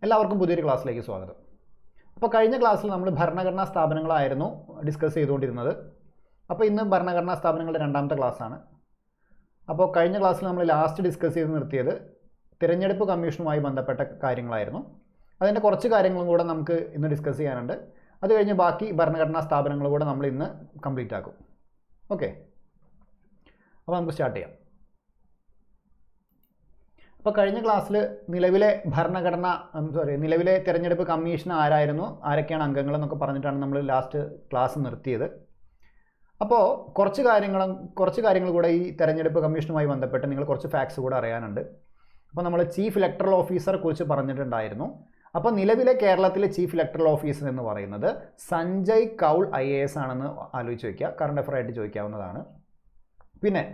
എല്ലാവർക്കും പുതിയൊരു ക്ലാസ്സിലേക്ക് സ്വാഗതം. അപ്പോൾ കഴിഞ്ഞ ക്ലാസ്സിൽ നമ്മൾ ഭരണഘടനാ സ്ഥാപനങ്ങളായിരുന്നു ഡിസ്കസ് ചെയ്തുകൊണ്ടിരുന്നത്. അപ്പോൾ ഇന്ന് ഭരണഘടനാ സ്ഥാപനങ്ങളുടെ രണ്ടാമത്തെ ക്ലാസ്സാണ്. അപ്പോൾ കഴിഞ്ഞ ക്ലാസ്സിൽ നമ്മൾ ലാസ്റ്റ് ഡിസ്കസ് ചെയ്ത് നിർത്തിയത് തിരഞ്ഞെടുപ്പ് കമ്മീഷനുമായി ബന്ധപ്പെട്ട കാര്യങ്ങളായിരുന്നു. അതിൻ്റെ കുറച്ച് കാര്യങ്ങളും കൂടെ നമുക്ക് ഇന്ന് ഡിസ്കസ് ചെയ്യാനുണ്ട്. അത് കഴിഞ്ഞ് ബാക്കി ഭരണഘടനാ സ്ഥാപനങ്ങൾ കൂടെ നമ്മൾ ഇന്ന് കംപ്ലീറ്റ് ആക്കും. ഓക്കെ, അപ്പോൾ നമുക്ക് സ്റ്റാർട്ട് ചെയ്യാം. അപ്പോൾ കഴിഞ്ഞ ക്ലാസ്സിൽ നിലവിലെ നിലവിലെ തിരഞ്ഞെടുപ്പ് കമ്മീഷൻ ആരായിരുന്നു, ആരൊക്കെയാണ് അംഗങ്ങൾ എന്നൊക്കെ പറഞ്ഞിട്ടാണ് നമ്മൾ ലാസ്റ്റ് ക്ലാസ് നിർത്തിയത്. അപ്പോൾ കുറച്ച് കാര്യങ്ങൾ കൂടെ ഈ തിരഞ്ഞെടുപ്പ് കമ്മീഷനുമായി ബന്ധപ്പെട്ട് നിങ്ങൾ കുറച്ച് ഫാക്ട്സ് കൂടെ അറിയാനുണ്ട്. അപ്പോൾ നമ്മൾ ചീഫ് ഇലക്ടറൽ ഓഫീസറെ കുറിച്ച് പറഞ്ഞിട്ടുണ്ടായിരുന്നു. അപ്പോൾ നിലവിലെ കേരളത്തിലെ ചീഫ് ഇലക്ടറൽ ഓഫീസർ എന്ന് പറയുന്നത് സഞ്ജയ് കൗൾ IAS ആണെന്ന് ആലോചിച്ച് വയ്ക്കുക. കറണ്ട് അഫയർ ആയിട്ട് ചോദിക്കാവുന്നതാണ്. പിന്നെ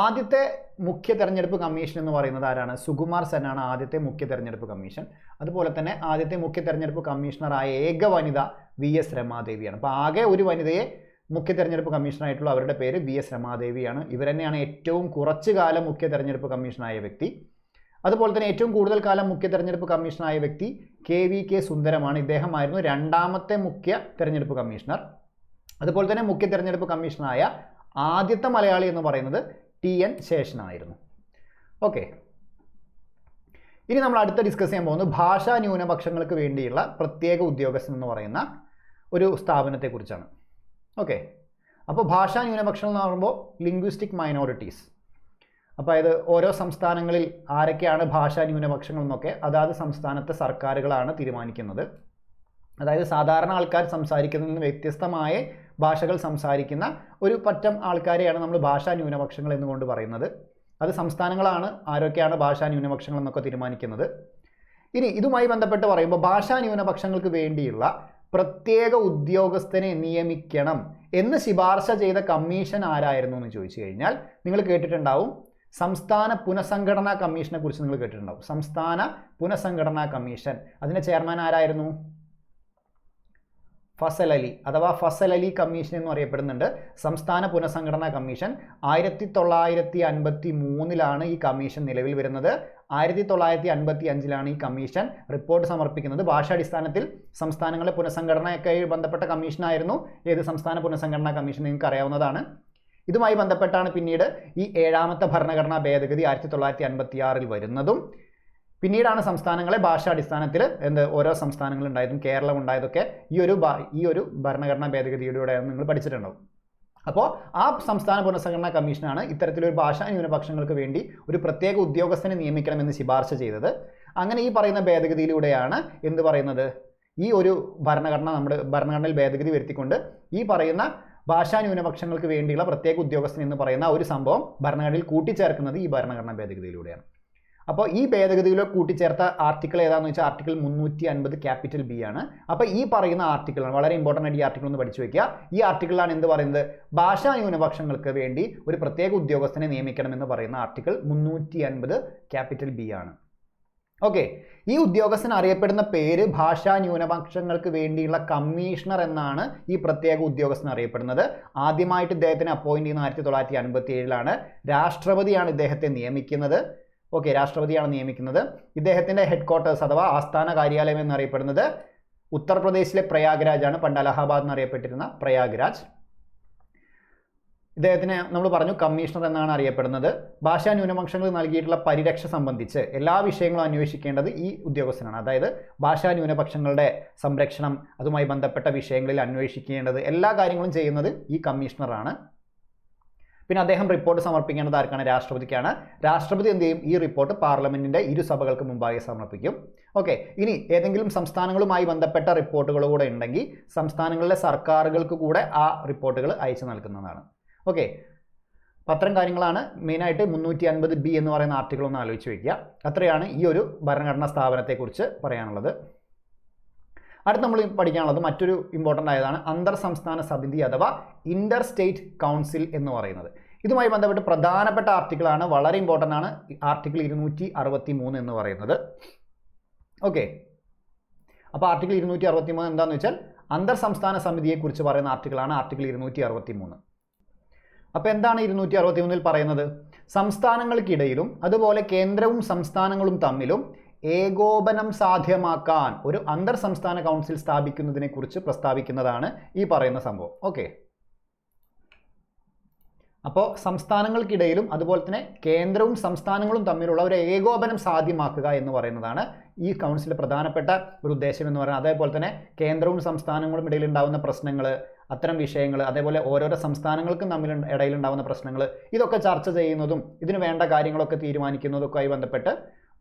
ആദ്യത്തെ മുഖ്യ തെരഞ്ഞെടുപ്പ് കമ്മീഷൻ എന്ന് പറയുന്നത് ആരാണ്? സുകുമാർ സെന്നാണ് ആദ്യത്തെ മുഖ്യ തെരഞ്ഞെടുപ്പ് കമ്മീഷൻ. അതുപോലെ തന്നെ ആദ്യത്തെ മുഖ്യ തെരഞ്ഞെടുപ്പ് കമ്മീഷണറായ ഏക വനിത VS രമാദേവിയാണ്. അപ്പോൾ ആകെ ഒരു വനിതയെ മുഖ്യ തെരഞ്ഞെടുപ്പ് കമ്മീഷണറായിട്ടുള്ള അവരുടെ പേര് VS രമാദേവിയാണ്. ഇവർ തന്നെയാണ് ഏറ്റവും കുറച്ചു കാലം മുഖ്യ തെരഞ്ഞെടുപ്പ് കമ്മീഷനായ വ്യക്തി. അതുപോലെ തന്നെ ഏറ്റവും കൂടുതൽ കാലം മുഖ്യ തെരഞ്ഞെടുപ്പ് കമ്മീഷനായ വ്യക്തി KVK സുന്ദരമാണ്. ഇദ്ദേഹമായിരുന്നു രണ്ടാമത്തെ മുഖ്യ തെരഞ്ഞെടുപ്പ് കമ്മീഷണർ. അതുപോലെ തന്നെ മുഖ്യ തെരഞ്ഞെടുപ്പ് കമ്മീഷണറായ ആദ്യത്തെ മലയാളി എന്ന് പറയുന്നത് TN ശേഷനായിരുന്നു. ഓക്കെ, ഇനി നമ്മൾ അടുത്ത ഡിസ്കസ് ചെയ്യാൻ പോകുന്നത് ഭാഷാ ന്യൂനപക്ഷങ്ങൾക്ക് വേണ്ടിയുള്ള പ്രത്യേക ഉദ്യോഗസ്ഥൻ എന്ന് പറയുന്ന ഒരു സ്ഥാപനത്തെക്കുറിച്ചാണ്. ഓക്കെ, അപ്പോൾ ഭാഷാ ന്യൂനപക്ഷം എന്ന് പറയുമ്പോൾ ലിംഗ്വിസ്റ്റിക് മൈനോറിറ്റീസ്. അപ്പോൾ അതായത് ഓരോ സംസ്ഥാനങ്ങളിൽ ആരൊക്കെയാണ് ഭാഷാ ന്യൂനപക്ഷങ്ങൾ എന്നൊക്കെ അതാത് സംസ്ഥാനത്തെ സർക്കാരുകളാണ് തീരുമാനിക്കുന്നത്. അതായത് സാധാരണ ആൾക്കാർ സംസാരിക്കുന്നതിൽ നിന്ന് വ്യത്യസ്തമായ ഭാഷകൾ സംസാരിക്കുന്ന ഒരു പറ്റം ആൾക്കാരെയാണ് നമ്മൾ ഭാഷാ ന്യൂനപക്ഷങ്ങൾ എന്നുകൊണ്ട് പറയുന്നത്. അത് സംസ്ഥാനങ്ങളാണ് ആരൊക്കെയാണ് ഭാഷാ ന്യൂനപക്ഷങ്ങൾ എന്നൊക്കെ തീരുമാനിക്കുന്നത്. ഇനി ഇതുമായി ബന്ധപ്പെട്ട് പറയുമ്പോൾ ഭാഷാ ന്യൂനപക്ഷങ്ങൾക്ക് വേണ്ടിയുള്ള പ്രത്യേക ഉദ്യോഗസ്ഥനെ നിയമിക്കണം എന്ന് ശുപാർശ ചെയ്ത കമ്മീഷൻ ആരായിരുന്നു എന്ന് ചോദിച്ചു കഴിഞ്ഞാൽ നിങ്ങൾ കേട്ടിട്ടുണ്ടാവും സംസ്ഥാന പുനഃസംഘടനാ കമ്മീഷനെ കുറിച്ച് നിങ്ങൾ കേട്ടിട്ടുണ്ടാവും. സംസ്ഥാന പുനഃസംഘടനാ കമ്മീഷൻ, അതിൻ്റെ ചെയർമാൻ ആരായിരുന്നു? ഫസൽ അലി അഥവാ ഫസൽ അലി കമ്മീഷൻ എന്ന് അറിയപ്പെടുന്നുണ്ട്. സംസ്ഥാന പുനഃസംഘടനാ കമ്മീഷൻ 1953 ഈ കമ്മീഷൻ നിലവിൽ വരുന്നത്. 1955 ഈ കമ്മീഷൻ റിപ്പോർട്ട് സമർപ്പിക്കുന്നത്. ഭാഷാടിസ്ഥാനത്തിൽ സംസ്ഥാനങ്ങളെ പുനഃസംഘടനയൊക്കെ ബന്ധപ്പെട്ട കമ്മീഷനായിരുന്നു ഏത് സംസ്ഥാന പുനഃസംഘടനാ കമ്മീഷൻ, നിങ്ങൾക്ക് അറിയാവുന്നതാണ്. ഇതുമായി ബന്ധപ്പെട്ടാണ് പിന്നീട് ഈ 7ാമത്തെ ഭരണഘടനാ ഭേദഗതി 1956 വരുന്നതും. പിന്നീടാണ് സംസ്ഥാനങ്ങളെ ഭാഷാടിസ്ഥാനത്തിൽ ഓരോ സംസ്ഥാനങ്ങളുണ്ടായതും കേരളം ഉണ്ടായതൊക്കെ ഈ ഒരു ഭരണഘടനാ ഭേദഗതിയിലൂടെയാണ് നിങ്ങൾ പഠിച്ചിട്ടുണ്ടാവും. അപ്പോൾ ആ സംസ്ഥാന പുനഃസംഘടനാ കമ്മീഷനാണ് ഇത്തരത്തിലൊരു ഭാഷാ ന്യൂനപക്ഷങ്ങൾക്ക് വേണ്ടി ഒരു പ്രത്യേക ഉദ്യോഗസ്ഥനെ നിയമിക്കണമെന്ന് ശുപാർശ ചെയ്തത്. അങ്ങനെ ഈ പറയുന്ന ഭേദഗതിയിലൂടെയാണ് എന്ത് പറയുന്നത്, ഈ ഒരു നമ്മുടെ ഭരണഘടനയിൽ ഭേദഗതി വരുത്തിക്കൊണ്ട് ഈ പറയുന്ന ഭാഷാ ന്യൂനപക്ഷങ്ങൾക്ക് വേണ്ടിയുള്ള പ്രത്യേക ഉദ്യോഗസ്ഥൻ എന്ന് പറയുന്ന ഒരു സംഭവം ഭരണഘടനയിൽ കൂട്ടിച്ചേർക്കുന്നത് ഈ ഭരണഘടനാ ഭേദഗതിയിലൂടെയാണ്. അപ്പോൾ ഈ ഭേദഗതിയിലോ കൂട്ടിച്ചേർത്ത ആർട്ടിക്കിൾ ഏതാണെന്ന് വെച്ചാൽ ആർട്ടിക്കിൾ 350 B ആണ്. അപ്പോൾ ഈ പറയുന്ന ആർട്ടിക്കിളാണ് വളരെ ഇമ്പോർട്ടൻ്റ് ആയിട്ട് ഈ ആർട്ടിക്കിൾ ഒന്ന് പഠിച്ചു വയ്ക്കുക. ഈ ആർട്ടിക്കിളാണ് എന്ത് പറയുന്നത്, ഭാഷാ ന്യൂനപക്ഷങ്ങൾക്ക് വേണ്ടി ഒരു പ്രത്യേക ഉദ്യോഗസ്ഥനെ നിയമിക്കണമെന്ന് പറയുന്ന ആർട്ടിക്കിൾ 350 B ആണ്. ഓക്കെ, ഈ ഉദ്യോഗസ്ഥൻ അറിയപ്പെടുന്ന പേര് ഭാഷാ ന്യൂനപക്ഷങ്ങൾക്ക് വേണ്ടിയുള്ള കമ്മീഷണർ എന്നാണ് ഈ പ്രത്യേക ഉദ്യോഗസ്ഥൻ അറിയപ്പെടുന്നത്. ആദ്യമായിട്ട് ഇദ്ദേഹത്തിനെ അപ്പോയിന്റ് ചെയ്യുന്ന 1957 രാഷ്ട്രപതിയാണ് ഇദ്ദേഹത്തെ നിയമിക്കുന്നത്. ഓക്കെ, രാഷ്ട്രപതിയാണ് നിയമിക്കുന്നത്. ഇദ്ദേഹത്തിൻ്റെ ഹെഡ്ക്വാർട്ടേഴ്സ് അഥവാ ആസ്ഥാന കാര്യാലയം എന്നറിയപ്പെടുന്നത് ഉത്തർപ്രദേശിലെ പ്രയാഗ്രാജ് ആണ്. പണ്ട് അലഹാബാദ് എന്നറിയപ്പെട്ടിരുന്ന പ്രയാഗ്രാജ്. ഇദ്ദേഹത്തിനെ നമ്മൾ പറഞ്ഞു കമ്മീഷണർ എന്നാണ് അറിയപ്പെടുന്നത്. ഭാഷാ ന്യൂനപക്ഷങ്ങൾ നൽകിയിട്ടുള്ള പരിരക്ഷ സംബന്ധിച്ച് എല്ലാ വിഷയങ്ങളും അന്വേഷിക്കേണ്ടത് ഈ ഉദ്യോഗസ്ഥനാണ്. അതായത് ഭാഷാ ന്യൂനപക്ഷങ്ങളുടെ സംരക്ഷണം, അതുമായി ബന്ധപ്പെട്ട വിഷയങ്ങളിൽ അന്വേഷിക്കേണ്ടത് എല്ലാ കാര്യങ്ങളും ചെയ്യുന്നത് ഈ കമ്മീഷണറാണ്. പിന്നെ അദ്ദേഹം റിപ്പോർട്ട് സമർപ്പിക്കേണ്ടത് ആർക്കാണ്? രാഷ്ട്രപതിക്കാണ്. രാഷ്ട്രപതി എന്ത് ചെയ്യും? ഈ റിപ്പോർട്ട് പാർലമെന്റിന്റെ ഇരുസഭകൾക്ക് മുമ്പായി സമർപ്പിക്കും. ഓക്കെ, ഇനി ഏതെങ്കിലും സംസ്ഥാനങ്ങളുമായി ബന്ധപ്പെട്ട റിപ്പോർട്ടുകൾ കൂടെ ഉണ്ടെങ്കിൽ സംസ്ഥാനങ്ങളിലെ സർക്കാരുകൾക്ക് കൂടെ ആ റിപ്പോർട്ടുകൾ അയച്ചു നൽകുന്നതാണ്. ഓക്കെ, അത്തരം കാര്യങ്ങളാണ് മെയിനായിട്ട് 350 B എന്ന് പറയുന്ന ആർട്ടിക്കിൾ ഒന്ന് ആലോചിച്ച് വയ്ക്കുക. അത്രയാണ് ഈ ഒരു ഭരണഘടനാ സ്ഥാപനത്തെക്കുറിച്ച് പറയാനുള്ളത്. അടുത്ത് നമ്മൾ പഠിക്കാനുള്ളത് മറ്റൊരു ഇമ്പോർട്ടൻ്റ് ആയതാണ് അന്തർ സംസ്ഥാന സമിതി അഥവാ ഇന്റർ സ്റ്റേറ്റ് കൗൺസിൽ എന്ന് പറയുന്നത്. ഇതുമായി ബന്ധപ്പെട്ട് പ്രധാനപ്പെട്ട ആർട്ടിക്കിളാണ്, വളരെ ഇമ്പോർട്ടൻ്റ് ആണ് ആർട്ടിക്കിൾ 263 എന്ന് പറയുന്നത്. ഓക്കെ, അപ്പോൾ ആർട്ടിക്കിൾ 263 എന്താണെന്ന് വെച്ചാൽ അന്തർ സംസ്ഥാന സമിതിയെക്കുറിച്ച് പറയുന്ന ആർട്ടിക്കിളാണ് ആർട്ടിക്കിൾ 263. അപ്പോൾ എന്താണ് 263 പറയുന്നത്? സംസ്ഥാനങ്ങൾക്കിടയിലും അതുപോലെ കേന്ദ്രവും സംസ്ഥാനങ്ങളും തമ്മിലും ഏകോപനം സാധ്യമാക്കാൻ ഒരു അന്തർ സംസ്ഥാന കൗൺസിൽ സ്ഥാപിക്കുന്നതിനെ കുറിച്ച് പ്രസ്താവിക്കുന്നതാണ് ഈ പറയുന്ന സംഭവം. ഓക്കെ, അപ്പോൾ സംസ്ഥാനങ്ങൾക്കിടയിലും അതുപോലെ തന്നെ കേന്ദ്രവും സംസ്ഥാനങ്ങളും തമ്മിലുള്ള ഒരു ഏകോപനം സാധ്യമാക്കുക എന്ന് പറയുന്നതാണ് ഈ കൗൺസിലിൻ്റെ പ്രധാനപ്പെട്ട ഒരു ഉദ്ദേശം എന്ന് പറയുന്നത്. അതേപോലെ തന്നെ കേന്ദ്രവും സംസ്ഥാനങ്ങളും ഇടയിൽ ഉണ്ടാകുന്ന പ്രശ്നങ്ങൾ, അത്തരം വിഷയങ്ങൾ, അതേപോലെ ഓരോരോ സംസ്ഥാനങ്ങൾക്കും ഇടയിലുണ്ടാകുന്ന പ്രശ്നങ്ങൾ, ഇതൊക്കെ ചർച്ച ചെയ്യുന്നതും ഇതിന് വേണ്ട കാര്യങ്ങളൊക്കെ തീരുമാനിക്കുന്നതൊക്കെ ആയി ബന്ധപ്പെട്ട്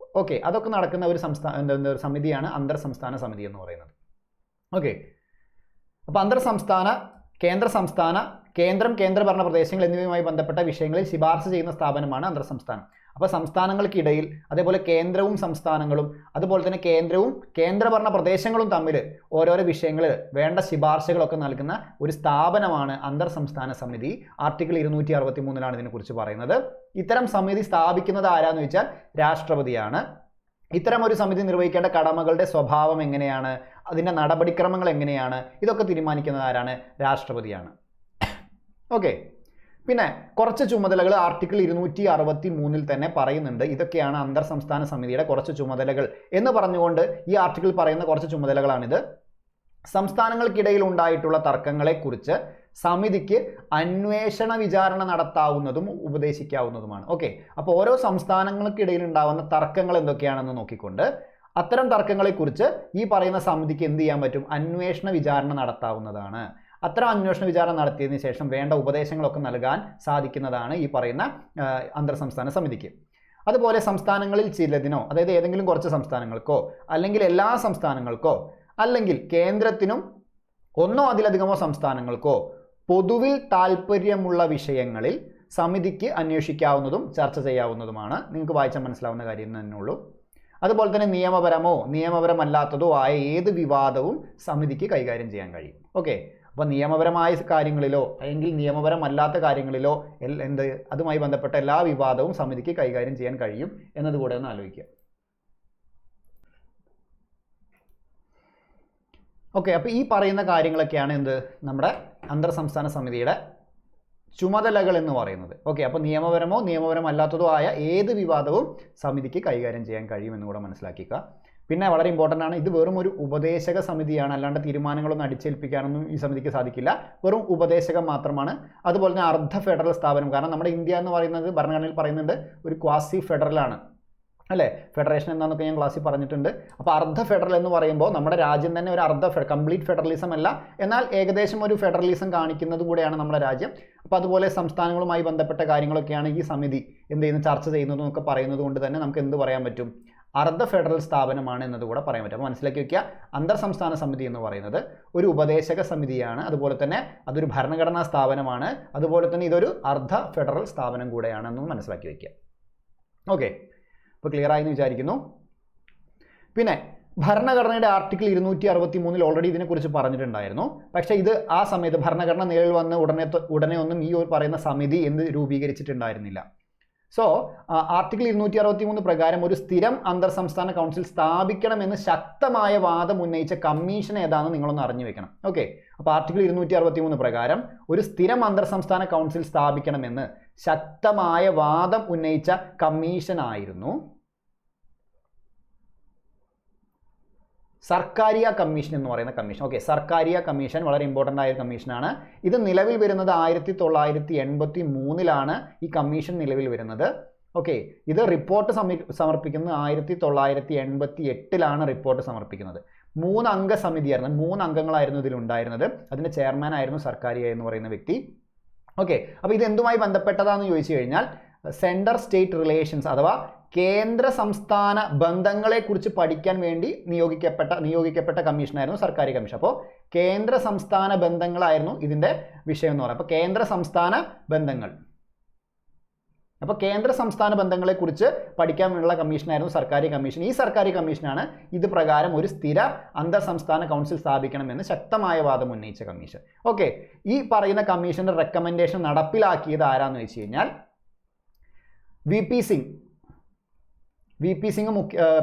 അതൊക്കെ നടക്കുന്ന ഒരു ഒരു സമിതിയാണ് അന്തർ സംസ്ഥാന സമിതി എന്ന് പറയുന്നത്. ഓക്കെ, അപ്പോൾ അന്തർ സംസ്ഥാന, കേന്ദ്ര സംസ്ഥാന, കേന്ദ്രഭരണ പ്രദേശങ്ങൾ എന്നിവയുമായി ബന്ധപ്പെട്ട വിഷയങ്ങളിൽ ശുപാർശ ചെയ്യുന്ന സ്ഥാപനമാണ് അന്തർ സംസ്ഥാനം. അപ്പോൾ സംസ്ഥാനങ്ങൾക്കിടയിൽ അതേപോലെ കേന്ദ്രവും സംസ്ഥാനങ്ങളും അതുപോലെ തന്നെ കേന്ദ്രവും കേന്ദ്രഭരണ പ്രദേശങ്ങളും തമ്മിൽ ഓരോരോ വിഷയങ്ങളിൽ വേണ്ട ശുപാർശകളൊക്കെ നൽകുന്ന ഒരു സ്ഥാപനമാണ് അന്തർ സംസ്ഥാന സമിതി. ആർട്ടിക്കിൾ 263 ഇതിനെക്കുറിച്ച് പറയുന്നത്. ഇത്തരം സമിതി സ്ഥാപിക്കുന്നത് ആരാന്ന് ചോദിച്ചാൽ രാഷ്ട്രപതിയാണ്. ഇത്തരം ഒരു സമിതി നിർവഹിക്കേണ്ട കടമകളുടെ സ്വഭാവം എങ്ങനെയാണ്, അതിൻ്റെ നടപടിക്രമങ്ങൾ എങ്ങനെയാണ്, ഇതൊക്കെ തീരുമാനിക്കുന്നത് ആരാണ്? രാഷ്ട്രപതിയാണ്. ഓക്കെ, പിന്നെ കുറച്ച് ചുമതലകൾ ആർട്ടിക്കിൾ 263 തന്നെ പറയുന്നുണ്ട്. ഇതൊക്കെയാണ് അന്തർ സംസ്ഥാന സമിതിയുടെ കുറച്ച് ചുമതലകൾ എന്ന് പറഞ്ഞുകൊണ്ട് ഈ ആർട്ടിക്കിൾ പറയുന്ന കുറച്ച് ചുമതലകളാണിത്. സംസ്ഥാനങ്ങൾക്കിടയിൽ ഉണ്ടായിട്ടുള്ള തർക്കങ്ങളെക്കുറിച്ച് സമിതിക്ക് അന്വേഷണ വിചാരണ നടത്താവുന്നതും ഉപദേശിക്കാവുന്നതുമാണ്. ഓക്കെ, അപ്പോൾ ഓരോ സംസ്ഥാനങ്ങൾക്കിടയിൽ ഉണ്ടാകുന്ന തർക്കങ്ങൾ എന്തൊക്കെയാണെന്ന് നോക്കിക്കൊണ്ട് അത്തരം തർക്കങ്ങളെക്കുറിച്ച് ഈ പറയുന്ന സമിതിക്ക് എന്ത് ചെയ്യാൻ പറ്റും? അന്വേഷണ വിചാരണ നടത്താവുന്നതാണ്. അത്തരം അന്വേഷണ വിചാരണ നടത്തിയതിന് ശേഷം വേണ്ട ഉപദേശങ്ങളൊക്കെ നൽകാൻ സാധിക്കുന്നതാണ് ഈ പറയുന്ന അന്തർ സംസ്ഥാന സമിതിക്ക്. അതുപോലെ സംസ്ഥാനങ്ങളിൽ ചിലതിനോ, അതായത് ഏതെങ്കിലും കുറച്ച് സംസ്ഥാനങ്ങൾക്കോ അല്ലെങ്കിൽ എല്ലാ സംസ്ഥാനങ്ങൾക്കോ അല്ലെങ്കിൽ കേന്ദ്രത്തിനും ഒന്നോ അതിലധികമോ സംസ്ഥാനങ്ങൾക്കോ പൊതുവിൽ താല്പര്യമുള്ള വിഷയങ്ങളിൽ സമിതിക്ക് അന്വേഷിക്കാവുന്നതും ചർച്ച ചെയ്യാവുന്നതുമാണ്. നിങ്ങൾക്ക് വായിച്ചാൽ മനസ്സിലാവുന്ന കാര്യം തന്നെ ഉള്ളൂ. അതുപോലെ തന്നെ നിയമപരമോ നിയമപരമല്ലാത്തതോ ആയ ഏത് വിവാദവും സമിതിക്ക് കൈകാര്യം ചെയ്യാൻ കഴിയും. ഓക്കെ, അപ്പോൾ നിയമപരമായ കാര്യങ്ങളിലോ അല്ലെങ്കിൽ നിയമപരമല്ലാത്ത കാര്യങ്ങളിലോ അതുമായി ബന്ധപ്പെട്ട എല്ലാ വിവാദവും സമിതിക്ക് കൈകാര്യം ചെയ്യാൻ കഴിയും എന്നതുകൂടെ ഒന്ന് ആലോചിക്കുക. ഓക്കെ, അപ്പോൾ ഈ പറയുന്ന കാര്യങ്ങളൊക്കെയാണ് നമ്മുടെ അന്തർ സംസ്ഥാന സമിതിയുടെ ചുമതലകൾ എന്ന് പറയുന്നത്. ഓക്കെ, അപ്പോൾ നിയമപരമോ നിയമപരമല്ലാത്തതോ ആയ ഏത് വിവാദവും സമിതിക്ക് കൈകാര്യം ചെയ്യാൻ കഴിയുമെന്ന് കൂടെ മനസ്സിലാക്കിക്കുക. പിന്നെ വളരെ ഇമ്പോർട്ടൻ്റ് ആണ്, ഇത് വെറും ഒരു ഉപദേശക സമിതിയാണ്, അല്ലാണ്ട് തീരുമാനങ്ങളൊന്നും അടിച്ചേൽപ്പിക്കാനൊന്നും ഈ സമിതിക്ക് സാധിക്കില്ല. വെറും ഉപദേശകം മാത്രമാണ്. അതുപോലെ തന്നെ അർദ്ധ ഫെഡറൽ സ്ഥാപനം, കാരണം നമ്മുടെ ഇന്ത്യ എന്ന് പറയുന്നത് ഭരണഘടനയിൽ പറയുന്നുണ്ട് ഒരു ക്വാസി ഫെഡറലാണ് അല്ലേ? ഫെഡറേഷൻ എന്താണെന്നൊക്കെ ഞാൻ ക്ലാസ്സിൽ പറഞ്ഞിട്ടുണ്ട്. അപ്പോൾ അർദ്ധ ഫെഡറൽ എന്ന് പറയുമ്പോൾ നമ്മുടെ രാജ്യം തന്നെ ഒരു കംപ്ലീറ്റ് ഫെഡറലിസം അല്ല, എന്നാൽ ഏകദേശം ഒരു ഫെഡറലിസം കാണിക്കുന്നത് കൂടെയാണ് നമ്മുടെ രാജ്യം. അപ്പോൾ അതുപോലെ സംസ്ഥാനങ്ങളുമായി ബന്ധപ്പെട്ട കാര്യങ്ങളൊക്കെയാണ് ഈ സമിതി ചർച്ച ചെയ്യുന്നതും ഒക്കെ പറയുന്നത് കൊണ്ട് തന്നെ നമുക്ക് എന്ത് പറയാൻ പറ്റും? അർദ്ധ ഫെഡറൽ സ്ഥാപനമാണ് എന്നതുകൂടെ പറയാൻ പറ്റും. അപ്പോൾ മനസ്സിലാക്കി വയ്ക്കുക, അന്തർ സംസ്ഥാന സമിതി എന്ന് പറയുന്നത് ഒരു ഉപദേശക സമിതിയാണ്, അതുപോലെ തന്നെ അതൊരു ഭരണഘടനാ സ്ഥാപനമാണ്, അതുപോലെ തന്നെ ഇതൊരു അർദ്ധ ഫെഡറൽ സ്ഥാപനം കൂടെയാണെന്ന് മനസ്സിലാക്കി വയ്ക്കുക. ഓക്കെ, ഇപ്പോൾ ക്ലിയർ ആയെന്ന് വിചാരിക്കുന്നു. പിന്നെ ഭരണഘടനയുടെ ആർട്ടിക്കിൾ 263 ഓൾറെഡി ഇതിനെക്കുറിച്ച് പറഞ്ഞിട്ടുണ്ടായിരുന്നു. പക്ഷേ ഇത് ആ സമയത്ത് ഭരണഘടന നിലവിൽ വന്ന് ഉടനെ ഒന്നും ഈ ഒരു പറയുന്ന സമിതി രൂപീകരിച്ചിട്ടുണ്ടായിരുന്നില്ല. സോ ആർട്ടിക്കിൾ 263 പ്രകാരം ഒരു സ്ഥിരം അന്തർ സംസ്ഥാന കൗൺസിൽ സ്ഥാപിക്കണമെന്ന് ശക്തമായ വാദം ഉന്നയിച്ച കമ്മീഷൻ ഏതാണെന്ന് നിങ്ങളൊന്ന് അറിഞ്ഞു വെക്കണം. ഓക്കെ, അപ്പോൾ ആർട്ടിക്കിൾ 263 പ്രകാരം ഒരു സ്ഥിരം അന്തർ സംസ്ഥാന കൗൺസിൽ സ്ഥാപിക്കണമെന്ന് ശക്തമായ വാദം ഉന്നയിച്ച കമ്മീഷനായിരുന്നു സർക്കാരിയ കമ്മീഷൻ എന്ന് പറയുന്ന കമ്മീഷൻ. ഓക്കെ, സർക്കാരിയ കമ്മീഷൻ വളരെ ഇമ്പോർട്ടൻ്റ് ആയ ഒരു കമ്മീഷനാണ്. ഇത് നിലവിൽ വരുന്നത് 1983 ഈ കമ്മീഷൻ നിലവിൽ വരുന്നത്. ഓക്കെ, ഇത് റിപ്പോർട്ട് സമർപ്പിക്കുന്നത് 1988 റിപ്പോർട്ട് സമർപ്പിക്കുന്നത്. 3 അംഗ സമിതിയായിരുന്നു, 3 അംഗങ്ങളായിരുന്നു ഇതിലുണ്ടായിരുന്നത്. അതിൻ്റെ ചെയർമാൻ ആയിരുന്നു സർക്കാരിയ എന്ന് പറയുന്ന വ്യക്തി. ഓക്കെ, അപ്പോൾ ഇത് എന്തുമായി ബന്ധപ്പെട്ടതാണെന്ന് ചോദിച്ചു കഴിഞ്ഞാൽ സെൻട്രൽ സ്റ്റേറ്റ് റിലേഷൻസ് അഥവാ കേന്ദ്ര സംസ്ഥാന ബന്ധങ്ങളെക്കുറിച്ച് പഠിക്കാൻ വേണ്ടി നിയോഗിക്കപ്പെട്ട കമ്മീഷനായിരുന്നു സർക്കാരിയ കമ്മീഷൻ. അപ്പോൾ കേന്ദ്ര സംസ്ഥാന ബന്ധങ്ങളായിരുന്നു ഇതിൻ്റെ വിഷയം എന്ന് പറയുന്നത്. അപ്പോൾ കേന്ദ്ര സംസ്ഥാന ബന്ധങ്ങൾ, അപ്പോൾ കേന്ദ്ര സംസ്ഥാന ബന്ധങ്ങളെക്കുറിച്ച് പഠിക്കാനുള്ള കമ്മീഷനായിരുന്നു സർക്കാരിയ കമ്മീഷൻ. ഈ സർക്കാരിയ കമ്മീഷനാണ് ഇത് പ്രകാരം ഒരു സ്ഥിര അന്തർ സംസ്ഥാന കൗൺസിൽ സ്ഥാപിക്കണമെന്ന് ശക്തമായ വാദം ഉന്നയിച്ച കമ്മീഷൻ. ഓക്കെ, ഈ പറയുന്ന കമ്മീഷൻ്റെ റെക്കമെൻഡേഷൻ നടപ്പിലാക്കിയത് ആരാന്ന് വെച്ച് കഴിഞ്ഞാൽ വി പി സിംഗ്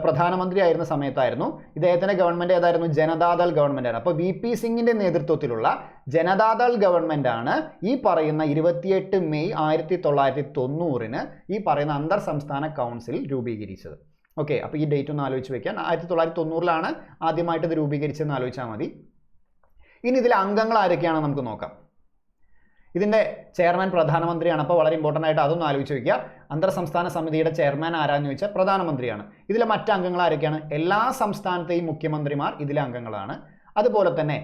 പ്രധാനമന്ത്രി ആയിരുന്ന സമയത്തായിരുന്നു. ഇദ്ദേഹത്തിൻ്റെ ഗവൺമെൻറ് ഏതായിരുന്നു? ജനതാദൾ ഗവൺമെൻറ് ആണ്. അപ്പോൾ വി പി സിംഗിൻ്റെ നേതൃത്വത്തിലുള്ള ജനതാദൾ ഗവൺമെൻറ്റാണ് ഈ പറയുന്ന 28 മെയ് 1990 ഈ പറയുന്ന അന്തർ സംസ്ഥാന കൗൺസിൽ രൂപീകരിച്ചത്. ഓക്കെ, അപ്പോൾ ഈ ഡേറ്റ് ഒന്ന് ആലോചിച്ച് വെക്കാൻ. 1990 ആദ്യമായിട്ട് ഇത് രൂപീകരിച്ചെന്ന് ആലോചിച്ചാൽ മതി. ഇനി ഇതിലെ അംഗങ്ങൾ ആരൊക്കെയാണെന്ന് നമുക്ക് നോക്കാം. ഇതിൻ്റെ ചെയർമാൻ പ്രധാനമന്ത്രിയാണ്. അപ്പോൾ വളരെ ഇമ്പോർട്ടൻ്റ് ആയിട്ട് അതൊന്നും ആലോചിച്ച് വയ്ക്കുക. അന്തർ സംസ്ഥാന സമിതിയുടെ ചെയർമാൻ ആരാന്ന് ചോദിച്ചാൽ പ്രധാനമന്ത്രിയാണ്. ഇതിലെ മറ്റ് അംഗങ്ങൾ ആരൊക്കെയാണ്? എല്ലാ സംസ്ഥാനത്തെയും മുഖ്യമന്ത്രിമാർ ഇതിലെ അംഗങ്ങളാണ്. അതുപോലെ തന്നെ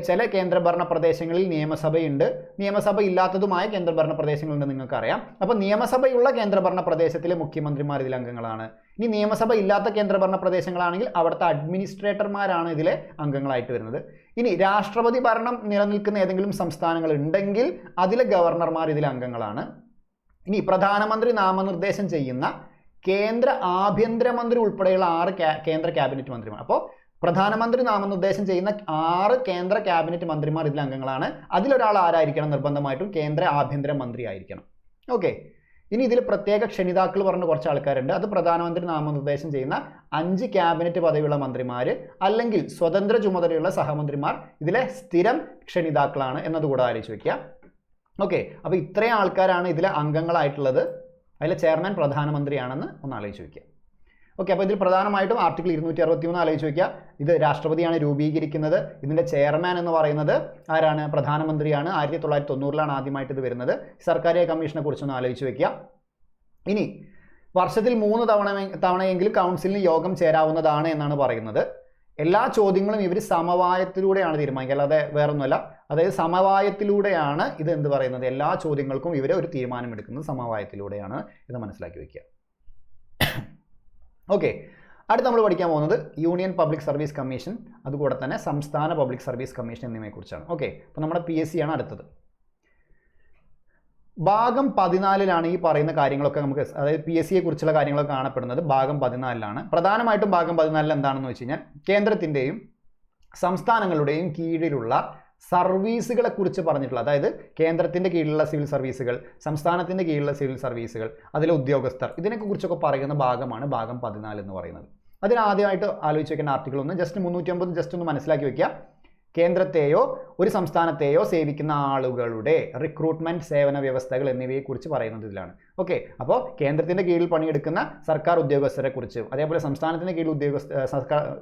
ചില കേന്ദ്രഭരണ പ്രദേശങ്ങളിൽ നിയമസഭയുണ്ട്, നിയമസഭ ഇല്ലാത്തതുമായ കേന്ദ്രഭരണ പ്രദേശങ്ങളുണ്ട്, നിങ്ങൾക്കറിയാം. അപ്പോൾ നിയമസഭയുള്ള കേന്ദ്രഭരണ പ്രദേശത്തിലെ മുഖ്യമന്ത്രിമാർ ഇതിലെ അംഗങ്ങളാണ്. ഇനി നിയമസഭ ഇല്ലാത്ത കേന്ദ്രഭരണ പ്രദേശങ്ങളാണെങ്കിൽ അവിടുത്തെ അഡ്മിനിസ്ട്രേറ്റർമാരാണ് ഇതിലെ അംഗങ്ങളായിട്ട് വരുന്നത്. ഇനി രാഷ്ട്രപതി ഭരണം നിലനിൽക്കുന്ന ഏതെങ്കിലും സംസ്ഥാനങ്ങൾ ഉണ്ടെങ്കിൽ അതിലെ ഗവർണർമാർ ഇതിലെ അംഗങ്ങളാണ്. ഇനി പ്രധാനമന്ത്രി നാമനിർദ്ദേശം ചെയ്യുന്ന കേന്ദ്ര ആഭ്യന്തരമന്ത്രി ഉൾപ്പെടെയുള്ള 6 കേന്ദ്ര ക്യാബിനറ്റ് മന്ത്രിമാർ. അപ്പോൾ പ്രധാനമന്ത്രി നാമനിർദ്ദേശം ചെയ്യുന്ന 6 കേന്ദ്ര ക്യാബിനറ്റ് മന്ത്രിമാർ ഇതിലെ അംഗങ്ങളാണ്. അതിലൊരാൾ ആരായിരിക്കണം? നിർബന്ധമായിട്ടും കേന്ദ്ര ആഭ്യന്തര മന്ത്രി ആയിരിക്കണം. ഓക്കെ, ഇനി ഇതിൽ പ്രത്യേക ക്ഷണിതാക്കൾ പറഞ്ഞ കുറച്ച് ആൾക്കാരുണ്ട്. അത് പ്രധാനമന്ത്രി നാമനിർദ്ദേശം ചെയ്യുന്ന 5 ക്യാബിനറ്റ് പദവിയുള്ള മന്ത്രിമാർ അല്ലെങ്കിൽ സ്വതന്ത്ര ചുമതലയുള്ള സഹമന്ത്രിമാർ ഇതിലെ സ്ഥിരം ക്ഷണിതാക്കളാണ് എന്നതുകൂടെ ആലോചിച്ച് വയ്ക്കുക. ഓക്കെ, അപ്പോൾ ഇത്രയും ആൾക്കാരാണ് ഇതിലെ അംഗങ്ങളായിട്ടുള്ളത്. അതിലെ ചെയർമാൻ പ്രധാനമന്ത്രിയാണെന്ന് ഒന്ന് ആലോചിച്ച് വയ്ക്കുക. ഓക്കെ, അപ്പോൾ ഇതിൽ പ്രധാനമായിട്ടും ആർട്ടിക്കിൾ 263 ആലോചിച്ച് വയ്ക്കുക. ഇത് രാഷ്ട്രപതിയാണ് രൂപീകരിക്കുന്നത്. ഇതിൻ്റെ ചെയർമാൻ എന്ന് പറയുന്നത് ആരാണ്? പ്രധാനമന്ത്രിയാണ്. 1990 ആദ്യമായിട്ട് ഇത് വരുന്നത്. സർക്കാർ കമ്മീഷനെ കുറിച്ചൊന്ന് ആലോചിച്ച് വയ്ക്കുക. ഇനി വർഷത്തിൽ 3 തവണയെങ്കിലും കൗൺസിലിന് യോഗം ചേരാവുന്നതാണ് എന്നാണ് പറയുന്നത്. എല്ലാ ചോദ്യങ്ങളും ഇവർ സമവായത്തിലൂടെയാണ് തീരുമാനിക്കുക, അല്ലാതെ വേറൊന്നുമല്ല. അതായത് സമവായത്തിലൂടെയാണ് ഇത് എന്ത് പറയുന്നത്, എല്ലാ ചോദ്യങ്ങൾക്കും ഇവർ ഒരു തീരുമാനമെടുക്കുന്നത് സമവായത്തിലൂടെയാണ്. ഇത് മനസ്സിലാക്കി വയ്ക്കുക. ഓക്കെ, അടുത്ത് നമ്മൾ പഠിക്കാൻ പോകുന്നത് യൂണിയൻ പബ്ലിക് സർവീസ് കമ്മീഷൻ, അതുകൂടെ തന്നെ സംസ്ഥാന പബ്ലിക് സർവീസ് കമ്മീഷൻ എന്നിവയെക്കുറിച്ചാണ്. ഓക്കെ, അപ്പോൾ നമ്മുടെ PSC ആണ് അടുത്തത്. ഭാഗം 14 ഈ പറയുന്ന കാര്യങ്ങളൊക്കെ നമുക്ക്, അതായത് PSCയെ കുറിച്ചുള്ള കാര്യങ്ങളൊക്കെ കാണപ്പെടുന്നത് ഭാഗം 14. പ്രധാനമായിട്ടും ഭാഗം 14 എന്താണെന്ന് വെച്ച് കഴിഞ്ഞാൽ കേന്ദ്രത്തിൻ്റെയും സംസ്ഥാനങ്ങളുടെയും കീഴിലുള്ള സർവീസുകളെ കുറിച്ച് പറഞ്ഞിട്ടുള്ള, അതായത് കേന്ദ്രത്തിൻ്റെ കീഴിലുള്ള സിവിൽ സർവീസുകൾ, സംസ്ഥാനത്തിൻ്റെ കീഴിലുള്ള സിവിൽ സർവീസുകൾ, അതിലെ ഉദ്യോഗസ്ഥർ, ഇതിനെയൊക്കെ കുറിച്ചൊക്കെ പറയുന്ന ഭാഗമാണ് ഭാഗം 14 എന്ന് പറയുന്നത്. അതിനാദ്യമായിട്ട് ആലോചിച്ച് വെക്കേണ്ട ആർട്ടിക്കിൾ 1 ജസ്റ്റ് 309 ജസ്റ്റ് ഒന്ന് മനസ്സിലാക്കി വയ്ക്കുക. കേന്ദ്രത്തെയോ ഒരു സംസ്ഥാനത്തെയോ സേവിക്കുന്ന ആളുകളുടെ റിക്രൂട്ട്മെന്റ്, സേവന വ്യവസ്ഥകൾ എന്നിവയെക്കുറിച്ച് പറയുന്നത് ഇതിലാണ്. ഓക്കെ, അപ്പോൾ കേന്ദ്രത്തിൻ്റെ കീഴിൽ പണിയെടുക്കുന്ന സർക്കാർ ഉദ്യോഗസ്ഥരെ കുറിച്ച്, അതേപോലെ സംസ്ഥാനത്തിൻ്റെ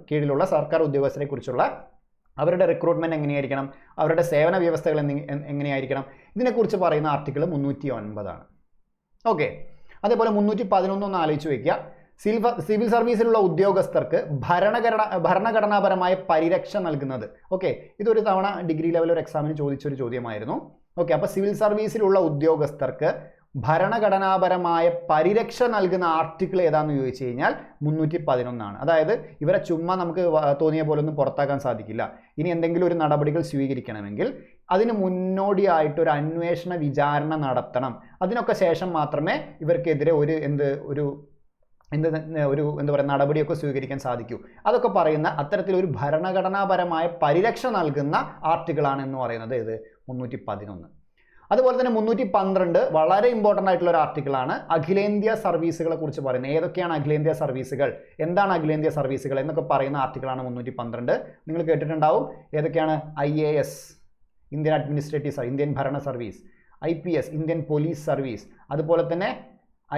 കീഴിലുള്ള സർക്കാർ ഉദ്യോഗസ്ഥരെ കുറിച്ചുള്ള അവരുടെ റിക്രൂട്ട്മെന്റ് എങ്ങനെയായിരിക്കണം, അവരുടെ സേവന വ്യവസ്ഥകൾ എങ്ങനെയായിരിക്കണം, ഇതിനെക്കുറിച്ച് പറയുന്ന ആർട്ടിക്കിൾ 309 ആണ്. ഓക്കെ, അതേപോലെ 311 ഒന്ന് ആലോചിച്ച് വയ്ക്കുക. സിവിൽ സർവീസിലുള്ള ഉദ്യോഗസ്ഥർക്ക് ഭരണഘടനാപരമായ പരിരക്ഷ നൽകുന്നത്. ഓക്കെ, ഇതൊരു തവണ ഡിഗ്രി ലെവൽ ഒരു എക്സാമിന് ചോദിച്ചൊരു ചോദ്യമായിരുന്നു. ഓക്കെ, അപ്പോൾ സിവിൽ സർവീസിലുള്ള ഉദ്യോഗസ്ഥർക്ക് ഭരണഘടനാപരമായ പരിരക്ഷ നൽകുന്ന ആർട്ടിക്കിൾ ഏതാണെന്ന് ചോദിച്ചു കഴിഞ്ഞാൽ 311 അതായത് ഇവരെ ചുമ്മാ നമുക്ക് തോന്നിയ പോലെ ഒന്നും പുറത്താക്കാൻ സാധിക്കില്ല. ഇനി എന്തെങ്കിലും ഒരു നടപടികൾ സ്വീകരിക്കണമെങ്കിൽ അതിന് മുന്നോടിയായിട്ട് ഒരു അന്വേഷണ വിചാരണ നടത്തണം. അതിനൊക്കെ ശേഷം മാത്രമേ ഇവർക്കെതിരെ എന്താ പറയുക നടപടിയൊക്കെ സ്വീകരിക്കാൻ സാധിക്കൂ. അതൊക്കെ പറയുന്ന അത്തരത്തിലൊരു ഭരണഘടനാപരമായ പരിരക്ഷ നൽകുന്ന ആർട്ടിക്കിളാണ് എന്ന് പറയുന്നത് ഇത് 311. അതുപോലെ തന്നെ 312 വളരെ ഇമ്പോർട്ടൻ്റ് ആയിട്ടുള്ള ഒരു ആർട്ടിക്കിളാണ് അഖിലേന്ത്യാ സർവീസുകളെ കുറിച്ച് പറയുന്നത്. ഏതൊക്കെയാണ് അഖിലേന്ത്യാ സർവീസുകൾ, എന്താണ് അഖിലേന്ത്യാ സർവീസുകൾ എന്നൊക്കെ പറയുന്ന ആർട്ടിക്കിളാണ് 312. നിങ്ങൾ കേട്ടിട്ടുണ്ടാവും. ഏതൊക്കെയാണ്? IAS Indian administrative service, Indian ഭരണ service, IPS Indian police service, അതുപോലെ തന്നെ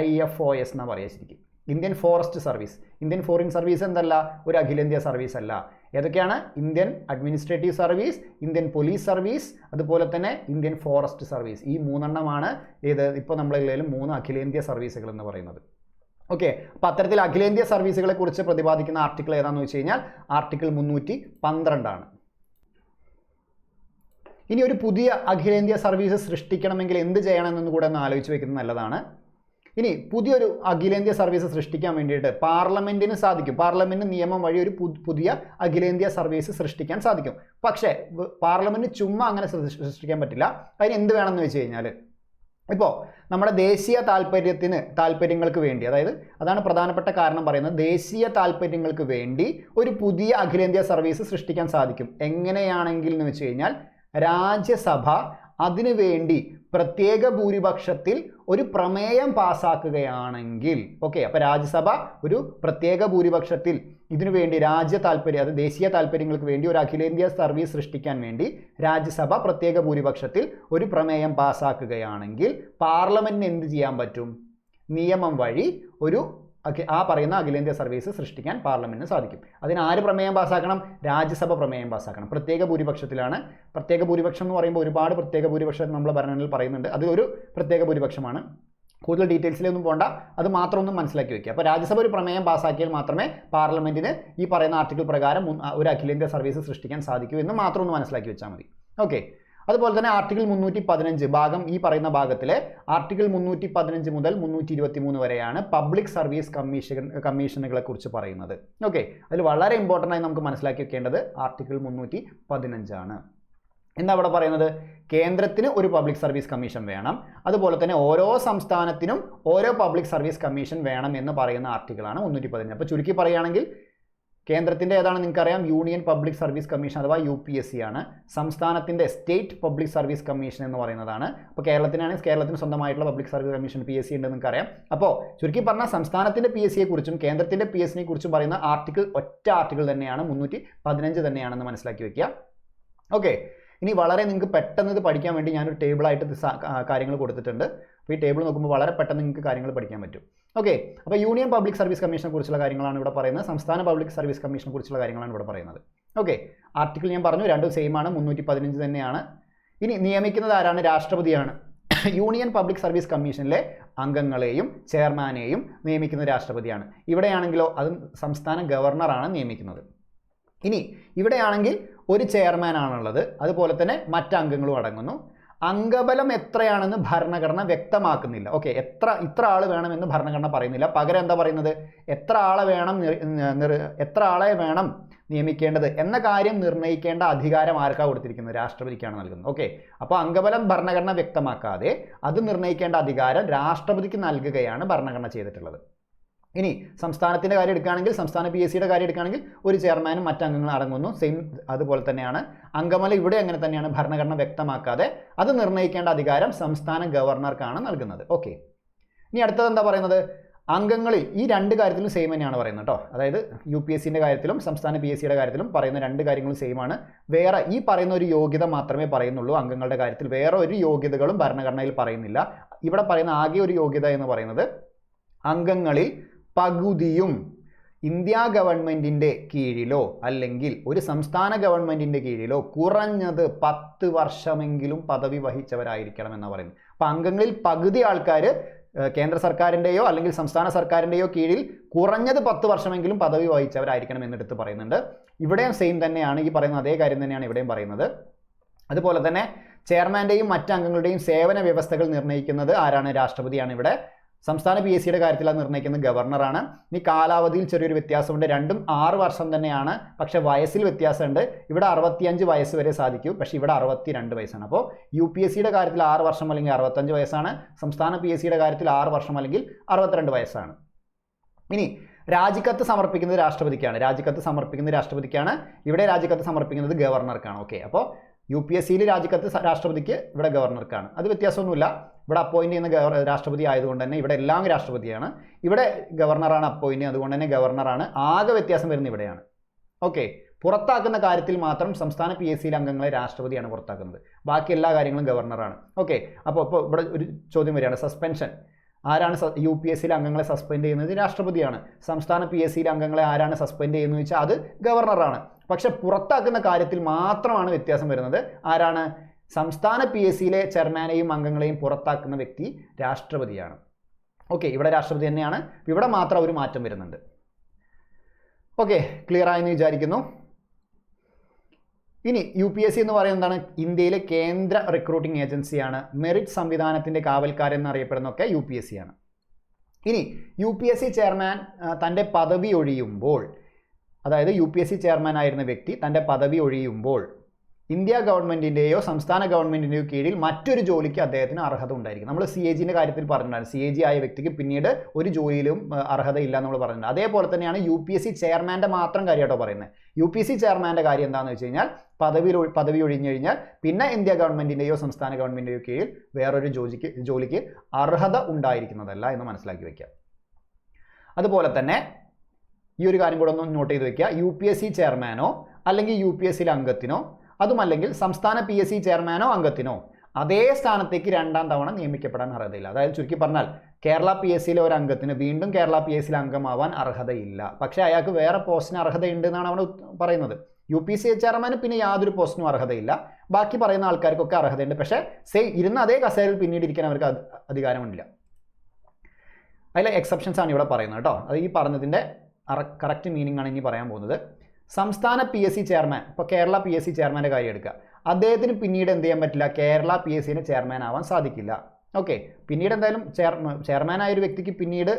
IFOS എന്നാ പറയുക ശരിക്കും, Indian forest service. Indian foreign service എന്തല്ല, ഒരു അഖിലേന്ത്യാ സർവീസ് അല്ല. ഏതൊക്കെയാണ്? Indian administrative service, Indian police service, അതുപോലെ തന്നെ ഇന്ത്യൻ ഫോറസ്റ്റ് സർവീസ്. ഈ 3 ഏത് ഇപ്പോൾ നമ്മളെല്ലാവരും 3 അഖിലേന്ത്യാ സർവീസുകൾ എന്ന് പറയുന്നത്. ഓക്കെ, അപ്പോൾ അത്തരത്തിൽ അഖിലേന്ത്യാ സർവീസുകളെ കുറിച്ച് പ്രതിപാദിക്കുന്ന ആർട്ടിക്കിൾ ഏതാണെന്ന് വെച്ച് കഴിഞ്ഞാൽ ആർട്ടിക്കിൾ 312. ഇനി ഒരു പുതിയ അഖിലേന്ത്യാ സർവീസ് സൃഷ്ടിക്കണമെങ്കിൽ എന്ത് ചെയ്യണമെന്ന് കൂടെ ഒന്ന് ആലോചിച്ച് വെക്കുന്നത് നല്ലതാണ്. ഇനി പുതിയൊരു അഖിലേന്ത്യാ സർവീസ് സൃഷ്ടിക്കാൻ വേണ്ടിയിട്ട് പാർലമെന്റിന് സാധിക്കും. പാർലമെന്റ് നിയമം വഴി ഒരു പുതിയ അഖിലേന്ത്യാ സർവീസ് സൃഷ്ടിക്കാൻ സാധിക്കും. പക്ഷേ പാർലമെന്റ് ചുമ്മാ അങ്ങനെ സൃഷ്ടിക്കാൻ പറ്റില്ല. അതിന് എന്ത് വേണമെന്ന് വെച്ച് കഴിഞ്ഞാൽ, ഇപ്പോൾ നമ്മുടെ ദേശീയ താല്പര്യങ്ങൾക്ക് വേണ്ടി, അതായത് അതാണ് പ്രധാനപ്പെട്ട കാരണം പറയുന്നത്, ദേശീയ താല്പര്യങ്ങൾക്ക് വേണ്ടി ഒരു പുതിയ അഖിലേന്ത്യാ സർവീസ് സൃഷ്ടിക്കാൻ സാധിക്കും. എങ്ങനെയാണെങ്കിൽ എന്ന് വെച്ച് കഴിഞ്ഞാൽ രാജ്യസഭ അതിനു വേണ്ടി പ്രത്യേക ഭൂരിപക്ഷത്തിൽ ഒരു പ്രമേയം പാസ്സാക്കുകയാണെങ്കിൽ, ഓക്കെ, അപ്പോൾ രാജ്യസഭ ഒരു പ്രത്യേക ഭൂരിപക്ഷത്തിൽ ഇതിനു വേണ്ടി അത് ദേശീയ താല്പര്യങ്ങൾക്ക് വേണ്ടി ഒരു അഖിലേന്ത്യാ സർവീസ് സൃഷ്ടിക്കാൻ വേണ്ടി രാജ്യസഭ പ്രത്യേക ഭൂരിപക്ഷത്തിൽ ഒരു പ്രമേയം പാസ്സാക്കുകയാണെങ്കിൽ പാർലമെന്റിന് എന്ത് ചെയ്യാൻ പറ്റും? നിയമം വഴി ഒരു ആ പറയുന്ന അഖിലേന്ത്യാ സർവീസ് സൃഷ്ടിക്കാൻ പാർലമെന്റിന് സാധിക്കും. അതിന് ആര് പ്രമേയം പാസ്സാക്കണം? രാജ്യസഭ പ്രമേയം പാസ്സാക്കണം. പ്രത്യേക ഭൂരിപക്ഷത്തിലാണ്. പ്രത്യേക ഭൂരിപക്ഷം എന്ന് പറയുമ്പോൾ ഒരുപാട് പ്രത്യേക ഭൂരിപക്ഷം നമ്മൾ ഭരണഘടനയിൽ പറയുന്നുണ്ട്. അത് ഒരു പ്രത്യേക ഭൂരിപക്ഷമാണ്. കൂടുതൽ ഡീറ്റെയിൽസിലൊന്നും പോകണ്ട, അത് മാത്രം ഒന്നും മനസ്സിലാക്കി വയ്ക്കുക. അപ്പോൾ രാജ്യസഭ ഒരു പ്രമേയം പാസ്സാക്കിയാൽ മാത്രമേ പാർലമെന്റിന് ഈ പറയുന്ന ആർട്ടിക്കിൾ പ്രകാരം ഒരു അഖിലേന്ത്യാ സർവീസ് സൃഷ്ടിക്കാൻ സാധിക്കൂ എന്ന് മാത്രം ഒന്ന് മനസ്സിലാക്കി വെച്ചാൽ മതി. ഓക്കെ. അതുപോലെ തന്നെ ആർട്ടിക്കിൾ 315 ഭാഗം ഈ പറയുന്ന ഭാഗത്തിലെ ആർട്ടിക്കിൾ 315 മുതൽ 323 വരെയാണ് പബ്ലിക് സർവീസ് കമ്മീഷനുകളെ കുറിച്ച് പറയുന്നത്. ഓക്കെ. അതിൽ വളരെ ഇമ്പോർട്ടൻ്റ് ആയി നമുക്ക് മനസ്സിലാക്കി വെക്കേണ്ടത് ആർട്ടിക്കിൾ 315 ആണ്. എന്താ അവിടെ പറയുന്നത്? കേന്ദ്രത്തിന് ഒരു പബ്ലിക് സർവീസ് കമ്മീഷൻ വേണം, അതുപോലെ തന്നെ ഓരോ സംസ്ഥാനത്തിനും ഓരോ പബ്ലിക് സർവീസ് കമ്മീഷൻ വേണം എന്ന് പറയുന്ന ആർട്ടിക്കിളാണ് 315. അപ്പോൾ ചുരുക്കി പറയുകയാണെങ്കിൽ കേന്ദ്രത്തിൻ്റെ ഏതാണ് നിങ്ങൾക്കറിയാം? യൂണിയൻ പബ്ലിക് സർവീസ് കമ്മീഷൻ അഥവാ UPSC ആണ്. സംസ്ഥാനത്തിൻ്റെ സ്റ്റേറ്റ് പബ്ലിക് സർവീസ് കമ്മീഷൻ എന്ന് പറയുന്നതാണ്. അപ്പോൾ കേരളത്തിനാണെങ്കിൽ കേരളത്തിന് സ്വന്തമായിട്ടുള്ള പബ്ലിക് സർവീസ് കമ്മീഷൻ PSC ഉണ്ടെന്ന് നിങ്ങൾക്കറിയാം. അപ്പോൾ ചുരുക്കി പറഞ്ഞാൽ സംസ്ഥാനത്തിൻ്റെ PSCയെ കുറിച്ചും കേന്ദ്രത്തിൻ്റെ PSCയെ കുറിച്ചും പറയുന്ന ആർട്ടിക്കിൾ ഒറ്റ ആർട്ടിക്കിൾ തന്നെയാണ് 315 തന്നെയാണെന്ന് മനസ്സിലാക്കി വെക്കുക. ഓക്കെ. ഇനി വളരെ നിങ്ങൾക്ക് പെട്ടെന്ന് ഇത് പഠിക്കാൻ വേണ്ടി ഞാനൊരു ടേബിളായിട്ട് കാര്യങ്ങൾ കൊടുത്തിട്ടുണ്ട്. അപ്പോൾ ഈ ടേബിൾ നോക്കുമ്പോൾ വളരെ പെട്ടെന്ന് നിങ്ങൾക്ക് കാര്യങ്ങൾ പഠിക്കാൻ പറ്റും. ഓക്കെ. അപ്പോൾ യൂണിയൻ പബ്ലിക് സർവീസ് കമ്മീഷനെ കുറിച്ചുള്ള കാര്യങ്ങളാണ് ഇവിടെ പറയുന്നത്. സംസ്ഥാന പബ്ലിക് സർവീസ് കമ്മീഷനെ കുറിച്ചുള്ള കാര്യങ്ങളാണ് ഇവിടെ പറയുന്നത്. ഓക്കെ. ആർട്ടിക്കിൾ ഞാൻ പറഞ്ഞു, രണ്ടും സെയിം ആണ്, 315 തന്നെയാണ്. ഇനി നിയമിക്കുന്നത് ആരാണ്? രാഷ്ട്രപതിയാണ്. യൂണിയൻ പബ്ലിക് സർവീസ് കമ്മീഷനിലെ അംഗങ്ങളെയും ചെയർമാനെയും നിയമിക്കുന്നത് രാഷ്ട്രപതിയാണ്. ഇവിടെയാണെങ്കിലോ അത് സംസ്ഥാന ഗവർണറാണ് നിയമിക്കുന്നത്. ഇനി ഇവിടെയാണെങ്കിൽ ഒരു ചെയർമാൻ ആണുള്ളത്, അതുപോലെ തന്നെ മറ്റംഗങ്ങളും അടങ്ങുന്നു. അംഗബലം എത്രയാണെന്ന് ഭരണഘടന വ്യക്തമാക്കുന്നില്ല. ഓക്കെ. ഇത്ര ആൾ വേണമെന്ന് ഭരണഘടന പറയുന്നില്ല. പകരം എന്താ പറയുന്നത്? എത്ര ആളെ വേണം നിയമിക്കേണ്ടത് എന്ന കാര്യം നിർണ്ണയിക്കേണ്ട അധികാരം ആർക്കാണ് കൊടുത്തിരിക്കുന്നത്? രാഷ്ട്രപതിക്കാണ് നൽകുന്നത്. ഓക്കെ. അപ്പോൾ അംഗബലം ഭരണഘടന വ്യക്തമാക്കാതെ അത് നിർണ്ണയിക്കേണ്ട അധികാരം രാഷ്ട്രപതിക്ക് നൽകുകയാണ് ഭരണഘടന ചെയ്തിട്ടുള്ളത്. ഇനി സംസ്ഥാനത്തിൻ്റെ കാര്യം എടുക്കുകയാണെങ്കിൽ, സംസ്ഥാന PSCയുടെ കാര്യം എടുക്കുകയാണെങ്കിൽ ഒരു ചെയർമാനും മറ്റംഗങ്ങളും അടങ്ങുന്നു. സെയിം അതുപോലെ തന്നെയാണ്. അംഗബലം ഇവിടെ അങ്ങനെ തന്നെയാണ്. ഭരണഘടന വ്യക്തമാക്കാതെ അത് നിർണ്ണയിക്കേണ്ട അധികാരം സംസ്ഥാന ഗവർണർക്കാണ് നൽകുന്നത്. ഓക്കെ. ഇനി അടുത്തത് എന്താ പറയുന്നത്? അംഗങ്ങളിൽ ഈ രണ്ട് കാര്യത്തിലും സെയിം തന്നെയാണ് പറയുന്നത് കേട്ടോ. അതായത് UPSCൻ്റെ കാര്യത്തിലും സംസ്ഥാന PSCയുടെ കാര്യത്തിലും പറയുന്ന രണ്ട് കാര്യങ്ങളും സെയിം ആണ്. വേറെ ഈ പറയുന്ന ഒരു യോഗ്യത മാത്രമേ പറയുന്നുള്ളൂ. അംഗങ്ങളുടെ കാര്യത്തിൽ വേറെ ഒരു യോഗ്യതകളും ഭരണഘടനയിൽ പറയുന്നില്ല. ഇവിടെ പറയുന്ന ആകെ ഒരു യോഗ്യത എന്ന് പറയുന്നത് അംഗങ്ങളിൽ പകുതിയും ഇന്ത്യ ഗവൺമെൻറ്റിൻ്റെ കീഴിലോ അല്ലെങ്കിൽ ഒരു സംസ്ഥാന ഗവൺമെൻറ്റിൻ്റെ കീഴിലോ കുറഞ്ഞത് 10 വർഷമെങ്കിലും പദവി വഹിച്ചവരായിരിക്കണം എന്നാണ് പറയുന്നത്. അപ്പോൾ അംഗങ്ങളിൽ പകുതി ആൾക്കാർ കേന്ദ്ര സർക്കാരിൻ്റെയോ അല്ലെങ്കിൽ സംസ്ഥാന സർക്കാരിൻ്റെയോ കീഴിൽ കുറഞ്ഞത് 10 വർഷമെങ്കിലും പദവി വഹിച്ചവരായിരിക്കണം എന്നെടുത്ത് പറയുന്നുണ്ട്. ഇവിടെയും സെയിം തന്നെയാണ്. ഈ പറയുന്ന അതേ കാര്യം തന്നെയാണ് ഇവിടെയും പറയുന്നത്. അതുപോലെ തന്നെ ചെയർമാൻ്റെയും മറ്റ് അംഗങ്ങളുടെയും സേവന വ്യവസ്ഥകൾ നിർണ്ണയിക്കുന്നത് ആരാണ്? രാഷ്ട്രപതിയാണ്. ഇവിടെ സംസ്ഥാന PSCയുടെ കാര്യത്തിൽ അത് നിർണ്ണയിക്കുന്നത് ഗവർണറാണ്. ഇനി കാലാവധിയിൽ ചെറിയൊരു വ്യത്യാസമുണ്ട്. രണ്ടും 6 വർഷം തന്നെയാണ്, പക്ഷേ വയസ്സിൽ വ്യത്യാസമുണ്ട്. ഇവിടെ 65 വയസ്സ് വരെ സാധിക്കൂ, പക്ഷേ ഇവിടെ 62 വയസ്സാണ്. അപ്പോൾ UPSCയുടെ കാര്യത്തിൽ 6 വർഷം അല്ലെങ്കിൽ 65 വയസ്സാണ്. സംസ്ഥാന PSCയുടെ കാര്യത്തിൽ 6 വർഷം അല്ലെങ്കിൽ 62 വയസ്സാണ്. ഇനി രാജിക്കത്ത് സമർപ്പിക്കുന്നത് രാഷ്ട്രപതിക്കാണ്. ഇവിടെ രാജിക്കത്ത് സമർപ്പിക്കുന്നത് ഗവർണർക്കാണ്. ഓക്കെ. അപ്പോൾ UPSCയിൽ രാജിക്കത്ത് രാഷ്ട്രപതിക്ക്, ഇവിടെ ഗവർണർക്കാണ്. അത് വ്യത്യാസമൊന്നുമില്ല. ഇവിടെ അപ്പോയിൻറ്റ് ചെയ്യുന്ന രാഷ്ട്രപതി ആയതുകൊണ്ട് തന്നെ ഇവിടെ എല്ലാം രാഷ്ട്രപതിയാണ്. ഇവിടെ ഗവർണറാണ് അപ്പോയിൻറ്റ്, അതുകൊണ്ട് തന്നെ ഗവർണറാണ്. ആകെ വ്യത്യാസം വരുന്നത് ഇവിടെയാണ്. ഓക്കെ. പുറത്താക്കുന്ന കാര്യത്തിൽ മാത്രം സംസ്ഥാന PSCയിലെ അംഗങ്ങളെ രാഷ്ട്രപതിയാണ് പുറത്താക്കുന്നത്. ബാക്കി എല്ലാ കാര്യങ്ങളും ഗവർണറാണ്. ഓക്കെ. അപ്പോൾ ഇവിടെ ഒരു ചോദ്യം വരികയാണ്, സസ്പെൻഷൻ ആരാണ് UPSCയിലെ അംഗങ്ങളെ സസ്പെൻഡ് ചെയ്യുന്നത്? രാഷ്ട്രപതിയാണ്. സംസ്ഥാന PSCയിലെ അംഗങ്ങളെ ആരാണ് സസ്പെൻഡ് ചെയ്യുന്നത് വെച്ചാൽ അത് ഗവർണറാണ്. പക്ഷെ പുറത്താക്കുന്ന കാര്യത്തിൽ മാത്രമാണ് വ്യത്യാസം വരുന്നത്. ആരാണ്? സംസ്ഥാന PSCയിലെ ചെയർമാനെയും അംഗങ്ങളെയും പുറത്താക്കുന്ന വ്യക്തി രാഷ്ട്രപതിയാണ്. ഓക്കെ. ഇവിടെ രാഷ്ട്രപതി തന്നെയാണ്. ഇവിടെ മാത്രം ഒരു മാറ്റം വരുന്നുണ്ട്. ഓക്കെ. ക്ലിയർ ആയെന്ന് വിചാരിക്കുന്നു. ഇനി UPSC എന്ന് പറയുന്നത് എന്താണ്? ഇന്ത്യയിലെ കേന്ദ്ര റിക്രൂട്ടിംഗ് ഏജൻസിയാണ്. മെറിറ്റ് സംവിധാനത്തിൻ്റെ കാവൽക്കാരൻ എന്നറിയപ്പെടുന്നതൊക്കെ UPSC ആണ്. ഇനി UPSC ചെയർമാൻ തൻ്റെ പദവി ഒഴിയുമ്പോൾ, അതായത് UPSC ചെയർമാൻ ആയിരുന്ന വ്യക്തി തൻ്റെ പദവി ഒഴിയുമ്പോൾ ഇന്ത്യ ഗവൺമെൻറ്റിൻ്റെയോ സംസ്ഥാന ഗവൺമെൻറ്റിൻ്റെയോ കീഴിൽ മറ്റൊരു ജോലിക്ക് അദ്ദേഹത്തിന് അർഹത ഉണ്ടായിരിക്കും. നമ്മൾ CAGൻ്റെ കാര്യത്തിൽ പറഞ്ഞിട്ടുണ്ടായിരുന്നു. CAG ആയ വ്യക്തിക്ക് പിന്നീട് ഒരു ജോലിയിലും അർഹത ഇല്ല നമ്മൾ പറഞ്ഞിട്ടുണ്ട്. അതേപോലെ തന്നെയാണ് UPSC ചെയർമാൻ്റെ മാത്രം കാര്യം കേട്ടോ പറയുന്നത്. UPSC ചെയർമാൻ്റെ കാര്യം എന്താണെന്ന് വെച്ച് കഴിഞ്ഞാൽ പദവി ഒഴിഞ്ഞു കഴിഞ്ഞാൽ പിന്നെ ഇന്ത്യ ഗവൺമെൻറ്റിൻ്റെയോ സംസ്ഥാന ഗവൺമെൻറ്റിൻ്റെയോ കീഴിൽ വേറൊരു ജോലിക്ക് അർഹത ഉണ്ടായിരിക്കുന്നതല്ല എന്ന് മനസ്സിലാക്കി വയ്ക്കുക. അതുപോലെ തന്നെ ഈ ഒരു കാര്യം കൂടെ ഒന്ന് നോട്ട് ചെയ്ത് വയ്ക്കുക. UPSC ചെയർമാനോ അല്ലെങ്കിൽ UPSCയിലെ അംഗത്തിനോ അതുമല്ലെങ്കിൽ സംസ്ഥാന PSC ചെയർമാനോ അംഗത്തിനോ അതേ സ്ഥാനത്തേക്ക് രണ്ടാം തവണ നിയമിക്കപ്പെടാൻ അർഹതയില്ല. അതായത് ചുരുക്കി പറഞ്ഞാൽ കേരള PSCയിലെ ഒരു അംഗത്തിന് വീണ്ടും കേരള PSCയിലെ അംഗമാവാൻ അർഹതയില്ല. പക്ഷേ അയാൾക്ക് വേറെ പോസ്റ്റിന് അർഹതയുണ്ട് എന്നാണ് അവിടെ പറയുന്നത്. UPSC ചെയർമാന് പിന്നെ യാതൊരു പോസ്റ്റിനും അർഹതയില്ല. ബാക്കി പറയുന്ന ആൾക്കാർക്കൊക്കെ അർഹതയുണ്ട്. പക്ഷേ ഇരുന്ന അതേ കസേരയിൽ പിന്നീട് ഇരിക്കാൻ അവർക്ക് അധികാരമില്ല. അതിലെ എക്സെപ്ഷൻസ് ആണ് ഇവിടെ പറയുന്നത് കേട്ടോ. അത് ഈ പറഞ്ഞതിൻ്റെ കറക്റ്റ് മീനിങ് ആണ് ഇനി പറയാൻ പോകുന്നത്. സംസ്ഥാന PSC ചെയർമാൻ, ഇപ്പോൾ കേരള PSC ചെയർമാൻ്റെ കാര്യം എടുക്കുക, അദ്ദേഹത്തിന് പിന്നീട് എന്ത് ചെയ്യാൻ പറ്റില്ല? കേരള PSCന് ചെയർമാൻ ആവാൻ സാധിക്കില്ല. ഓക്കെ, പിന്നീട് എന്തായാലും ചെയർമാനായ ഒരു വ്യക്തിക്ക് പിന്നീട്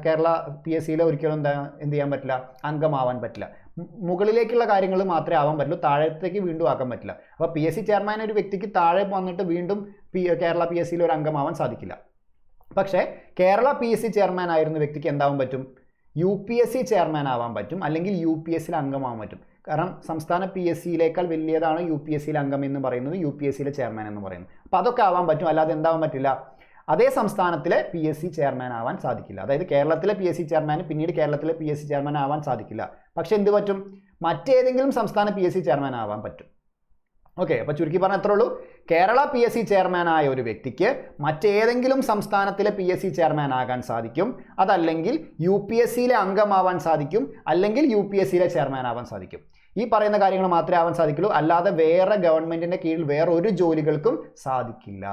കേരള PSCയിൽ ഒരിക്കലും എന്ത് ചെയ്യാൻ പറ്റില്ല? അംഗമാവാൻ പറ്റില്ല. മുകളിലേക്കുള്ള കാര്യങ്ങൾ മാത്രമേ ആവാൻ പറ്റുള്ളൂ, താഴത്തേക്ക് വീണ്ടും ആക്കാൻ പറ്റില്ല. അപ്പോൾ PSC ചെയർമാൻ ഒരു വ്യക്തിക്ക് താഴെ വന്നിട്ട് വീണ്ടും കേരള PSCയിൽ ഒരു അംഗമാവാൻ സാധിക്കില്ല. പക്ഷേ കേരള PSC ചെയർമാൻ ആയിരുന്ന വ്യക്തിക്ക് എന്താവാൻ പറ്റും? UPSC ചെയർമാൻ ആവാൻ പറ്റും, അല്ലെങ്കിൽ UPSCയിൽ അംഗമാവാൻ പറ്റും. കാരണം സംസ്ഥാന PSCയിലേക്കാൾ വലിയതാണ് UPSCയിലെ അംഗം എന്ന് പറയുന്നത്, UPSCയിലെ ചെയർമാൻ എന്ന് പറയുന്നത്. അപ്പോൾ അതൊക്കെ ആവാൻ പറ്റും, അല്ലാതെ എന്താവാൻ പറ്റില്ല? അതേ സംസ്ഥാനത്തിലെ PSC ചെയർമാൻ ആവാൻ സാധിക്കില്ല. അതായത് കേരളത്തിലെ PSC ചെയർമാന് പിന്നീട് കേരളത്തിലെ PSC ചെയർമാൻ ആവാൻ സാധിക്കില്ല. പക്ഷെ എന്ത് പറ്റും? മറ്റേതെങ്കിലും സംസ്ഥാന PSC ചെയർമാൻ ആവാൻ പറ്റും. ഓക്കെ, അപ്പോൾ ചുരുക്കി പറഞ്ഞാൽ എത്ര ഉള്ളൂ? കേരള PSC ചെയർമാനായ ഒരു വ്യക്തിക്ക് മറ്റേതെങ്കിലും സംസ്ഥാനത്തിലെ PSC ചെയർമാൻ ആകാൻ സാധിക്കും, അതല്ലെങ്കിൽ UPSCയിലെ അംഗമാവാൻ സാധിക്കും, അല്ലെങ്കിൽ UPSCയിലെ ചെയർമാൻ ആവാൻ സാധിക്കും. ഈ പറയുന്ന കാര്യങ്ങൾ മാത്രമേ ആവാൻ സാധിക്കുള്ളൂ, അല്ലാതെ വേറെ ഗവൺമെൻറ്റിൻ്റെ കീഴിൽ വേറെ ഒരു ജോലികൾക്കും സാധിക്കില്ല.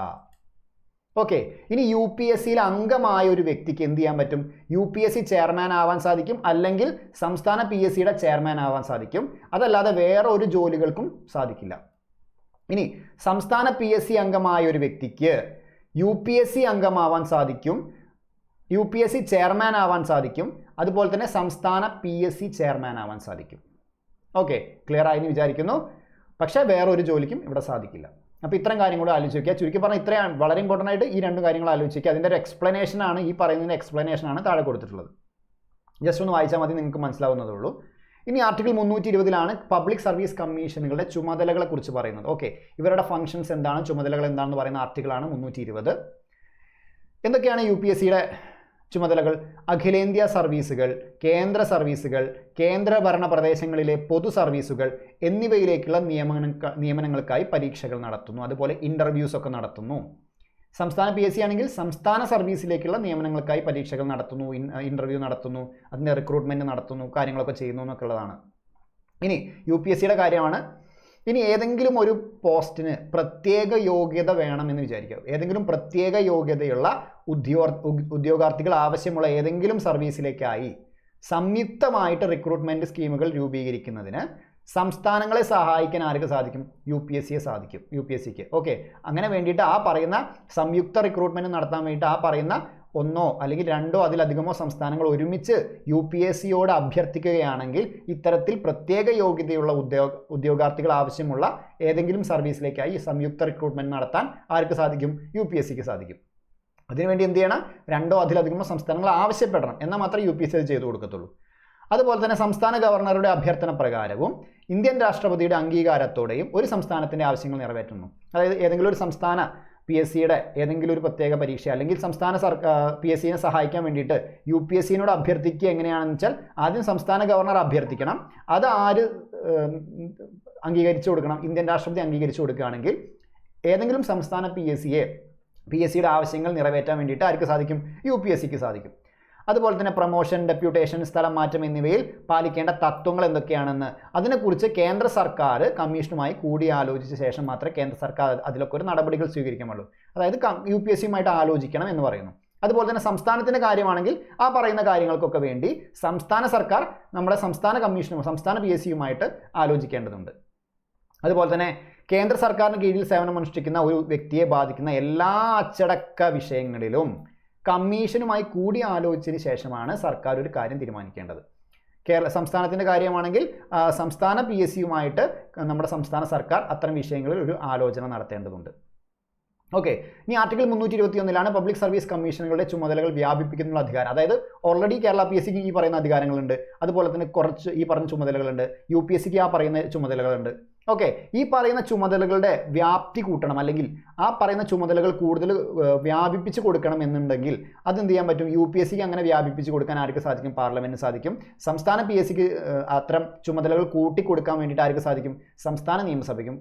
ഓക്കെ, ഇനി UPSCയിൽ അംഗമായ ഒരു വ്യക്തിക്ക് എന്ത് ചെയ്യാൻ പറ്റും? UPSC ചെയർമാൻ ആവാൻ സാധിക്കും, അല്ലെങ്കിൽ സംസ്ഥാന PSCയുടെ ചെയർമാൻ ആവാൻ സാധിക്കും, അതല്ലാതെ വേറെ ഒരു ജോലികൾക്കും സാധിക്കില്ല. ഇനി സംസ്ഥാന PSC അംഗമായ ഒരു വ്യക്തിക്ക് UPSC അംഗമാവാൻ സാധിക്കും, UPSC ചെയർമാൻ ആവാൻ സാധിക്കും, അതുപോലെ തന്നെ സംസ്ഥാന PSC ചെയർമാൻ ആവാൻ സാധിക്കും. ഓക്കെ, ക്ലിയർ ആയി എന്ന് വിചാരിക്കുന്നു. പക്ഷേ വേറൊരു ജോലിക്കും ഇവിടെ സാധിക്കില്ല. അപ്പോൾ ഇത്തരം കാര്യം കൂടെ ആലോചിച്ച് വയ്ക്കുക. ചുരുക്കി പറഞ്ഞാൽ ഇത്രയാണ് വളരെ ഇമ്പോർട്ടൻ്റ് ആയിട്ട് ഈ രണ്ട് കാര്യങ്ങൾ ആലോചിച്ച് വയ്ക്കുക. അതിൻ്റെ ഒരു എക്സ്പ്ലനേഷനാണ്, ഈ പറയുന്നതിൻ്റെ എക്സ്പ്ലനേഷനാണ് താഴെ കൊടുത്തിട്ടുള്ളത്. ജസ്റ്റ് ഒന്ന് വായിച്ചാൽ മതി, നിങ്ങൾക്ക് മനസ്സിലാവുന്നതേ ഉള്ളൂ. ഇനി ആർട്ടിക്കിൾ 320 പബ്ലിക് സർവീസ് കമ്മീഷനുകളുടെ ചുമതലകളെ കുറിച്ച് പറയുന്നത്. ഓക്കെ, ഇവരുടെ ഫംഗ്ഷൻസ് എന്താണ്, ചുമതലകൾ എന്താണെന്ന് പറയുന്ന ആർട്ടിക്കിളാണ് 320. എന്തൊക്കെയാണ് UPSCയുടെ ചുമതലകൾ? അഖിലേന്ത്യാ സർവീസുകൾ, കേന്ദ്ര സർവീസുകൾ, കേന്ദ്രഭരണ പ്രദേശങ്ങളിലെ പൊതു സർവീസുകൾ എന്നിവയിലേക്കുള്ള നിയമനങ്ങൾക്കായി പരീക്ഷകൾ നടത്തുന്നു. അതുപോലെ ഇൻ്റർവ്യൂസ് ഒക്കെ നടത്തുന്നു. സംസ്ഥാന PSC ആണെങ്കിൽ സംസ്ഥാന സർവീസിലേക്കുള്ള നിയമനങ്ങൾക്കായി പരീക്ഷകൾ നടത്തുന്നു, ഇൻ്റർവ്യൂ നടത്തുന്നു, അതിൻ്റെ റിക്രൂട്ട്മെൻറ്റ് നടത്തുന്നു, കാര്യങ്ങളൊക്കെ ചെയ്യുന്നു എന്നൊക്കെ ഉള്ളതാണ്. ഇനി UPSCയുടെ കാര്യമാണ്. ഇനി ഏതെങ്കിലും ഒരു പോസ്റ്റിന് പ്രത്യേക യോഗ്യത വേണമെന്ന് വിചാരിക്കുക. ഏതെങ്കിലും പ്രത്യേക യോഗ്യതയുള്ള ഉദ്യോഗാർത്ഥികൾ ആവശ്യമുള്ള ഏതെങ്കിലും സർവീസിലേക്കായി സംയുക്തമായിട്ട് റിക്രൂട്ട്മെൻറ്റ് സ്കീമുകൾ രൂപീകരിക്കുന്നതിന് സംസ്ഥാനങ്ങളെ സഹായിക്കാൻ ആർക്ക് സാധിക്കും? UPSCയെ സാധിക്കും, UPSCക്ക്. ഓക്കെ, അങ്ങനെ വേണ്ടിയിട്ട് ആ പറയുന്ന സംയുക്ത റിക്രൂട്ട്മെൻറ്റ് നടത്താൻ വേണ്ടിയിട്ട് ആ പറയുന്ന ഒന്നോ അല്ലെങ്കിൽ രണ്ടോ അതിലധികമോ സംസ്ഥാനങ്ങൾ ഒരുമിച്ച് UPSCയോട് അഭ്യർത്ഥിക്കുകയാണെങ്കിൽ ഇത്തരത്തിൽ പ്രത്യേക യോഗ്യതയുള്ള ഉദ്യോഗാർത്ഥികൾ ആവശ്യമുള്ള ഏതെങ്കിലും സർവീസിലേക്കായി സംയുക്ത റിക്രൂട്ട്മെൻറ്റ് നടത്താൻ ആർക്ക് സാധിക്കും? UPSCക്ക് സാധിക്കും. അതിനുവേണ്ടി എന്ത് ചെയ്യണം? രണ്ടോ അതിലധികമോ സംസ്ഥാനങ്ങൾ ആവശ്യപ്പെടണം, എന്നാൽ മാത്രമേ UPSC അത് ചെയ്തു കൊടുക്കത്തുള്ളൂ. അതുപോലെ തന്നെ സംസ്ഥാന ഗവർണറുടെ അഭ്യർത്ഥന പ്രകാരവും ഇന്ത്യൻ രാഷ്ട്രപതിയുടെ അംഗീകാരത്തോടെയും ഒരു സംസ്ഥാനത്തിൻ്റെ ആവശ്യങ്ങൾ നിറവേറ്റുന്നു. അതായത് ഏതെങ്കിലും ഒരു സംസ്ഥാന PSCയുടെ ഏതെങ്കിലും ഒരു പ്രത്യേക പരീക്ഷ അല്ലെങ്കിൽ സംസ്ഥാന PSCനെ സഹായിക്കാൻ വേണ്ടിയിട്ട് UPSCനോട് അഭ്യർത്ഥിക്കുക എങ്ങനെയാണെന്ന് വെച്ചാൽ ആദ്യം സംസ്ഥാന ഗവർണർ അഭ്യർത്ഥിക്കണം. അത് ആര് അംഗീകരിച്ചു കൊടുക്കണം? ഇന്ത്യൻ രാഷ്ട്രപതി അംഗീകരിച്ചു കൊടുക്കുകയാണെങ്കിൽ ഏതെങ്കിലും സംസ്ഥാന PSCയുടെ ആവശ്യങ്ങൾ നിറവേറ്റാൻ വേണ്ടിയിട്ട് ആർക്ക് സാധിക്കും? UPSCക്ക് സാധിക്കും. അതുപോലെ തന്നെ പ്രൊമോഷൻ, ഡെപ്യൂട്ടേഷൻ, സ്ഥലം മാറ്റം എന്നിവയിൽ പാലിക്കേണ്ട തത്വങ്ങൾ എന്തൊക്കെയാണെന്ന് അതിനെക്കുറിച്ച് കേന്ദ്ര സർക്കാർ കമ്മീഷനുമായി കൂടിയാലോചിച്ച ശേഷം മാത്രമേ കേന്ദ്ര സർക്കാർ അതിലൊക്കെ ഒരു നടപടികൾ സ്വീകരിക്കാമുള്ളൂ. അതായത് UPSCയുമായിട്ട് ആലോചിക്കണം എന്ന് പറയുന്നു. അതുപോലെ തന്നെ സംസ്ഥാനത്തിൻ്റെ കാര്യമാണെങ്കിൽ ആ പറയുന്ന കാര്യങ്ങൾക്കൊക്കെ വേണ്ടി സംസ്ഥാന സർക്കാർ നമ്മുടെ സംസ്ഥാന കമ്മീഷനും സംസ്ഥാന PSCയുമായിട്ട് ആലോചിക്കേണ്ടതുണ്ട്. അതുപോലെ തന്നെ കേന്ദ്ര സർക്കാരിന് കീഴിൽ സേവനമനുഷ്ഠിക്കുന്ന ഒരു വ്യക്തിയെ ബാധിക്കുന്ന എല്ലാ അച്ചടക്ക വിഷയങ്ങളിലും കമ്മീഷനുമായി കൂടി ആലോചിച്ചതിന് ശേഷമാണ് സർക്കാർ ഒരു കാര്യം തീരുമാനിക്കേണ്ടത്. സംസ്ഥാനത്തിൻ്റെ കാര്യമാണെങ്കിൽ സംസ്ഥാന PSCയുമായിട്ട് നമ്മുടെ സംസ്ഥാന സർക്കാർ അത്തരം വിഷയങ്ങളിൽ ഒരു ആലോചന നടത്തേണ്ടതുണ്ട്. ഓക്കെ, ഇനി ആർട്ടിക്കിൾ 321 പബ്ലിക് സർവീസ് കമ്മീഷനുകളുടെ ചുമതലകൾ വ്യാപിപ്പിക്കുന്ന അധികാരം. അതായത് ഓൾറെഡി കേരള PSCക്ക് ഈ പറയുന്ന അധികാരങ്ങളുണ്ട്, അതുപോലെ തന്നെ കുറച്ച് ഈ പറഞ്ഞ ചുമതലകളുണ്ട്, UPSCക്ക് ആ പറയുന്ന ചുമതലകളുണ്ട്. ഓക്കെ, ഈ പറയുന്ന ചുമതലകളുടെ വ്യാപ്തി കൂട്ടണം, അല്ലെങ്കിൽ ആ പറയുന്ന ചുമതലകൾ കൂടുതൽ വ്യാപിപ്പിച്ച് കൊടുക്കണം എന്നുണ്ടെങ്കിൽ അതെന്ത് ചെയ്യാൻ പറ്റും? UPSCക്ക് അങ്ങനെ വ്യാപിപ്പിച്ച് കൊടുക്കാൻ ആർക്ക് സാധിക്കും? പാർലമെന്റിന് സാധിക്കും. സംസ്ഥാന PSCക്ക് അത്തരം ചുമതലകൾ കൂട്ടിക്കൊടുക്കാൻ വേണ്ടിയിട്ട് ആർക്ക് സാധിക്കും? സംസ്ഥാന നിയമസഭയ്ക്കും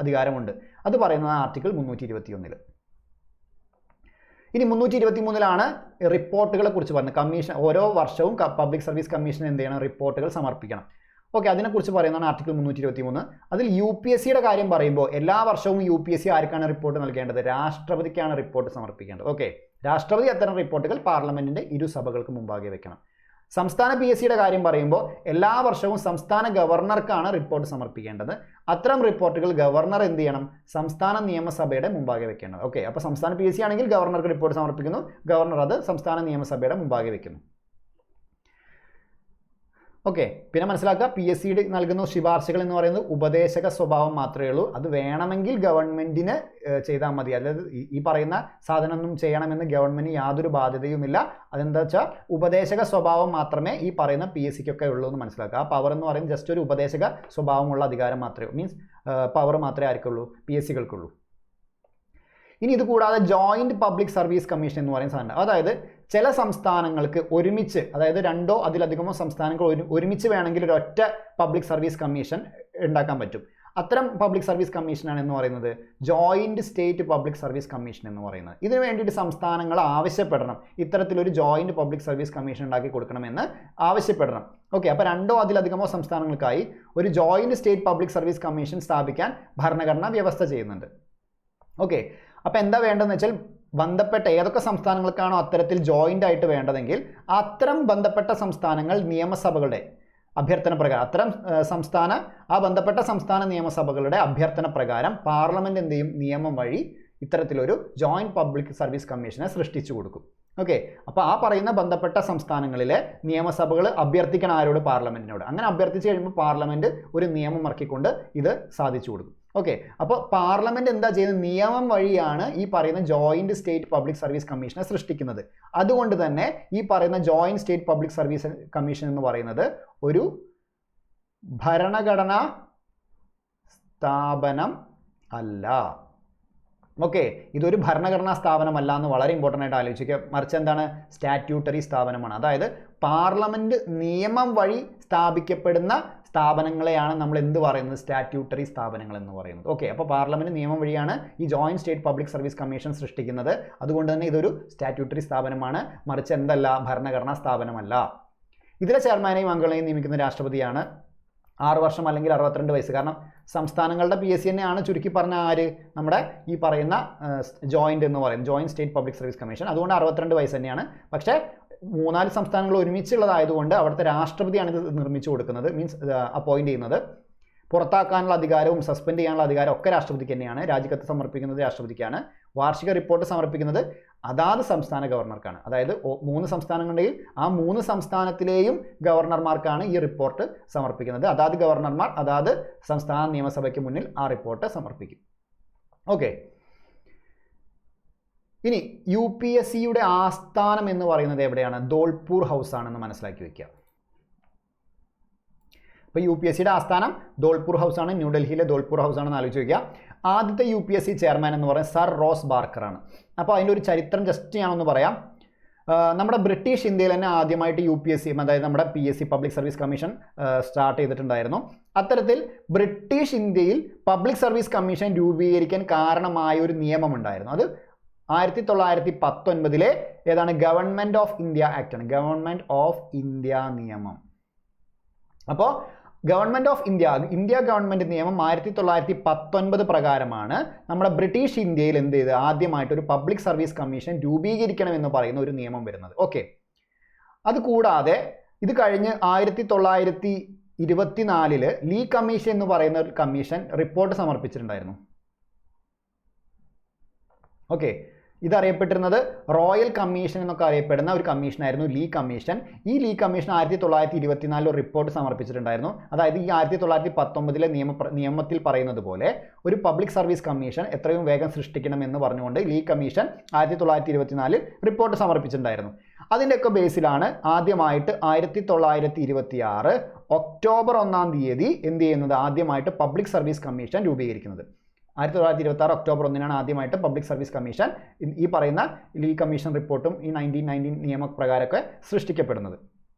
അധികാരമുണ്ട്. അത് പറയുന്നത് ആർട്ടിക്കിൾ 321. ഇനി 323 റിപ്പോർട്ടുകളെ കുറിച്ച് പറഞ്ഞത്. കമ്മീഷൻ ഓരോ വർഷവും പബ്ലിക് സർവീസ് കമ്മീഷൻ എന്ത് ചെയ്യണം? റിപ്പോർട്ടുകൾ സമർപ്പിക്കണം. ഓക്കെ, അതിനെക്കുറിച്ച് പറയുന്നതാണ് ആർട്ടിക്കിൾ 323. അതിൽ UPSCയുടെ കാര്യം പറയുമ്പോൾ എല്ലാ വർഷവും UPSC ആർക്കാണ് റിപ്പോർട്ട് നൽകേണ്ടത്? രാഷ്ട്രപതിക്കാണ് റിപ്പോർട്ട് സമർപ്പിക്കേണ്ടത്. ഓക്കെ, രാഷ്ട്രപതി അത്തരം റിപ്പോർട്ടുകൾ പാർലമെന്റിന്റെ ഇരുസഭകൾക്ക് മുമ്പാകെ വെക്കണം. സംസ്ഥാന PSCയുടെ കാര്യം പറയുമ്പോൾ എല്ലാ വർഷവും സംസ്ഥാന ഗവർണർക്കാണ് റിപ്പോർട്ട് സമർപ്പിക്കേണ്ടത്. അത്തരം റിപ്പോർട്ടുകൾ ഗവർണർ എന്ത് ചെയ്യണം? സംസ്ഥാന നിയമസഭയുടെ മുമ്പാകെ വെക്കേണ്ടത്. ഓക്കെ, അപ്പോൾ സംസ്ഥാന PSC ആണെങ്കിൽ ഗവർണർക്ക് റിപ്പോർട്ട് സമർപ്പിക്കുന്നു, ഗവർണർ അത് സംസ്ഥാന നിയമസഭയുടെ മുമ്പാകെ വെക്കുന്നു. ഓക്കെ, പിന്നെ മനസ്സിലാക്കുക, PSC നൽകുന്ന ശുപാർശകൾ എന്ന് പറയുന്നത് ഉപദേശക സ്വഭാവം മാത്രമേ ഉള്ളൂ. അത് വേണമെങ്കിൽ ഗവൺമെന്റിന് ചെയ്താൽ മതി. അതായത് ഈ പറയുന്ന സാധനമൊന്നും ചെയ്യണമെന്ന് ഗവൺമെന്റിന് യാതൊരു ബാധ്യതയുമില്ല. അതെന്താ വെച്ചാൽ ഉപദേശക സ്വഭാവം മാത്രമേ ഈ പറയുന്ന PSCക്കൊക്കെ ഉള്ളൂ എന്ന് മനസ്സിലാക്കുക. ആ പവർ എന്ന് പറയുന്നത് ജസ്റ്റ് ഒരു ഉപദേശക സ്വഭാവമുള്ള അധികാരം മാത്രമേ, മീൻസ് പവർ മാത്രമേ ആർക്കുള്ളൂ? PSCകൾക്കുള്ളൂ. ഇനി ഇത് കൂടാതെ ജോയിന്റ് പബ്ലിക് സർവീസ് കമ്മീഷൻ എന്ന് പറയുന്ന സാധനം. അതായത് ചില സംസ്ഥാനങ്ങൾക്ക് ഒരുമിച്ച്, അതായത് രണ്ടോ അതിലധികമോ സംസ്ഥാനങ്ങൾ ഒരുമിച്ച് വേണമെങ്കിൽ ഒരൊറ്റ പബ്ലിക് സർവീസ് കമ്മീഷൻ ഉണ്ടാക്കാൻ പറ്റും. അത്തരം പബ്ലിക് സർവീസ് കമ്മീഷനാണ് എന്ന് പറയുന്നത് joint state public service commission എന്ന് പറയുന്നത്. ഇതിനു വേണ്ടിയിട്ട് സംസ്ഥാനങ്ങൾ ആവശ്യപ്പെടണം, ഇത്തരത്തിലൊരു ജോയിന്റ് പബ്ലിക് സർവീസ് കമ്മീഷൻ ഉണ്ടാക്കി കൊടുക്കണമെന്ന് ആവശ്യപ്പെടണം. ഓക്കെ, അപ്പോൾ രണ്ടോ അതിലധികമോ സംസ്ഥാനങ്ങൾക്കായി ഒരു joint state public service commission സ്ഥാപിക്കാൻ ഭരണഘടന വ്യവസ്ഥ ചെയ്യുന്നുണ്ട്. ഓക്കെ, അപ്പോൾ എന്താ വേണ്ടതെന്ന് വെച്ചാൽ ബന്ധപ്പെട്ട ഏതൊക്കെ സംസ്ഥാനങ്ങൾക്കാണോ അത്തരത്തിൽ ജോയിൻ്റ് ആയിട്ട് വേണ്ടതെങ്കിൽ അത്തരം ബന്ധപ്പെട്ട സംസ്ഥാനങ്ങൾ നിയമസഭകളുടെ അഭ്യർത്ഥന പ്രകാരം, അത്തരം ബന്ധപ്പെട്ട സംസ്ഥാന നിയമസഭകളുടെ അഭ്യർത്ഥന പ്രകാരം പാർലമെന്റ് എന്ത് ചെയ്യും? നിയമം വഴി ഇത്തരത്തിലൊരു ജോയിന്റ് പബ്ലിക് സർവീസ് കമ്മീഷനെ സൃഷ്ടിച്ചു കൊടുക്കും. ഓക്കെ, അപ്പോൾ ആ പറയുന്ന ബന്ധപ്പെട്ട സംസ്ഥാനങ്ങളിലെ നിയമസഭകൾ അഭ്യർത്ഥിക്കണം ആരോട്? പാർലമെന്റിനോട്. അങ്ങനെ അഭ്യർത്ഥിച്ച് കഴിയുമ്പോൾ പാർലമെന്റ് ഒരു നിയമം ഇറക്കിക്കൊണ്ട് ഇത് സാധിച്ചു കൊടുക്കും. ഓക്കെ, അപ്പോൾ പാർലമെന്റ് എന്താ ചെയ്യുന്നത്? നിയമം വഴിയാണ് ഈ പറയുന്ന ജോയിന്റ് സ്റ്റേറ്റ് പബ്ലിക് സർവീസ് കമ്മീഷനെ സൃഷ്ടിക്കുന്നത്. അതുകൊണ്ട് തന്നെ ഈ പറയുന്ന joint state public service commission എന്ന് പറയുന്നത് ഒരു ഭരണഘടനാ സ്ഥാപനം അല്ല. ഓക്കെ, ഇതൊരു ഭരണഘടനാ സ്ഥാപനമല്ല എന്ന് വളരെ ഇമ്പോർട്ടൻ്റ് ആയിട്ട് ആലോചിക്കുക. മറിച്ച് എന്താണ്? സ്റ്റാറ്റ്യൂട്ടറി സ്ഥാപനമാണ്. അതായത് പാർലമെന്റ് നിയമം വഴി സ്ഥാപിക്കപ്പെടുന്ന സ്ഥാപനങ്ങളെയാണ് നമ്മൾ എന്ത് പറയുന്നത്? സ്റ്റാറ്റ്യൂട്ടറി സ്ഥാപനങ്ങൾ എന്ന് പറയുന്നത്. ഓക്കെ, അപ്പോൾ പാർലമെന്റ് നിയമം വഴിയാണ് ഈ joint state public service commission സൃഷ്ടിക്കുന്നത്. അതുകൊണ്ട് തന്നെ ഇതൊരു സ്റ്റാറ്റ്യൂട്ടറി സ്ഥാപനമാണ്, മറിച്ച് എന്തല്ല? ഭരണഘടനാ സ്ഥാപനമല്ല. ഇതിലെ ചെയർമാനെയും അംഗങ്ങളെയും നിയമിക്കുന്ന രാഷ്ട്രപതിയാണ്. 6 വർഷം അല്ലെങ്കിൽ 62 വയസ്സ്. കാരണം സംസ്ഥാനങ്ങളുടെ PSC തന്നെയാണ് ചുരുക്കി പറഞ്ഞ ആര്? നമ്മുടെ ഈ പറയുന്ന ജോയിന്റ് എന്ന് പറയുന്നത് joint state public service commission. അതുകൊണ്ട് 62 വയസ്സ് തന്നെയാണ്. പക്ഷേ 3-4 സംസ്ഥാനങ്ങൾ ഒരുമിച്ചുള്ളതായതുകൊണ്ട് അവിടുത്തെ രാഷ്ട്രപതിയാണ് ഇത് നിർമ്മിച്ചു കൊടുക്കുന്നത്, മീൻസ് അപ്പോയിന്റ് ചെയ്യുന്നത്. പുറത്താക്കാനുള്ള അധികാരവും സസ്പെൻഡ് ചെയ്യാനുള്ള അധികാരം ഒക്കെ രാഷ്ട്രപതിക്ക് തന്നെയാണ്. രാജിക്കത്ത് സമർപ്പിക്കുന്നത് രാഷ്ട്രപതിക്കാണ്. വാർഷിക റിപ്പോർട്ട് സമർപ്പിക്കുന്നത് അതാത് സംസ്ഥാന ഗവർണർക്കാണ്. അതായത് 3 സംസ്ഥാനങ്ങളുണ്ടെങ്കിൽ ആ 3 സംസ്ഥാനത്തിലെയും ഗവർണർമാർക്കാണ് ഈ റിപ്പോർട്ട് സമർപ്പിക്കുന്നത്. അതാത് ഗവർണർമാർ അതാത് സംസ്ഥാന നിയമസഭയ്ക്ക് മുന്നിൽ ആ റിപ്പോർട്ട് സമർപ്പിക്കും. ഓക്കെ, ഇനി UPSCയുടെ ആസ്ഥാനം എന്ന് പറയുന്നത് എവിടെയാണ്? ധോൽപൂർ ഹൗസ് ആണെന്ന് മനസ്സിലാക്കി വെക്കുക. അപ്പോൾ UPSCയുടെ ആസ്ഥാനം ധോൽപൂർ ഹൗസ് ആണ്, ന്യൂഡൽഹിയിലെ ധോൽപൂർ ഹൗസ് ആണെന്ന് ആലോചിച്ച് വയ്ക്കുക. ആദ്യത്തെ UPSC ചെയർമാൻ എന്ന് പറയുന്നത് സർ റോസ് ബാർക്കറാണ്. അപ്പോൾ അതിൻ്റെ ഒരു ചരിത്രം ജസ്റ്റ് ഞാനൊന്ന് പറയാം. നമ്മുടെ ബ്രിട്ടീഷ് ഇന്ത്യയിൽ തന്നെ ആദ്യമായിട്ട് UPSC, അതായത് നമ്മുടെ PSC public service commission start ചെയ്തിട്ടുണ്ടായിരുന്നു. അത്തരത്തിൽ ബ്രിട്ടീഷ് ഇന്ത്യയിൽ പബ്ലിക് സർവീസ് കമ്മീഷൻ രൂപീകരിക്കാൻ കാരണമായ ഒരു നിയമമുണ്ടായിരുന്നു. അത് 1919 ഏതാണ്? ഗവൺമെൻറ് ഓഫ് ഇന്ത്യ ആക്ട് ആണ്. ഗവൺമെൻറ് ഓഫ് ഇന്ത്യ നിയമം. അപ്പോൾ ഗവൺമെൻറ് ഓഫ് ഇന്ത്യ ഗവൺമെൻറ് നിയമം 1919 പ്രകാരമാണ് നമ്മുടെ ബ്രിട്ടീഷ് ഇന്ത്യയിൽ എന്ത് ചെയ്ത് ആദ്യമായിട്ട് ഒരു പബ്ലിക് സർവീസ് കമ്മീഷൻ രൂപീകരിക്കണമെന്ന് പറയുന്ന ഒരു നിയമം വരുന്നത്. ഓക്കെ, അതുകൂടാതെ ഇത് കഴിഞ്ഞ് 1924 ലീ കമ്മീഷൻ എന്ന് പറയുന്ന ഒരു കമ്മീഷൻ റിപ്പോർട്ട് സമർപ്പിച്ചിട്ടുണ്ടായിരുന്നു. ഓക്കെ, ഇതറിയപ്പെട്ടിരുന്നത് റോയൽ കമ്മീഷൻ എന്നൊക്കെ അറിയപ്പെടുന്ന ഒരു കമ്മീഷനായിരുന്നു ലീ കമ്മീഷൻ. ഈ ലീ കമ്മീഷൻ 1924 ഒരു റിപ്പോർട്ട് സമർപ്പിച്ചിട്ടുണ്ടായിരുന്നു. അതായത് ഈ 1919 നിയമത്തിൽ പറയുന്നത് പോലെ ഒരു പബ്ലിക് സർവീസ് കമ്മീഷൻ എത്രയും വേഗം സൃഷ്ടിക്കണമെന്ന് പറഞ്ഞുകൊണ്ട് ലീ കമ്മീഷൻ 1924 റിപ്പോർട്ട് സമർപ്പിച്ചിട്ടുണ്ടായിരുന്നു. അതിൻ്റെയൊക്കെ ബേസിലാണ് ആദ്യമായിട്ട് 1926 ഒക്ടോബർ 1-ാം തീയതി എന്ത് ചെയ്യുന്നത്? ആദ്യമായിട്ട് പബ്ലിക് സർവീസ് കമ്മീഷൻ രൂപീകരിക്കുന്നത്. 1926 ഒക്ടോബർ 1-നാണ് ആദ്യമായിട്ട് പബ്ലിക് സർവീസ് കമ്മീഷൻ ഈ പറയുന്ന ലീ കമ്മീഷൻ റിപ്പോർട്ടും ഈ 1919 നിയമപ്രകാരമൊക്കെ സൃഷ്ടിക്കപ്പെടുന്നത്.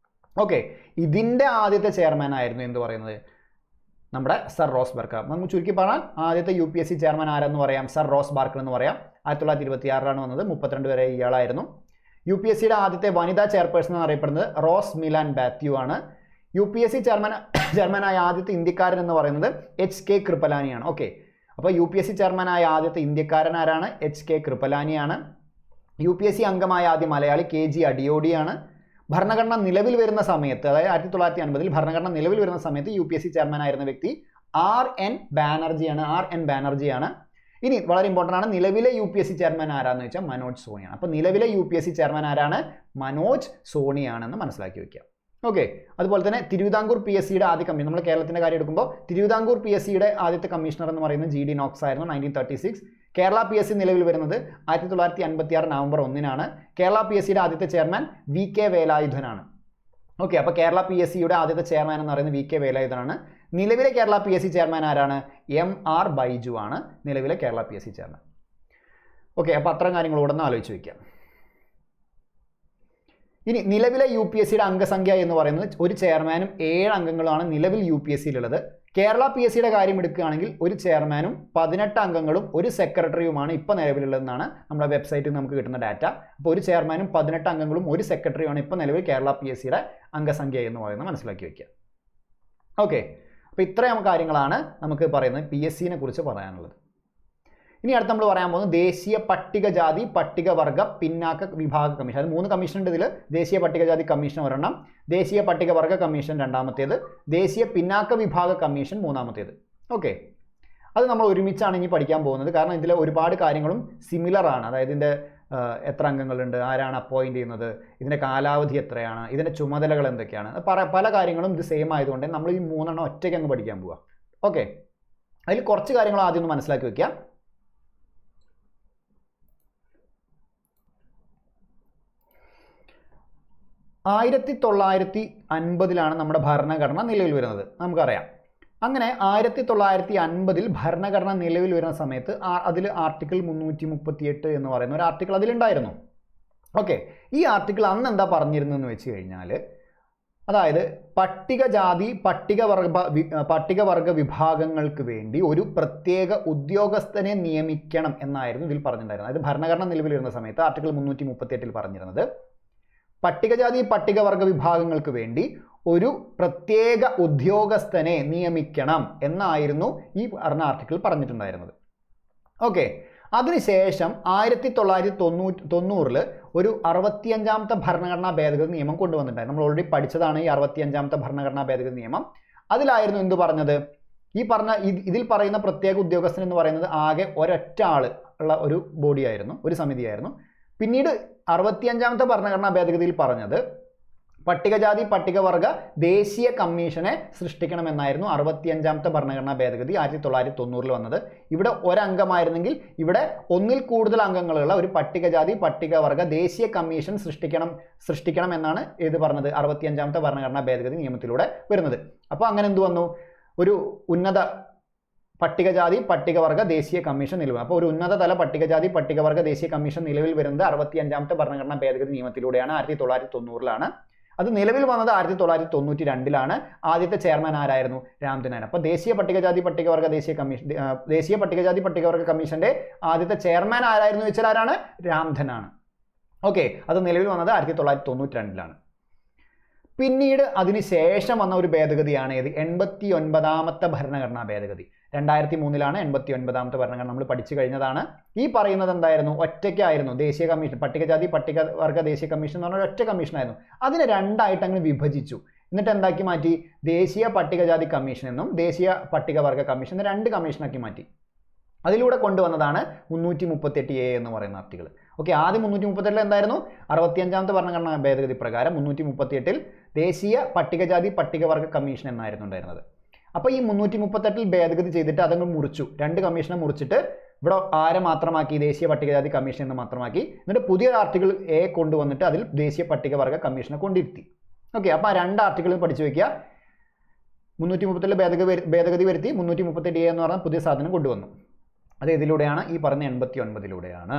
ഓക്കെ, ഇതിൻ്റെ ആദ്യത്തെ ചെയർമാൻ ആയിരുന്നു എന്ത് പറയുന്നത്? നമ്മുടെ സർ റോസ് ബാർക്കർ. നമുക്ക് ചുരുക്കി പറഞ്ഞാൽ ആദ്യത്തെ UPSC ചെയർമാൻ ആരെന്ന് പറയാം? സർ റോസ് ബാർക്കർ എന്ന് പറയാം. 1926 വന്നത്, 32 വരെ ഇയാളായിരുന്നു. UPSCയുടെ ആദ്യത്തെ വനിതാ ചെയർപേഴ്സൺ എന്നറിയപ്പെടുന്നത് റോസ് മിലാൻ ബാത്യു ആണ്. UPSC ചെയർമാനായ ആദ്യത്തെ ഇന്ത്യക്കാരൻ എന്ന് പറയുന്നത് HK കൃപലാനിയാണ്. ഓക്കെ, അപ്പോൾ UPSC ചെയർമാനായ ആദ്യത്തെ ഇന്ത്യക്കാരൻ ആരാണ്? HK കൃപലാനിയാണ്. UPSC അംഗമായ ആദ്യ മലയാളി KG അടിയോടിയാണ്. ഭരണഘടന നിലവിൽ വരുന്ന സമയത്ത്, അതായത് 1950 ഭരണഘടന നിലവിൽ വരുന്ന സമയത്ത് UPSC ചെയർമാൻ ആയിരുന്ന വ്യക്തി RN ബാനർജിയാണ്. ഇനി വളരെ ഇമ്പോർട്ടൻ്റ് ആണ്, നിലവിലെ UPSC ചെയർമാൻ ആരാന്ന് വെച്ചാൽ മനോജ് സോണിയാണ്. അപ്പോൾ നിലവിലെ UPSC ചെയർമാൻ ആരാണ്? മനോജ് സോണിയാണെന്ന് മനസ്സിലാക്കി വെക്കുക. ഓക്കെ, അതുപോലെ തന്നെ തിരുവിതാംകൂർ PSCയുടെ ആദ്യ കമ്മീഷൻ, നമ്മൾ കേരളത്തിൻ്റെ കാര്യം എടുക്കുമ്പോൾ തിരുവിതാംകൂർ PSCയുടെ ആദ്യത്തെ കമ്മീഷണർ എന്ന് പറയുന്നത് GD നോക്സ് ആയിരുന്നു, 1936. കേരള PSC നിലവിൽ വരുന്നത് 1956 നവംബർ 1-നാണ്. കേരള PSCയുടെ ആദ്യത്തെ ചെയർമാൻ VK വേലായുധനാണ്. ഓക്കെ, അപ്പോൾ കേരള PSCയുടെ ആദ്യത്തെ ചെയർമാൻ എന്ന് പറയുന്നത് VK വേലായുധനാണ്. നിലവിലെ കേരള PSC ചെയർമാൻ ആരാണ്? MR ബൈജു ആണ് നിലവിലെ കേരള PSC ചെയർമാൻ. ഓക്കെ, അപ്പോൾ അത്തരം കാര്യങ്ങളോടെ ഒന്ന് ആലോചിച്ച് വയ്ക്കാം. ഇനി നിലവിലെ UPSCയുടെ അംഗസംഖ്യ എന്ന് പറയുന്നത് ഒരു ചെയർമാനും 7 അംഗങ്ങളാണ് നിലവിൽ UPSCയിലുള്ളത്. കേരള PSCയുടെ കാര്യം എടുക്കുകയാണെങ്കിൽ ഒരു ചെയർമാനും 18 അംഗങ്ങളും ഒരു സെക്രട്ടറിയുമാണ് ഇപ്പോൾ നിലവിലുള്ളതെന്നാണ് നമ്മുടെ വെബ്സൈറ്റിൽ നമുക്ക് കിട്ടുന്ന ഡാറ്റ. അപ്പോൾ ഒരു ചെയർമാനും 18 അംഗങ്ങളും ഒരു സെക്രട്ടറിയുമാണ് ഇപ്പോൾ നിലവിൽ കേരള PSCയുടെ അംഗസംഖ്യ എന്ന് പറയുന്നത് മനസ്സിലാക്കി വയ്ക്കുക. ഓക്കെ, അപ്പോൾ ഇത്രയും കാര്യങ്ങളാണ് നമുക്ക് പറയുന്നത് PSCനെ കുറിച്ച് പറയാനുള്ളത്. ഇനി അടുത്ത് നമ്മൾ പറയാൻ പോകുന്നത് ദേശീയ പട്ടികജാതി പട്ടികവർഗ പിന്നാക്ക വിഭാഗ കമ്മീഷൻ. അത് 3 കമ്മീഷൻ ഉണ്ട് ഇതിൽ. ദേശീയ പട്ടികജാതി കമ്മീഷൻ ഒരെണ്ണം, ദേശീയ പട്ടികവർഗ കമ്മീഷൻ രണ്ടാമത്തേത്, ദേശീയ പിന്നാക്ക വിഭാഗ കമ്മീഷൻ മൂന്നാമത്തേത്. ഓക്കെ, അത് നമ്മൾ ഒരുമിച്ചാണ് ഇനി പഠിക്കാൻ പോകുന്നത്. കാരണം ഇതിൽ ഒരുപാട് കാര്യങ്ങളും സിമിലർ ആണ്. അതായത് ഇതിൻ്റെ എത്ര അംഗങ്ങളുണ്ട്, ആരാണ് അപ്പോയിൻറ്റ് ചെയ്യുന്നത്, ഇതിൻ്റെ കാലാവധി എത്രയാണ്, ഇതിൻ്റെ ചുമതലകൾ എന്തൊക്കെയാണ്, പല കാര്യങ്ങളും ഇത് സെയിം ആയതുകൊണ്ട് നമ്മൾ ഈ 3 എണ്ണം ഒറ്റയ്ക്ക് അങ്ങ് പഠിക്കാൻ പോവുക. ഓക്കെ, അതിൽ കുറച്ച് കാര്യങ്ങൾ ആദ്യം ഒന്ന് മനസ്സിലാക്കി വയ്ക്കുക. 1950 നമ്മുടെ ഭരണഘടന നിലവിൽ വരുന്നത് നമുക്കറിയാം. അങ്ങനെ 1950 ഭരണഘടന നിലവിൽ വരുന്ന സമയത്ത് അതിൽ ആർട്ടിക്കിൾ 338 എന്ന് പറയുന്ന ഒരു ആർട്ടിക്കിൾ അതിലുണ്ടായിരുന്നു. ഓക്കെ, ഈ ആർട്ടിക്കിൾ അന്ന് എന്താ പറഞ്ഞിരുന്നതെന്ന് വെച്ച് കഴിഞ്ഞാൽ, അതായത് പട്ടികജാതി പട്ടികവർഗ വിഭാഗങ്ങൾക്ക് വേണ്ടി ഒരു പ്രത്യേക ഉദ്യോഗസ്ഥനെ നിയമിക്കണം എന്നായിരുന്നു ഇതിൽ പറഞ്ഞിട്ടുണ്ടായിരുന്നത്. അതായത് ഭരണഘടന നിലവിൽ വരുന്ന സമയത്ത് ആർട്ടിക്കിൾ 338 പറഞ്ഞിരുന്നത് പട്ടികജാതി പട്ടികവർഗ വിഭാഗങ്ങൾക്ക് വേണ്ടി ഒരു പ്രത്യേക ഉദ്യോഗസ്ഥനെ നിയമിക്കണം എന്നായിരുന്നു ഈ പറഞ്ഞ ആർട്ടിക്കിൾ പറഞ്ഞിട്ടുണ്ടായിരുന്നത്. ഓക്കെ, അതിനുശേഷം 1990 ഒരു 65ാമത്തെ ഭരണഘടനാ ഭേദഗതി നിയമം കൊണ്ടുവന്നിട്ടുണ്ടായിരുന്നു. നമ്മൾ ഓൾറെഡി പഠിച്ചതാണ് ഈ 65ാമത്തെ ഭരണഘടനാ ഭേദഗതി നിയമം. അതിലായിരുന്നു എന്ത് പറഞ്ഞത്? ഇതിൽ പറയുന്ന പ്രത്യേക ഉദ്യോഗസ്ഥൻ എന്ന് പറയുന്നത് ആകെ ഒരൊറ്റ ആള് ഉള്ള ഒരു ബോഡിയായിരുന്നു, ഒരു സമിതിയായിരുന്നു. പിന്നീട് 65ാമത്തെ ഭരണഘടനാ ഭേദഗതിയിൽ പറഞ്ഞത് പട്ടികജാതി പട്ടികവർഗ ദേശീയ കമ്മീഷനെ സൃഷ്ടിക്കണമെന്നായിരുന്നു 65ാമത്തെ ഭരണഘടനാ ഭേദഗതി 1990 വന്നത്. ഇവിടെ ഒരംഗമായിരുന്നെങ്കിൽ ഇവിടെ ഒന്നിൽ കൂടുതൽ അംഗങ്ങളുള്ള ഒരു പട്ടികജാതി പട്ടികവർഗ ദേശീയ കമ്മീഷൻ സൃഷ്ടിക്കണം എന്നാണ് ഇത് പറഞ്ഞത് 65ാമത്തെ ഭരണഘടനാ ഭേദഗതി നിയമത്തിലൂടെ വരുന്നത്. അപ്പോൾ അങ്ങനെ എന്ത് വന്നു? ഒരു ഉന്നത പട്ടികജാതി പട്ടികവർഗ ദേശീയ കമ്മീഷൻ നിലവിൽ. അപ്പോൾ ഒരു ഉന്നതതല പട്ടികജാതി പട്ടികവർഗ ദേശീയ കമ്മീഷൻ നിലവിൽ വരുന്നത് 65ാമത്തെ ഭരണഘടനാ ഭേദഗതി നിയമത്തിലൂടെയാണ്, 1990 അത് നിലവിൽ വന്നത് 1992 ആദ്യത്തെ ചെയർമാൻ ആരായിരുന്നു? രാംധനാൻ. അപ്പോൾ ദേശീയ പട്ടികജാതി പട്ടികവർഗ കമ്മീഷന്റെ ആദ്യത്തെ ചെയർമാൻ ആരായിരുന്നു വെച്ചാൽ ആരാണ്? രാംധനാണ്. ഓക്കെ, അത് നിലവിൽ വന്നത് 1992 പിന്നീട് അതിനുശേഷം വന്ന ഒരു ഭേദഗതിയാണ് ഇത് 89ാമത്തെ ഭരണഘടനാ ഭേദഗതി. 2003 89ാമത്തെ ഭരണഘടന നമ്മൾ പഠിച്ചു കഴിഞ്ഞതാണ്. ഈ പറയുന്നത് എന്തായിരുന്നു? ഒറ്റയ്ക്കായിരുന്നു ദേശീയ കമ്മീഷൻ, പട്ടികജാതി പട്ടികവർഗ ദേശീയ കമ്മീഷൻ എന്ന് പറഞ്ഞാൽ ഒറ്റ കമ്മീഷനായിരുന്നു. അതിനെ രണ്ടായിട്ട് അങ്ങനെ വിഭജിച്ചു. എന്നിട്ട് എന്താക്കി മാറ്റി? ദേശീയ പട്ടികജാതി കമ്മീഷൻ എന്നും ദേശീയ പട്ടികവർഗ കമ്മീഷൻ എന്ന 2 കമ്മീഷനാക്കി മാറ്റി. അതിലൂടെ കൊണ്ടുവന്നതാണ് 338A എന്ന് പറയുന്ന ആർട്ടിക്കിൾ. ഓക്കെ, ആദ്യം 338 എന്തായിരുന്നു? 65ാമത്തെ ഭരണഘടനാ ഭേദഗതി പ്രകാരം 338 ദേശീയ പട്ടികജാതി പട്ടികവർഗ കമ്മീഷൻ എന്നായിരുന്നു ഉണ്ടായിരുന്നത്. അപ്പോൾ ഈ 338 ഭേദഗതി ചെയ്തിട്ട് അതങ്ങ് മുറിച്ചു, 2 കമ്മീഷനെ മുറിച്ചിട്ട് ഇവിടെ ആരെ മാത്രമാക്കി? ദേശീയ പട്ടികജാതി കമ്മീഷൻ എന്ന് മാത്രമാക്കി. എന്നിട്ട് പുതിയ ആർട്ടിക്കിൾ A കൊണ്ടുവന്നിട്ട് അതിൽ ദേശീയ പട്ടികവർഗ കമ്മീഷനെ കൊണ്ടിരുത്തി. ഓക്കെ, അപ്പോൾ ആ 2 ആർട്ടിക്കിളും പഠിച്ചു വയ്ക്കുക. 338 ഭേദഗതി വരുത്തി 338A എന്ന് പറഞ്ഞാൽ പുതിയ സാധനം കൊണ്ടുവന്നു. അത് ഇതിലൂടെയാണ് ഈ പറഞ്ഞ 89-ലൂടെയാണ്.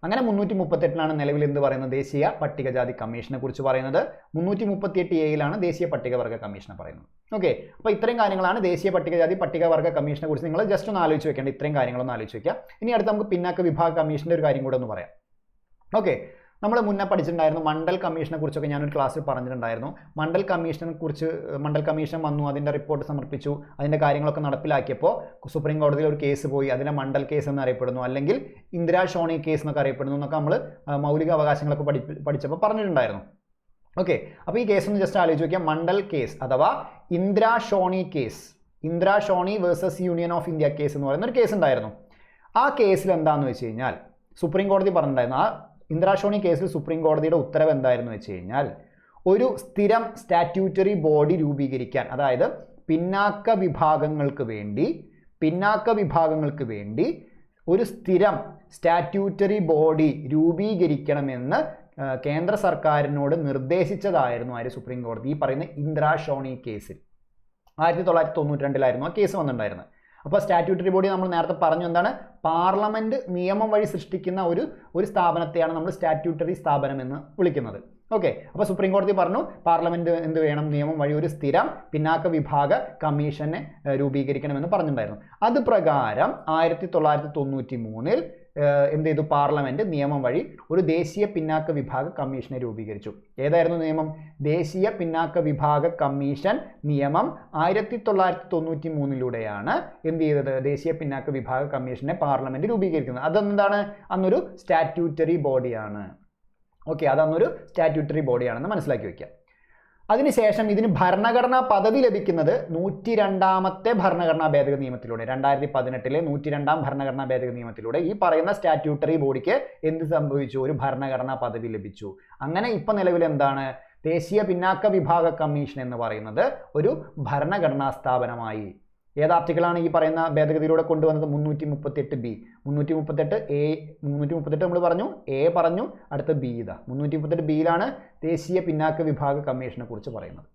അങ്ങനെ 338-ലാണ് നിലവിൽ എന്ത് പറയുന്നത്, ദേശീയ പട്ടികജാതി കമ്മീഷനെ കുറിച്ച് പറയുന്നത്. 338A-ലാണ് ദേശീയ പട്ടികവർഗ കമ്മീഷനെ പറയുന്നത്. ഓക്കെ, അപ്പോൾ ഇത്രയും കാര്യങ്ങളാണ് ദേശീയ പട്ടികജാതി പട്ടികവർഗ കമ്മീഷനെ കുറിച്ച് നിങ്ങൾ ജസ്റ്റ് ഒന്ന് ആലോചിച്ച് വെക്കേണ്ട. ഇത്രയും കാര്യങ്ങളൊന്ന് ആലോചിച്ച് വെക്കുക. ഇനി അടുത്ത് നമുക്ക് പിന്നാക്ക വിഭാഗ കമ്മീഷൻ്റെ ഒരു കാര്യം കൂടെ ഒന്ന് പറയാം. ഓക്കെ, നമ്മൾ മുന്നേ പഠിച്ചിട്ടുണ്ടായിരുന്നു മണ്ഡൽ കമ്മീഷനെ കുറിച്ചൊക്കെ ഞാനൊരു ക്ലാസ്സിൽ പറഞ്ഞിട്ടുണ്ടായിരുന്നു. മണ്ഡൽ കമ്മീഷൻ വന്നു, അതിൻ്റെ റിപ്പോർട്ട് സമർപ്പിച്ചു, അതിൻ്റെ കാര്യങ്ങളൊക്കെ നടപ്പിലാക്കിയപ്പോൾ സുപ്രീം കോടതിയിൽ ഒരു കേസ് പോയി. അതിനെ മണ്ഡൽ കേസ് എന്നറിയപ്പെടുന്നു, അല്ലെങ്കിൽ ഇന്ദിരാ ഷോണി കേസ് എന്നൊക്കെ അറിയപ്പെടുന്നു എന്നൊക്കെ നമ്മൾ മൗലിക അവകാശങ്ങളൊക്കെ പഠിച്ചപ്പോൾ പറഞ്ഞിട്ടുണ്ടായിരുന്നു. ഓക്കെ, അപ്പോൾ ഈ കേസ് ഒന്ന് ജസ്റ്റ് ആലോചിച്ച് നോക്കിയാൽ, മണ്ഡൽ കേസ് അഥവാ Indira Shoni case, Indira Shoni versus union of India case എന്ന് പറയുന്ന ഒരു കേസ് ഉണ്ടായിരുന്നു. ആ കേസിൽ എന്താണെന്ന് വെച്ച് കഴിഞ്ഞാൽ സുപ്രീം കോടതി പറഞ്ഞിട്ടുണ്ടായിരുന്നു, ആ ഇന്ദിരാ ഷോണി കേസിൽ സുപ്രീം കോടതിയുടെ ഉത്തരവ് എന്തായിരുന്നു വെച്ച് കഴിഞ്ഞാൽ, ഒരു സ്ഥിരം സ്റ്റാറ്റ്യൂട്ടറി ബോഡി രൂപീകരിക്കാൻ, അതായത് പിന്നാക്ക വിഭാഗങ്ങൾക്ക് വേണ്ടി ഒരു സ്ഥിരം സ്റ്റാറ്റ്യൂട്ടറി ബോഡി രൂപീകരിക്കണമെന്ന് കേന്ദ്ര സർക്കാരിനോട് നിർദ്ദേശിച്ചതായിരുന്നു ആര്, സുപ്രീം കോടതി, ഈ പറയുന്ന ഇന്ദിരാ ഷോണി കേസിൽ. 1992-ലായിരുന്നു ആ കേസ് വന്നിട്ടുണ്ടായിരുന്നത്. അപ്പോൾ സ്റ്റാറ്റ്യൂട്ടറി ബോഡി നമ്മൾ നേരത്തെ പറഞ്ഞു എന്താണ്, പാർലമെന്റ് നിയമം വഴി സൃഷ്ടിക്കുന്ന ഒരു സ്ഥാപനത്തെയാണ് നമ്മൾ സ്റ്റാറ്റ്യൂട്ടറി സ്ഥാപനം എന്ന് വിളിക്കുന്നത്. ഓക്കെ, അപ്പോൾ സുപ്രീം കോടതി പറഞ്ഞു പാർലമെന്റ് എന്ത് വേണം, നിയമം വഴി ഒരു സ്ഥിരം പിന്നാക്ക വിഭാഗ കമ്മീഷനെ രൂപീകരിക്കണമെന്ന് പറഞ്ഞിട്ടുണ്ടായിരുന്നു. അത് പ്രകാരം 1993-ൽ എന്ത് ചെയ്തു, പാർലമെന്റ് നിയമം വഴി ഒരു ദേശീയ പിന്നാക്ക വിഭാഗ കമ്മീഷനെ രൂപീകരിച്ചു. ഏതായിരുന്നു നിയമം, ദേശീയ പിന്നാക്ക വിഭാഗ കമ്മീഷൻ നിയമം 1993-ലൂടെയാണ് എന്ത് ചെയ്തത്, ദേശീയ പിന്നാക്ക വിഭാഗ കമ്മീഷനെ പാർലമെന്റ് രൂപീകരിക്കുന്നത്. അതെന്താണ്, അന്നൊരു സ്റ്റാറ്റ്യൂട്ടറി ബോഡിയാണ്. ഓക്കെ, അതന്നൊരു സ്റ്റാറ്റ്യൂട്ടറി ബോഡിയാണെന്ന് മനസ്സിലാക്കി വയ്ക്കുക. അതിനുശേഷം ഇതിന് ഭരണഘടനാ പദവി ലഭിക്കുന്നത് 102ാമത്തെ ഭരണഘടനാ ഭേദഗതി നിയമത്തിലൂടെ, 2018-ലെ 102ാം ഭരണഘടനാ ഭേദഗതി നിയമത്തിലൂടെ ഈ പറയുന്ന സ്റ്റാറ്റ്യൂട്ടറി ബോഡിക്ക് എന്ത് സംഭവിച്ചു, ഒരു ഭരണഘടനാ പദവി ലഭിച്ചു. അങ്ങനെ ഇപ്പം നിലവിൽ എന്താണ്, ദേശീയ പിന്നാക്ക വിഭാഗ കമ്മീഷൻ എന്ന് പറയുന്നത് ഒരു ഭരണഘടനാ സ്ഥാപനമായി. ഏത് ആർട്ടിക്കിളാണ് ഈ പറയുന്ന ഭേദഗതിയിലൂടെ കൊണ്ടുവന്നത്, 338B. 338 നമ്മൾ പറഞ്ഞു, എ പറഞ്ഞു, അടുത്ത ബി. ഇതാ 338Bയിലാണ് ദേശീയ പിന്നാക്ക വിഭാഗ കമ്മീഷനെ കുറിച്ച് പറയുന്നത്.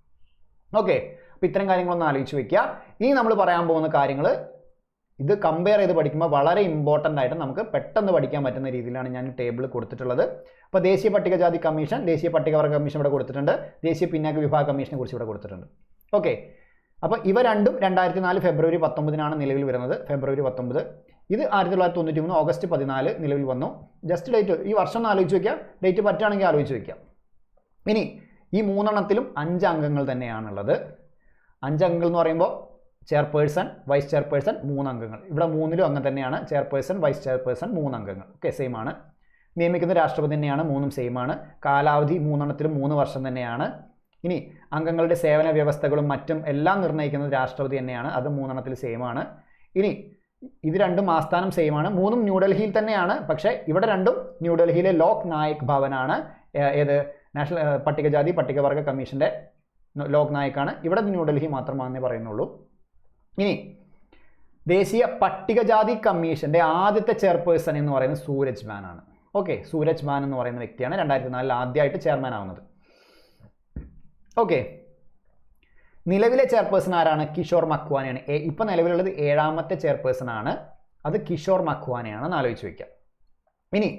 ഓക്കെ, അപ്പോൾ ഇത്തരം കാര്യങ്ങളൊന്ന് ആലോചിച്ച് വെക്കുക. ഇനി നമ്മൾ പറയാൻ പോകുന്ന കാര്യങ്ങൾ ഇത് കമ്പയർ ചെയ്ത് പഠിക്കുമ്പോൾ വളരെ ഇമ്പോർട്ടൻ്റ് ആയിട്ട് നമുക്ക് പെട്ടെന്ന് പഠിക്കാൻ പറ്റുന്ന രീതിയിലാണ് ഞാൻ ടേബിൾ കൊടുത്തിട്ടുള്ളത്. അപ്പോൾ ദേശീയ പട്ടികജാതി കമ്മീഷൻ, ദേശീയ പട്ടികവർഗ കമ്മീഷൻ ഇവിടെ കൊടുത്തിട്ടുണ്ട്, ദേശീയ പിന്നാക്ക വിഭാഗ കമ്മീഷനെ കുറിച്ച് ഇവിടെ കൊടുത്തിട്ടുണ്ട്. ഓക്കെ, അപ്പോൾ ഇവ രണ്ടും 2004 ഫെബ്രുവരി 19-നാണ് നിലവിൽ വരുന്നത്. ഫെബ്രുവരി 19. ഇത് 1993 ഓഗസ്റ്റ് 14 നിലവിൽ വന്നു. ജസ്റ്റ് ഡേറ്റ് ഈ വർഷം ഒന്ന് ആലോചിച്ച് വയ്ക്കുക, ഡേറ്റ് പറ്റുകയാണെങ്കിൽ ആലോചിച്ച് വയ്ക്കുക. ഇനി ഈ 3 5 അംഗങ്ങൾ തന്നെയാണുള്ളത്. 5 അംഗങ്ങൾ എന്ന് പറയുമ്പോൾ ചെയർപേഴ്സൺ, വൈസ് ചെയർപേഴ്സൺ 3 അംഗങ്ങൾ. ഇവിടെ 3-ലും അങ്ങനെ തന്നെയാണ്, ചെയർപേഴ്സൺ, വൈസ് ചെയർപേഴ്സൺ 3 അംഗങ്ങൾ. ഓക്കെ, സെയിം ആണ്. നിയമിക്കുന്ന രാഷ്ട്രപതി തന്നെയാണ്, 3ഉം സെയിം ആണ്. കാലാവധി 3 വർഷം തന്നെയാണ്. ഇനി അംഗങ്ങളുടെ സേവന വ്യവസ്ഥകളും മറ്റും എല്ലാം നിർണ്ണയിക്കുന്നത് രാഷ്ട്രപതി തന്നെയാണ്, അത് 3 സെയിം ആണ്. ഇനി ഇത് രണ്ടും ആസ്ഥാനം സെയിം ആണ്, 3ഉം ന്യൂഡൽഹിയിൽ തന്നെയാണ്. പക്ഷേ ഇവിടെ രണ്ടും ന്യൂഡൽഹിയിലെ ലോക് നായക് ഭവനാണ്. ഏത് നാഷണൽ പട്ടികജാതി പട്ടികവർഗ കമ്മീഷൻ്റെ ലോക് നായക്കാണ്. ഇവിടെ ന്യൂഡൽഹി മാത്രമാണെന്നേ പറയുന്നുള്ളൂ. ഇനി ദേശീയ പട്ടികജാതി കമ്മീഷൻ്റെ ആദ്യത്തെ ചെയർപേഴ്സൺ എന്ന് പറയുന്നത് സൂരജ് മാൻ ആണ്. ഓക്കെ, സൂരജ് മാൻ എന്ന് പറയുന്ന വ്യക്തിയാണ് 2004 ആദ്യമായിട്ട് ചെയർമാൻ ആവുന്നത്. ഓക്കെ, നിലവിലെ ചെയർപേഴ്സൺ ആരാണ്, കിഷോർ മക്വാനയാണ്. ഇപ്പം നിലവിലുള്ളത് 7ാമത്തെ ചെയർപേഴ്സൺ ആണ്, അത് കിഷോർ മക്വാനയാണെന്ന് ആലോചിച്ച് വയ്ക്കാം. ഇനി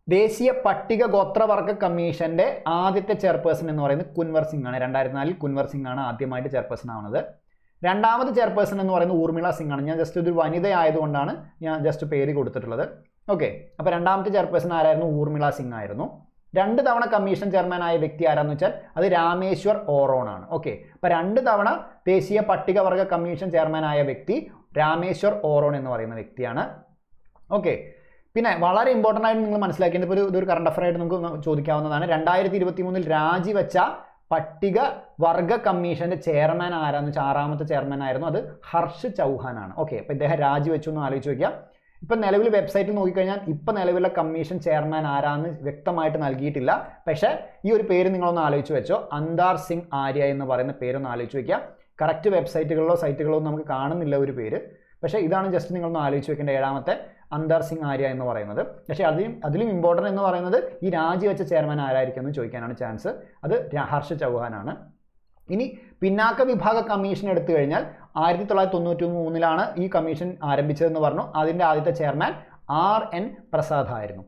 ദേശീയ പട്ടിക ഗോത്രവർഗ കമ്മീഷൻ്റെ ആദ്യത്തെ ചെയർപേഴ്സൺ എന്ന് പറയുന്നത് കുൻവർ സിംഗ് ആണ്. 2004 കുൻവർ സിംഗ് ആണ് ആദ്യമായിട്ട് ചെയർപേഴ്സൺ ആവുന്നത്. 2ാമത്തെ ചെയർപേഴ്സൺ എന്ന് പറയുന്നത് ഊർമിള സിംഗ് ആണ്. ഞാൻ ജസ്റ്റ് ഒരു വനിത ആയതുകൊണ്ടാണ് ഞാൻ ജസ്റ്റ് പേര് കൊടുത്തിട്ടുള്ളത്. ഓക്കെ, അപ്പോൾ 2ാമത്തെ ചെയർപേഴ്സൺ ആരായിരുന്നു, ഊർമിള സിംഗ് ആയിരുന്നു. 2 തവണ കമ്മീഷൻ ചെയർമാൻ ആയ വ്യക്തി ആരാന്ന് വെച്ചാൽ അത് രാമേശ്വർ ഓറോൺ ആണ്. ഓക്കെ, അപ്പോൾ 2 തവണ ദേശീയ പട്ടികവർഗ കമ്മീഷൻ ചെയർമാൻ ആയ വ്യക്തി രാമേശ്വർ ഓറോൺ എന്ന് പറയുന്ന വ്യക്തിയാണ്. ഓക്കെ, പിന്നെ വളരെ ഇമ്പോർട്ടൻ്റ് ആയിട്ട് നിങ്ങൾ മനസ്സിലാക്കേണ്ട ഇതൊരു കറണ്ട് അഫയർ ആയിട്ട് നമുക്ക് ചോദിക്കാവുന്നതാണ്. 2023 രാജിവെച്ച പട്ടിക വർഗ കമ്മീഷന്റെ ചെയർമാൻ ആരാന്ന് വെച്ചാൽ 6ാമത്തെ ചെയർമാൻ ആയിരുന്നു, അത് ഹർഷ് ചൗഹാൻ ആണ്. ഓക്കെ, അപ്പോൾ ഇദ്ദേഹം രാജിവെച്ചു എന്ന് ആലോചിച്ച് വയ്ക്കുക. ഇപ്പം നിലവിൽ വെബ്സൈറ്റിൽ നോക്കിക്കഴിഞ്ഞാൽ ഇപ്പം നിലവിലെ കമ്മീഷൻ ചെയർമാൻ ആരാന്ന് വ്യക്തമായിട്ട് നൽകിയിട്ടില്ല. പക്ഷേ ഈ ഒരു പേര് നിങ്ങളൊന്ന് ആലോചിച്ച് വെച്ചോ, അന്താർ സിംഗ് ആര്യ എന്ന് പറയുന്ന പേരൊന്ന് ആലോചിച്ച് വയ്ക്കുക. കറക്റ്റ് വെബ്സൈറ്റുകളിലോ സൈറ്റുകളോ നമുക്ക് കാണുന്നില്ല ഒരു പേര്, പക്ഷേ ഇതാണ് ജസ്റ്റ് നിങ്ങളൊന്ന് ആലോചിച്ച് വെക്കേണ്ട 7ാമത്തെ അന്താർ സിംഗ് ആര്യ എന്ന് പറയുന്നത്. പക്ഷേ അതിലും ഇമ്പോർട്ടൻ്റ് എന്ന് പറയുന്നത് ഈ രാജിവെച്ച ചെയർമാൻ ആരായിരിക്കും എന്ന് ചോദിക്കാനാണ് ചാൻസ്, അത് ഹർഷ് ചൗഹാൻ ആണ്. ഇനി പിന്നാക്ക വിഭാഗ കമ്മീഷൻ എടുത്തു കഴിഞ്ഞാൽ 1993 ഈ കമ്മീഷൻ ആരംഭിച്ചതെന്ന് പറഞ്ഞു. അതിൻ്റെ ആദ്യത്തെ ചെയർമാൻ RN പ്രസാദ് ആയിരുന്നു.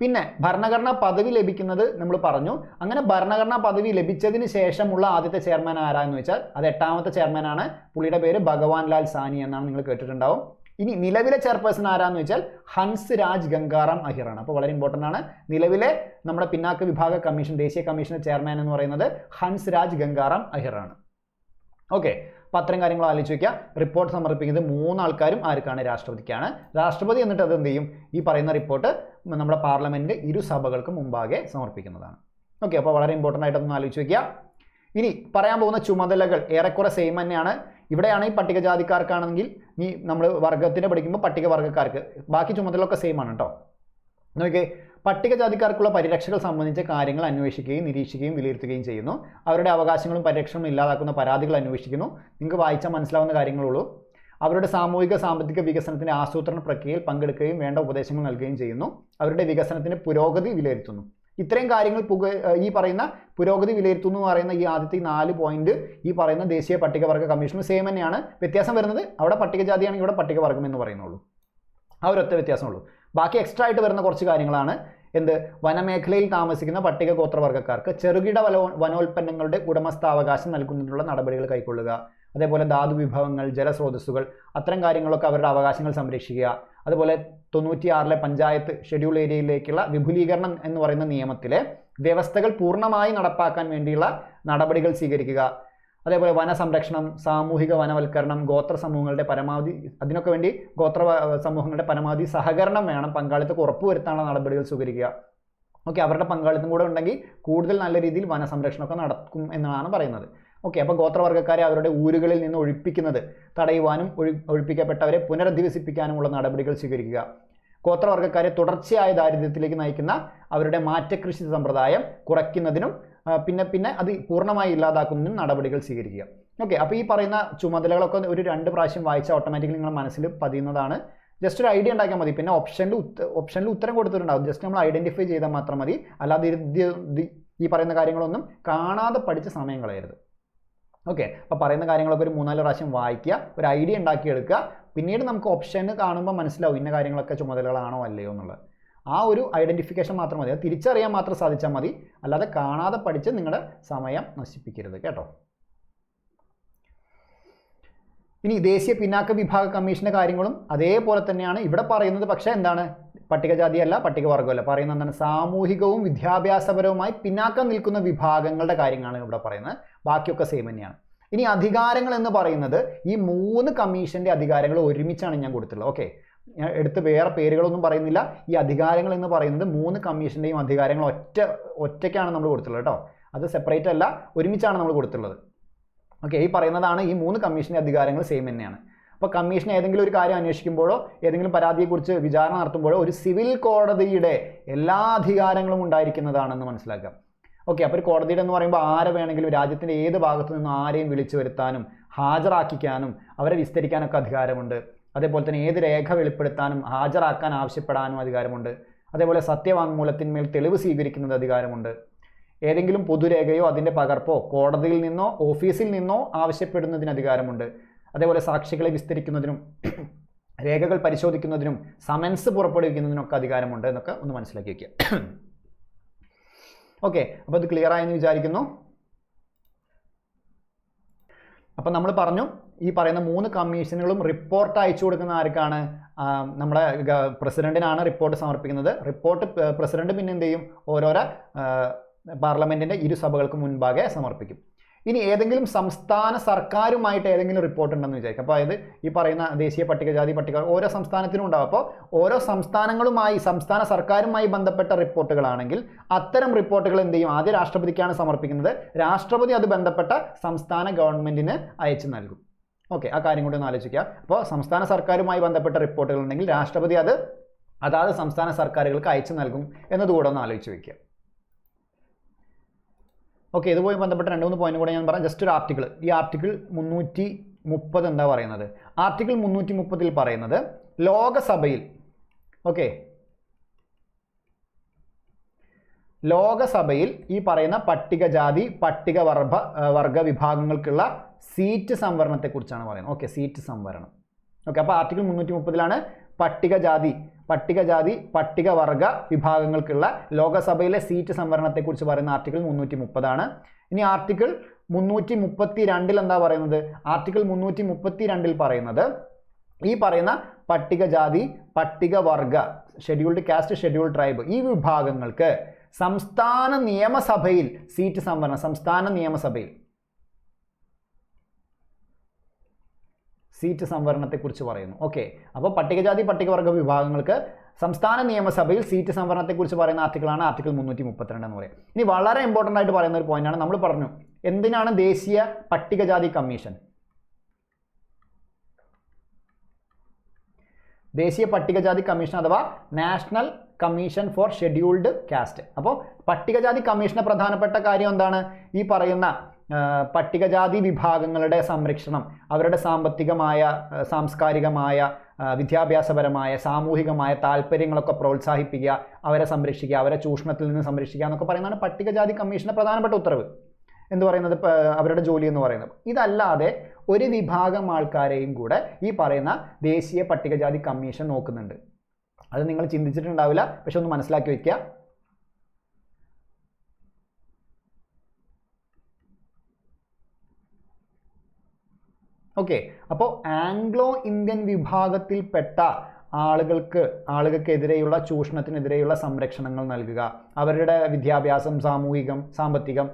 പിന്നെ ഭരണഘടനാ പദവി ലഭിക്കുന്നത് നമ്മൾ പറഞ്ഞു. അങ്ങനെ ഭരണഘടനാ പദവി ലഭിച്ചതിന് ശേഷമുള്ള ആദ്യത്തെ ചെയർമാൻ ആരാന്ന് വെച്ചാൽ അത് 8ാമത്തെ ചെയർമാനാണ്. പുള്ളിയുടെ പേര് ഭഗവാൻ ലാൽ സാനി എന്നാണ്, നിങ്ങൾ കേട്ടിട്ടുണ്ടാവും. ഇനി നിലവിലെ ചെയർപേഴ്സൺ ആരാന്ന് വെച്ചാൽ ഹൻസ് രാജ് ഗംഗാറാം അഹിറാണ്. അപ്പോൾ വളരെ ഇമ്പോർട്ടൻ്റ് ആണ്. നിലവിലെ നമ്മുടെ പിന്നാക്ക വിഭാഗ കമ്മീഷൻ, ദേശീയ കമ്മീഷന്റെ ചെയർമാൻ എന്ന് പറയുന്നത് ഹൻസ് രാജ് ഗംഗാറാം അഹിറാണ്. ഓക്കെ, അപ്പോൾ അത്രയും കാര്യങ്ങൾ ആലോചിച്ച് വയ്ക്കുക. റിപ്പോർട്ട് സമർപ്പിക്കുന്നത് 3 ആൾക്കാരും ആർക്കാണ്? രാഷ്ട്രപതിക്കാണ്. രാഷ്ട്രപതി എന്നിട്ട് അത് എന്ത് ചെയ്യും? ഈ പറയുന്ന റിപ്പോർട്ട് നമ്മുടെ പാർലമെന്റിന്റെ ഇരുസഭകൾക്ക് മുമ്പാകെ സമർപ്പിക്കുന്നതാണ്. ഓക്കെ, അപ്പോൾ വളരെ ഇമ്പോർട്ടൻ്റ് ആയിട്ടൊന്ന് ആലോചിച്ച് വയ്ക്കുക. ഇനി പറയാൻ പോകുന്ന ചുമതലകൾ ഏറെക്കുറെ സെയിം തന്നെയാണ്. ഇവിടെയാണ് ഈ പട്ടികജാതിക്കാർക്കാണെങ്കിൽ ഈ നമ്മൾ വർഗത്തിന് പഠിക്കുമ്പോൾ പട്ടികവർഗ്ഗക്കാർക്ക് ബാക്കി ചുമതലകളൊക്കെ സെയിം ആണ് കേട്ടോ. നോക്കിയേ, പട്ടികജാതിക്കാർക്കുള്ള പരിരക്ഷകൾ സംബന്ധിച്ച കാര്യങ്ങൾ അന്വേഷിക്കുകയും നിരീക്ഷിക്കുകയും വിലയിരുത്തുകയും ചെയ്യുന്നു. അവരുടെ അവകാശങ്ങളും പരിരക്ഷകളും ഇല്ലാതാക്കുന്ന പരാതികൾ അന്വേഷിക്കുന്നു. നിങ്ങൾക്ക് വായിച്ചാൽ മനസ്സിലാവുന്ന കാര്യങ്ങളുള്ളൂ. അവരുടെ സാമൂഹിക സാമ്പത്തിക വികസനത്തിൻ്റെ ആസൂത്രണ പ്രക്രിയയിൽ പങ്കെടുക്കുകയും വേണ്ട ഉപദേശങ്ങൾ നൽകുകയും ചെയ്യുന്നു. അവരുടെ വികസനത്തിൻ്റെ പുരോഗതി വിലയിരുത്തുന്നു. ഇത്രയും കാര്യങ്ങൾ ഈ പറയുന്ന പുരോഗതി വിലയിരുത്തുന്നു എന്ന് പറയുന്ന ഈ ആദ്യത്തെ 4 പോയിന്റ് ഈ പറയുന്ന ദേശീയ പട്ടികവർഗ്ഗ കമ്മീഷനും സെയിം തന്നെയാണ്. വ്യത്യാസം വരുന്നത് അവിടെ പട്ടികജാതിയാണെങ്കിൽ ഇവിടെ പട്ടികവർഗ്ഗം എന്ന് പറയുന്നുള്ളൂ. ആ ഒരൊറ്റ വ്യത്യാസമുള്ളൂ. ബാക്കി എക്സ്ട്രാ ആയിട്ട് വരുന്ന കുറച്ച് കാര്യങ്ങളാണ്. എന്ത്? വനമേഖലയിൽ താമസിക്കുന്ന പട്ടിക ഗോത്രവർഗ്ഗക്കാർക്ക് ചെറുകിട വനോൽപ്പന്നങ്ങളുടെ ഉടമസ്ഥാവകാശം നൽകുന്നതിനുള്ള നടപടികൾ കൈക്കൊള്ളുക. അതേപോലെ ധാതു വിഭവങ്ങൾ, ജലസ്രോതസ്സുകൾ, അത്തരം കാര്യങ്ങളൊക്കെ അവരുടെ അവകാശങ്ങൾ സംരക്ഷിക്കുക. അതുപോലെ 96 പഞ്ചായത്ത് ഷെഡ്യൂൾ ഏരിയയിലേക്കുള്ള വിപുലീകരണം എന്ന് പറയുന്ന നിയമത്തിലെ വ്യവസ്ഥകൾ പൂർണ്ണമായി നടപ്പാക്കാൻ വേണ്ടിയുള്ള നടപടികൾ സ്വീകരിക്കുക. അതേപോലെ വനസംരക്ഷണം, സാമൂഹിക വനവൽക്കരണം, ഗോത്ര സമൂഹങ്ങളുടെ പരമാവധി അതിനൊക്കെ വേണ്ടി ഗോത്ര സമൂഹങ്ങളുടെ പരമാവധി സഹകരണം വേണം, പങ്കാളിത്തം ഉറപ്പുവരുത്താനുള്ള നടപടികൾ സ്വീകരിക്കുക. ഓക്കെ, അവരുടെ പങ്കാളിത്തം കൂടെ ഉണ്ടെങ്കിൽ കൂടുതൽ നല്ല രീതിയിൽ വനസംരക്ഷണമൊക്കെ നടക്കും എന്നാണ് പറയുന്നത്. ഓക്കെ, അപ്പോൾ ഗോത്രവർഗ്ഗക്കാരെ അവരുടെ ഊരുകളിൽ നിന്ന് ഒഴിപ്പിക്കുന്നത് തടയുവാനും ഒഴിപ്പിക്കപ്പെട്ടവരെ പുനരധിവസിപ്പിക്കാനുമുള്ള നടപടികൾ സ്വീകരിക്കുക. ഗോത്രവർഗ്ഗക്കാരെ തുടർച്ചയായ ദാരിദ്ര്യത്തിലേക്ക് നയിക്കുന്ന അവരുടെ മാറ്റകൃഷി സമ്പ്രദായം കുറയ്ക്കുന്നതിനും പിന്നെ അത് പൂർണ്ണമായി ഇല്ലാതാക്കുന്നതിനും നടപടികൾ സ്വീകരിക്കുക. ഓക്കെ, അപ്പോൾ ഈ പറയുന്ന ചുമതലകളൊക്കെ ഒരു 2 പ്രാവശ്യം വായിച്ചാൽ ഓട്ടോമാറ്റിക്കലി നിങ്ങളുടെ മനസ്സിൽ പതിയുന്നതാണ്. ജസ്റ്റ് ഒരു ഐഡിയ ഉണ്ടാക്കിയാൽ മതി. പിന്നെ ഓപ്ഷനിൽ ഉത്തരം കൊടുത്തിട്ടുണ്ടാവും. ജസ്റ്റ് നമ്മൾ ഐഡന്റിഫൈ ചെയ്താൽ മാത്രം മതി. അല്ലാതെ ഈ പറയുന്ന കാര്യങ്ങളൊന്നും കാണാതെ പഠിച്ച സമയം കളയരുത്. ഓക്കെ, അപ്പോൾ പറയുന്ന കാര്യങ്ങളൊക്കെ ഒരു 3-4 പ്രാവശ്യം വായിക്കുക, ഒരു ഐഡിയ ഉണ്ടാക്കിയെടുക്കുക. പിന്നീട് നമുക്ക് ഓപ്ഷന് കാണുമ്പോൾ മനസ്സിലാവും ഇന്ന കാര്യങ്ങളൊക്കെ ചുമതലകളാണോ അല്ലയോ എന്നുള്ളത്. ആ ഒരു ഐഡന്റിഫിക്കേഷൻ മാത്രം മതി. അത് തിരിച്ചറിയാൻ മാത്രം സാധിച്ചാൽ മതി. അല്ലാതെ കാണാതെ പഠിച്ച് നിങ്ങളുടെ സമയം നശിപ്പിക്കരുത് കേട്ടോ. ഇനി ദേശീയ പിന്നാക്ക വിഭാഗ കമ്മീഷന്റെ കാര്യങ്ങളും അതേപോലെ തന്നെയാണ് ഇവിടെ പറയുന്നത്. പക്ഷേ എന്താണ്? പട്ടികജാതിയല്ല, പട്ടികവർഗ്ഗമല്ല. പറയുന്നത് എന്താണ്? സാമൂഹികവും വിദ്യാഭ്യാസപരവുമായി പിന്നാക്കം നിൽക്കുന്ന വിഭാഗങ്ങളുടെ കാര്യങ്ങളാണ് ഇവിടെ പറയുന്നത്. ബാക്കിയൊക്കെ സെയിം തന്നെയാണ്. ഇനി അധികാരങ്ങൾ എന്ന് പറയുന്നത് ഈ 3 കമ്മീഷന്റെ അധികാരങ്ങൾ ഒരുമിച്ചാണ് ഞാൻ കൊടുത്തിട്ടുള്ളത്. ഓക്കെ, ഞാൻ എടുത്ത് വേറെ പേരുകളൊന്നും പറയുന്നില്ല. ഈ അധികാരങ്ങൾ എന്ന് പറയുന്നത് 3 കമ്മീഷന്റെയും അധികാരങ്ങൾ ഒറ്റയ്ക്കാണ് നമ്മൾ കൊടുത്തിട്ടുള്ളത് കേട്ടോ. അത് സെപ്പറേറ്റ് അല്ല, ഒരുമിച്ചാണ് നമ്മൾ കൊടുത്തിട്ടുള്ളത്. ഓക്കെ, ഈ പറയുന്നതാണ് ഈ 3 കമ്മീഷന്റെ അധികാരങ്ങൾ സെയിം തന്നെയാണ്. അപ്പോൾ കമ്മീഷൻ ഏതെങ്കിലും ഒരു കാര്യം അന്വേഷിക്കുമ്പോഴോ ഏതെങ്കിലും പരാതിയെക്കുറിച്ച് വിചാരണ നടത്തുമ്പോഴോ ഒരു സിവിൽ കോടതിയുടെ എല്ലാ അധികാരങ്ങളും ഉണ്ടായിരിക്കുന്നതാണെന്ന് മനസ്സിലാക്കുക. ഓക്കെ, അപ്പോൾ ഒരു കോടതിയുടെ എന്ന് പറയുമ്പോൾ ആരെ വേണമെങ്കിലും രാജ്യത്തിൻ്റെ ഏത് ഭാഗത്തു നിന്നും ആരെയും വിളിച്ചു വരുത്താനും ഹാജരാക്കിക്കാനും അവരെ വിസ്തരിക്കാനൊക്കെ അധികാരമുണ്ട്. അതേപോലെ തന്നെ ഏത് രേഖ വെളിപ്പെടുത്താനും ഹാജരാക്കാൻ ആവശ്യപ്പെടാനും അധികാരമുണ്ട്. അതേപോലെ സത്യവാങ്മൂലത്തിന്മേൽ തെളിവ് സ്വീകരിക്കുന്നത് അധികാരമുണ്ട്. ഏതെങ്കിലും പൊതുരേഖയോ അതിൻ്റെ പകർപ്പോ കോടതിയിൽ നിന്നോ ഓഫീസിൽ നിന്നോ ആവശ്യപ്പെടുന്നതിന് അധികാരമുണ്ട്. അതേപോലെ സാക്ഷികളെ വിസ്തരിക്കുന്നതിനും രേഖകൾ പരിശോധിക്കുന്നതിനും സമൻസ് പുറപ്പെടുവിക്കുന്നതിനൊക്കെ അധികാരമുണ്ട് എന്നൊക്കെ ഒന്ന് മനസ്സിലാക്കി വയ്ക്കുക. ഓക്കെ, അപ്പോൾ ഇത് ക്ലിയർ ആയെന്ന് വിചാരിക്കുന്നു. അപ്പം നമ്മൾ പറഞ്ഞു ഈ പറയുന്ന 3 കമ്മീഷനുകളും റിപ്പോർട്ട് അയച്ചു കൊടുക്കുന്ന ആർക്കാണ്? നമ്മുടെ പ്രസിഡന്റിനാണ് റിപ്പോർട്ട് സമർപ്പിക്കുന്നത്. റിപ്പോർട്ട് പ്രസിഡന്റ് പിന്നെ എന്ത് ചെയ്യും? ഓരോരോ പാർലമെന്റിന്റെ ഇരുസഭകൾക്ക് മുൻപാകെ സമർപ്പിക്കും. ഇനി ഏതെങ്കിലും സംസ്ഥാന സർക്കാരുമായിട്ട് ഏതെങ്കിലും റിപ്പോർട്ട് ഉണ്ടെന്ന് വിചാരിക്കും. അപ്പോൾ അതായത് ഈ പറയുന്ന ദേശീയ പട്ടികജാതി പട്ടിക ഓരോ സംസ്ഥാനത്തിനും ഉണ്ടാവും. അപ്പോൾ ഓരോ സംസ്ഥാന സർക്കാരുമായി ബന്ധപ്പെട്ട റിപ്പോർട്ടുകളാണെങ്കിൽ അത്തരം റിപ്പോർട്ടുകൾ എന്ത് ചെയ്യും? ആദ്യം രാഷ്ട്രപതിക്കാണ് സമർപ്പിക്കുന്നത്. രാഷ്ട്രപതി അത് ബന്ധപ്പെട്ട സംസ്ഥാന ഗവൺമെന്റിന് അയച്ചു നൽകും. ഓക്കെ, ആ കാര്യം കൂടി ഒന്ന് ആലോചിക്കുക. അപ്പോൾ സംസ്ഥാന സർക്കാരുമായി ബന്ധപ്പെട്ട റിപ്പോർട്ടുകൾ ഉണ്ടെങ്കിൽ രാഷ്ട്രപതി അത് അതാത് സംസ്ഥാന സർക്കാരുകൾക്ക് അയച്ചു നൽകും എന്നതുകൂടെ ഒന്ന് ആലോചിച്ച് വയ്ക്കുക. ഓക്കെ, ഇതുമായി ബന്ധപ്പെട്ട 2-3 പോയിന്റ് കൂടെ ഞാൻ പറയാം. ജസ്റ്റ് ഒരു ആർട്ടിക്കിൾ, ഈ ആർട്ടിക്കിൾ 330 എന്താ പറയുന്നത്? ആർട്ടിക്കിൾ 330 പറയുന്നത് ലോകസഭയിൽ ലോകസഭയിൽ ഈ പറയുന്ന പട്ടികജാതി വർഗ വിഭാഗങ്ങൾക്കുള്ള സീറ്റ് സംവരണത്തെക്കുറിച്ചാണ് പറയുന്നത്. ഓക്കെ, സീറ്റ് സംവരണം. ഓക്കെ, അപ്പോൾ ആർട്ടിക്കിൾ 330 പട്ടികവർഗ വിഭാഗങ്ങൾക്കുള്ള ലോകസഭയിലെ സീറ്റ് സംവരണത്തെക്കുറിച്ച് പറയുന്ന ആർട്ടിക്കിൾ 330 ഇനി ആർട്ടിക്കിൾ 332 എന്താ പറയുന്നത്? ആർട്ടിക്കിൾ 332 പറയുന്നത് ഈ പറയുന്ന പട്ടികജാതി, പട്ടികവർഗ, ഷെഡ്യൂൾഡ് കാസ്റ്റ്, ഷെഡ്യൂൾഡ് ട്രൈബ് ഈ വിഭാഗങ്ങൾക്ക് സംസ്ഥാന നിയമസഭയിൽ സീറ്റ് സംവരണം, സംസ്ഥാന നിയമസഭയിൽ സീറ്റ് സംവരണത്തെക്കുറിച്ച് പറയുന്നു. ഓക്കെ, അപ്പോൾ പട്ടികജാതി, പട്ടികവർഗ വിഭാഗങ്ങൾക്ക് സംസ്ഥാന നിയമസഭയിൽ സീറ്റ് സംവരണത്തെക്കുറിച്ച് പറയുന്ന ആർട്ടിക്കിളാണ് ആർട്ടിക്കിൾ 332 എന്ന് പറയും. ഇനി വളരെ ഇമ്പോർട്ടൻ്റ് ആയിട്ട് പറയുന്ന ഒരു പോയിന്റാണ്. നമ്മൾ പറഞ്ഞു എന്തിനാണ് ദേശീയ പട്ടികജാതി കമ്മീഷൻ? ദേശീയ പട്ടികജാതി കമ്മീഷൻ അഥവാ national commission for scheduled caste. അപ്പോൾ പട്ടികജാതി കമ്മീഷന്റെ പ്രധാനപ്പെട്ട കാര്യം എന്താണ്? ഈ പറയുന്ന പട്ടികജാതി വിഭാഗങ്ങളുടെ സംരക്ഷണം, അവരുടെ സാമ്പത്തികമായ, സാംസ്കാരികമായ, വിദ്യാഭ്യാസപരമായ, സാമൂഹികമായ താല്പര്യങ്ങളൊക്കെ പ്രോത്സാഹിപ്പിക്കുക, അവരെ സംരക്ഷിക്കുക, അവരെ ചൂഷണത്തിൽ നിന്ന് സംരക്ഷിക്കുക എന്നൊക്കെ പറയുന്നതാണ് പട്ടികജാതി കമ്മീഷന്റെ പ്രധാനപ്പെട്ട ഉത്തരവ് എന്ന് പറയുന്നത്, അവരുടെ ജോലി എന്ന് പറയുന്നത്. ഇതല്ലാതെ ഒരു വിഭാഗം ആൾക്കാരെയും കൂടെ ഈ പറയുന്ന ദേശീയ പട്ടികജാതി കമ്മീഷൻ നോക്കുന്നുണ്ട്. അത് നിങ്ങൾ ചിന്തിച്ചിട്ടുണ്ടാവില്ല, പക്ഷെ ഒന്ന് മനസ്സിലാക്കി വയ്ക്കുക. ഓക്കെ, അപ്പോൾ ആംഗ്ലോ ഇന്ത്യൻ വിഭാഗത്തിൽപ്പെട്ട ആളുകൾക്കെതിരെയുള്ള ചൂഷണത്തിനെതിരെയുള്ള സംരക്ഷണങ്ങൾ നൽകുക, അവരുടെ വിദ്യാഭ്യാസം, സാമൂഹികം, സാമ്പത്തികം,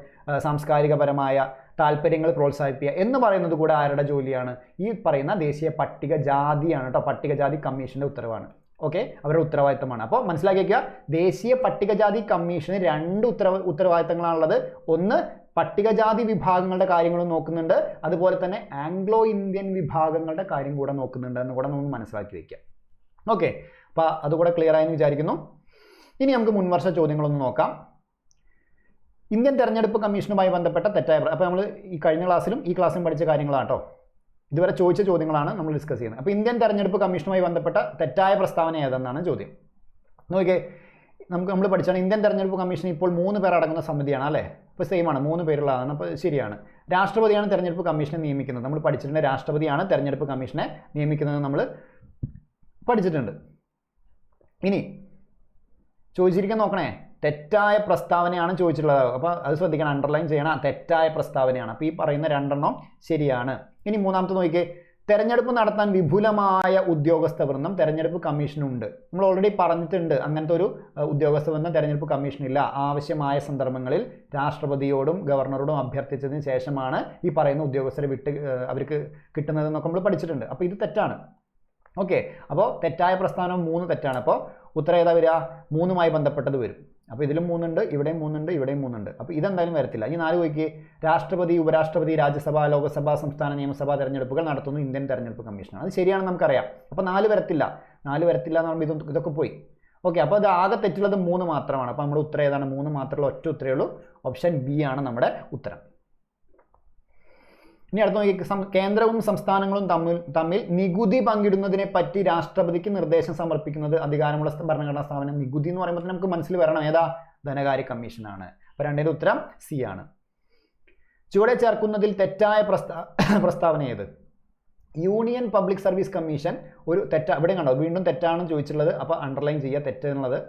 സാംസ്കാരികപരമായ താല്പര്യങ്ങൾ പ്രോത്സാഹിപ്പിക്കുക എന്ന് പറയുന്നത് കൂടെ ആരുടെ ജോലിയാണ്? ഈ പറയുന്ന ദേശീയ പട്ടികജാതിയാണ് കേട്ടോ. പട്ടികജാതി കമ്മീഷന്റെ ഉത്തരവാണ്. ഓക്കെ, അവരുടെ ഉത്തരവാദിത്തമാണ്. അപ്പോൾ മനസ്സിലാക്കി വയ്ക്കുക, ദേശീയ പട്ടികജാതി കമ്മീഷന് 2 ഉത്തരവാദിത്തങ്ങളാണുള്ളത്. ഒന്ന്, പട്ടികജാതി വിഭാഗങ്ങളുടെ കാര്യങ്ങളും നോക്കുന്നുണ്ട്, അതുപോലെ തന്നെ ആംഗ്ലോ ഇന്ത്യൻ വിഭാഗങ്ങളുടെ കാര്യം കൂടെ നോക്കുന്നുണ്ട് എന്ന് കൂടെ നമുക്ക് മനസ്സിലാക്കി വയ്ക്കുക. ഓക്കെ, അപ്പോൾ അതുകൂടെ ക്ലിയർ ആയെന്ന് വിചാരിക്കുന്നു. ഇനി നമുക്ക് മുൻവർഷ ചോദ്യങ്ങളൊന്ന് നോക്കാം. ഇന്ത്യൻ തെരഞ്ഞെടുപ്പ് കമ്മീഷനുമായി ബന്ധപ്പെട്ട തെറ്റായ, അപ്പോൾ നമ്മൾ ഈ കഴിഞ്ഞ ക്ലാസ്സിലും ഈ ക്ലാസ്സിലും പഠിച്ച കാര്യങ്ങളാണ് കേട്ടോ. ഇതുവരെ ചോദിച്ച ചോദ്യങ്ങളാണ് നമ്മൾ ഡിസ്കസ് ചെയ്യുന്നത്. അപ്പോൾ ഇന്ത്യൻ തെരഞ്ഞെടുപ്പ് കമ്മീഷനുമായി ബന്ധപ്പെട്ട തെറ്റായ പ്രസ്താവന ഏതെന്നാണ് ചോദ്യം. നോക്കിയേ, നമ്മൾ പഠിച്ചാണ് ഇന്ത്യൻ തെരഞ്ഞെടുപ്പ് കമ്മീഷൻ ഇപ്പോൾ 3 പേർ അടങ്ങുന്ന സമിതിയാണ് അല്ലേ? ഇപ്പോൾ സെയിം ആണ്, 3 പേരുള്ളതാണ്. അപ്പോൾ ശരിയാണ്. രാഷ്ട്രപതിയാണ് തെരഞ്ഞെടുപ്പ് കമ്മീഷനെ നിയമിക്കുന്നത്. നമ്മൾ പഠിച്ചിട്ടുണ്ട്, രാഷ്ട്രപതിയാണ് തെരഞ്ഞെടുപ്പ് കമ്മീഷനെ നിയമിക്കുന്നത് നമ്മൾ പഠിച്ചിട്ടുണ്ട്. ഇനി ചോദിച്ചിരിക്കാൻ നോക്കണേ, തെറ്റായ പ്രസ്താവനയാണ് ചോദിച്ചിട്ടുള്ളത്. അപ്പോൾ അത് ശ്രദ്ധിക്കണം, അണ്ടർലൈൻ ചെയ്യണം. തെറ്റായ പ്രസ്താവനയാണ്. അപ്പോൾ ഈ പറയുന്ന 2 ശരിയാണ്. ഇനി മൂന്നാമത്തെ നോക്കിയേ, തെരഞ്ഞെടുപ്പ് നടത്താൻ വിപുലമായ ഉദ്യോഗസ്ഥ വൃന്ദം തെരഞ്ഞെടുപ്പ് കമ്മീഷനുണ്ട്. നമ്മൾ ഓൾറെഡി പറഞ്ഞിട്ടുണ്ട്, അങ്ങനത്തെ ഒരു ഉദ്യോഗസ്ഥ വൃന്ദം തെരഞ്ഞെടുപ്പ് കമ്മീഷനില്ല. ആവശ്യമായ സന്ദർഭങ്ങളിൽ രാഷ്ട്രപതിയോടും ഗവർണറോടും അഭ്യർത്ഥിച്ചതിന് ശേഷമാണ് ഈ പറയുന്ന ഉദ്യോഗസ്ഥരെ അവർക്ക് കിട്ടുന്നതെന്നൊക്കെ നമ്മൾ പഠിച്ചിട്ടുണ്ട്. അപ്പോൾ ഇത് തെറ്റാണ്. ഓക്കെ, അപ്പോൾ തെറ്റായ പ്രസ്താവന 3 തെറ്റാണ്. അപ്പോൾ ഉത്തരം ഏതാ വരിക? 3മായി ബന്ധപ്പെട്ടത് വരും. അപ്പോൾ ഇതിലും 3 ഉണ്ട്, ഇവിടെയും 3 ഉണ്ട്, ഇവിടെയും 3 ഉണ്ട്. അപ്പോൾ ഇതെന്തായാലും വരത്തില്ല. ഇനി 4 നോക്കിയേ, രാഷ്ട്രപതി, ഉപരാഷ്ട്രപതി, രാജ്യസഭ, ലോകസഭ, സംസ്ഥാന നിയമസഭാ തെരഞ്ഞെടുപ്പുകൾ നടത്തുന്ന ഇന്ത്യൻ തെരഞ്ഞെടുപ്പ് കമ്മീഷനാണ്. അത് ശരിയാണെന്ന് നമുക്കറിയാം. അപ്പോൾ 4 വരത്തില്ല. 4 വരത്തില്ല എന്ന് പറയുമ്പോൾ ഇതൊക്കെ പോയി. ഓക്കെ, അപ്പോൾ അത് ആകെ തെറ്റുള്ളത് 3 മാത്രമാണ്. അപ്പോൾ നമ്മുടെ ഉത്തരം ഏതാണ്? 3 മാത്രമുള്ള ഒറ്റ ഉത്തരവേ ഉള്ളൂ. ഓപ്ഷൻ ബി ആണ് നമ്മുടെ ഉത്തരം. ഇനി അടുത്ത നോക്കി, കേന്ദ്രവും സംസ്ഥാനങ്ങളും തമ്മിൽ നികുതി പങ്കിടുന്നതിനെ പറ്റി രാഷ്ട്രപതിക്ക് നിർദ്ദേശം സമർപ്പിക്കുന്നത് അധികാരമുള്ള ഭരണഘടനാ സ്ഥാപനം. നികുതി എന്ന് പറയുമ്പോൾ നമുക്ക് മനസ്സിൽ വരണം ഏതാ? ധനകാര്യ കമ്മീഷനാണ്. അപ്പോൾ 2ന്റെ ഉത്തരം സി ആണ്. ചുവടെ ചേർക്കുന്നതിൽ തെറ്റായ പ്രസ്താവന ഏത്? യൂണിയൻ പബ്ലിക് സർവീസ് കമ്മീഷൻ ഒരു ഇവിടെ കണ്ടോ, വീണ്ടും തെറ്റാണെന്ന് ചോദിച്ചിട്ടുള്ളത്. അപ്പോൾ അണ്ടർലൈൻ ചെയ്യുക തെറ്റ് എന്നുള്ളത്.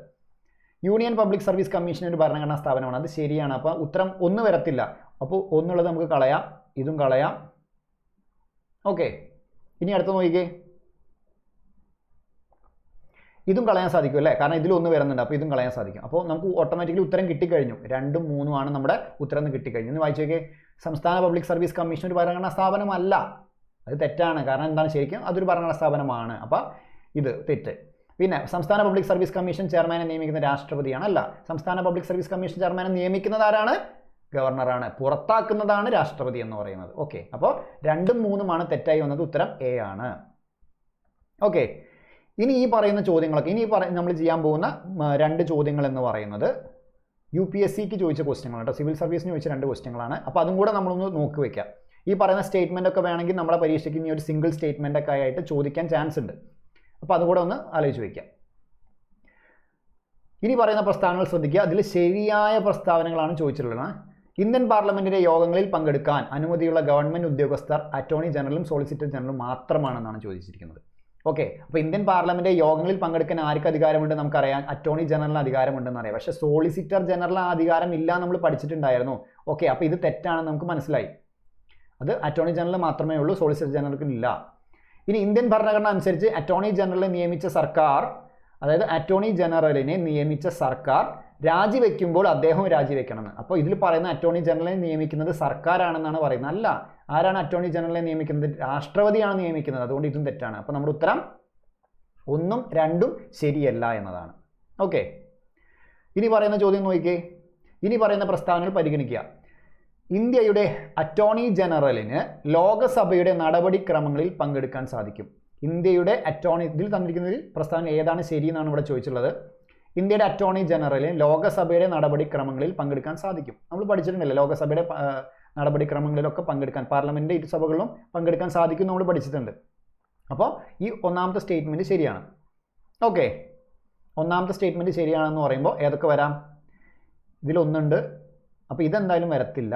യൂണിയൻ പബ്ലിക് സർവീസ് കമ്മീഷൻ ഒരു ഭരണഘടനാ സ്ഥാപനമാണ്. അത് ശരിയാണ്. അപ്പോൾ ഉത്തരം 1 വരത്തില്ല. അപ്പോൾ 1 നമുക്ക് കളയാം, ഇതും കളയാം. ഓക്കെ, ഇനി അടുത്ത നോക്കിക്കേ, ഇതും കളയാൻ സാധിക്കും അല്ലേ? കാരണം ഇതിൽ 1 വരുന്നുണ്ട്. അപ്പോൾ ഇതും കളയാൻ സാധിക്കും. അപ്പോൾ നമുക്ക് ഓട്ടോമാറ്റിക്കലി ഉത്തരം കിട്ടിക്കഴിഞ്ഞു. 2ഉം 3ഉം ആണ് നമ്മുടെ ഉത്തരം കിട്ടിക്കഴിഞ്ഞു. ഇന്ന് വായിച്ചു നോക്കിയേ, സംസ്ഥാന പബ്ലിക് സർവീസ് കമ്മീഷൻ ഒരു ഭരണഘടനാ സ്ഥാപനമല്ല. അത് തെറ്റാണ്. കാരണം എന്താണ്? ശരിക്കും അതൊരു ഭരണഘടനാ സ്ഥാപനമാണ്. അപ്പോൾ ഇത് തെറ്റ്. പിന്നെ സംസ്ഥാന പബ്ലിക് സർവീസ് കമ്മീഷൻ ചെയർമാനെ നിയമിക്കുന്ന രാഷ്ട്രപതിയാണ്. അല്ല, സംസ്ഥാന പബ്ലിക് സർവീസ് കമ്മീഷൻ ചെയർമാനെ നിയമിക്കുന്നത് ആരാണ്? ഗവർണറാണ്. പുറത്താക്കുന്നതാണ് രാഷ്ട്രപതി എന്ന് പറയുന്നത്. ഓക്കെ, അപ്പോൾ 2ഉം 3ഉം ആണ് തെറ്റായി വന്നത്. ഉത്തരം എ ആണ്. ഓക്കെ, ഇനി ഈ പറയുന്ന ചോദ്യങ്ങളൊക്കെ നമ്മൾ ചെയ്യാൻ പോകുന്ന 2 ചോദ്യങ്ങൾ എന്ന് പറയുന്നത് UPSCക്ക് ചോദിച്ച ക്വസ്റ്റ്യങ്ങളാണ് കേട്ടോ. സിവിൽ സർവീസിന് ചോദിച്ച 2 ക്വസ്റ്റ്യങ്ങളാണ്. അപ്പോൾ അതും കൂടെ നമ്മളൊന്ന് നോക്കി വയ്ക്കാം. ഈ പറയുന്ന സ്റ്റേറ്റ്മെൻ്റ് ഒക്കെ വേണമെങ്കിൽ നമ്മുടെ പരീക്ഷയ്ക്ക് ഇനി ഒരു സിംഗിൾ സ്റ്റേറ്റ്മെൻ്റ് ഒക്കെ ആയിട്ട് ചോദിക്കാൻ ചാൻസ് ഉണ്ട്. അപ്പോൾ അതുകൂടെ ഒന്ന് ആലോചിച്ച് വയ്ക്കാം. ഇനി പറയുന്ന പ്രസ്താവനകൾ ശ്രദ്ധിക്കുക. അതിൽ ശരിയായ പ്രസ്താവനകളാണ് ചോദിച്ചിട്ടുള്ളത്. ഇന്ത്യൻ പാർലമെന്റിന്റെ യോഗങ്ങളിൽ പങ്കെടുക്കാൻ അനുമതിയുള്ള ഗവൺമെന്റ് ഉദ്യോഗസ്ഥർ അറ്റോർണി ജനറലും സോളിസിറ്റർ ജനറലും മാത്രമാണെന്നാണ് ചോദിച്ചിരിക്കുന്നത്. ഓക്കെ, അപ്പോൾ ഇന്ത്യൻ പാർലമെന്റ് യോഗങ്ങളിൽ പങ്കെടുക്കാൻ ആർക്ക് അധികാരമുണ്ട് നമുക്കറിയാം, അറ്റോർണി ജനറലിന് അധികാരമുണ്ടെന്ന് അറിയാം. പക്ഷേ സോളിസിറ്റർ ജനറൽ ആ അധികാരം ഇല്ല നമ്മൾ പഠിച്ചിട്ടുണ്ടായിരുന്നു. ഓക്കെ, അപ്പോൾ ഇത് തെറ്റാണെന്ന് നമുക്ക് മനസ്സിലായി. അത് അറ്റോർണി ജനറൽ മാത്രമേ ഉള്ളൂ, സോളിസിറ്റർ ജനറൽക്ക് ഇല്ല. ഇനി ഇന്ത്യൻ ഭരണഘടന അനുസരിച്ച് അറ്റോർണി ജനറലിനെ നിയമിച്ച സർക്കാർ, അതായത് അറ്റോർണി ജനറലിനെ നിയമിച്ച സർക്കാർ രാജിവെക്കുമ്പോൾ അദ്ദേഹം രാജിവെക്കണമെന്ന്. അപ്പോൾ ഇതിൽ പറയുന്ന അറ്റോർണി ജനറലിനെ നിയമിക്കുന്നത് സർക്കാരാണെന്നാണ് പറയുന്നത്. അല്ല, ആരാണ് അറ്റോർണി ജനറലിനെ നിയമിക്കുന്നത്? രാഷ്ട്രപതിയാണ് നിയമിക്കുന്നത്. അതുകൊണ്ട് ഇതും തെറ്റാണ്. അപ്പോൾ നമ്മുടെ ഉത്തരം 1ഉം 2ഉം ശരിയല്ല എന്നതാണ്. ഓക്കെ, ഇനി പറയുന്ന ചോദ്യം നോക്കിക്കേ. ഇനി പറയുന്ന പ്രസ്താവനകൾ പരിഗണിക്കുക. ഇന്ത്യയുടെ അറ്റോർണി ജനറലിന് ലോകസഭയുടെ നടപടിക്രമങ്ങളിൽ പങ്കെടുക്കാൻ സാധിക്കും. ഇന്ത്യയുടെ അറ്റോർണി, ഇതിൽ തന്നിരിക്കുന്നതിൽ പ്രസ്താവന ഏതാണ് ശരി എന്നാണ് ഇവിടെ ചോദിച്ചിട്ടുള്ളത്. ഇന്ത്യയുടെ അറ്റോർണി ജനറലിന് ലോകസഭയുടെ നടപടിക്രമങ്ങളിൽ പങ്കെടുക്കാൻ സാധിക്കും. നമ്മൾ പഠിച്ചിട്ടുണ്ടല്ലോ, ലോകസഭയുടെ നടപടിക്രമങ്ങളിലൊക്കെ പങ്കെടുക്കാൻ, പാർലമെൻറ്റിൻ്റെ ഇരുസഭകളിലും പങ്കെടുക്കാൻ സാധിക്കും നമ്മൾ പഠിച്ചിട്ടുണ്ട്. അപ്പോൾ ഈ ഒന്നാമത്തെ സ്റ്റേറ്റ്മെൻറ്റ് ശരിയാണ്. ഓക്കെ, ഒന്നാമത്തെ സ്റ്റേറ്റ്മെൻറ്റ് ശരിയാണെന്ന് പറയുമ്പോൾ ഏതൊക്കെ വരാം? ഇതിലൊന്നുണ്ട്, അപ്പോൾ ഇതെന്തായാലും വരത്തില്ല.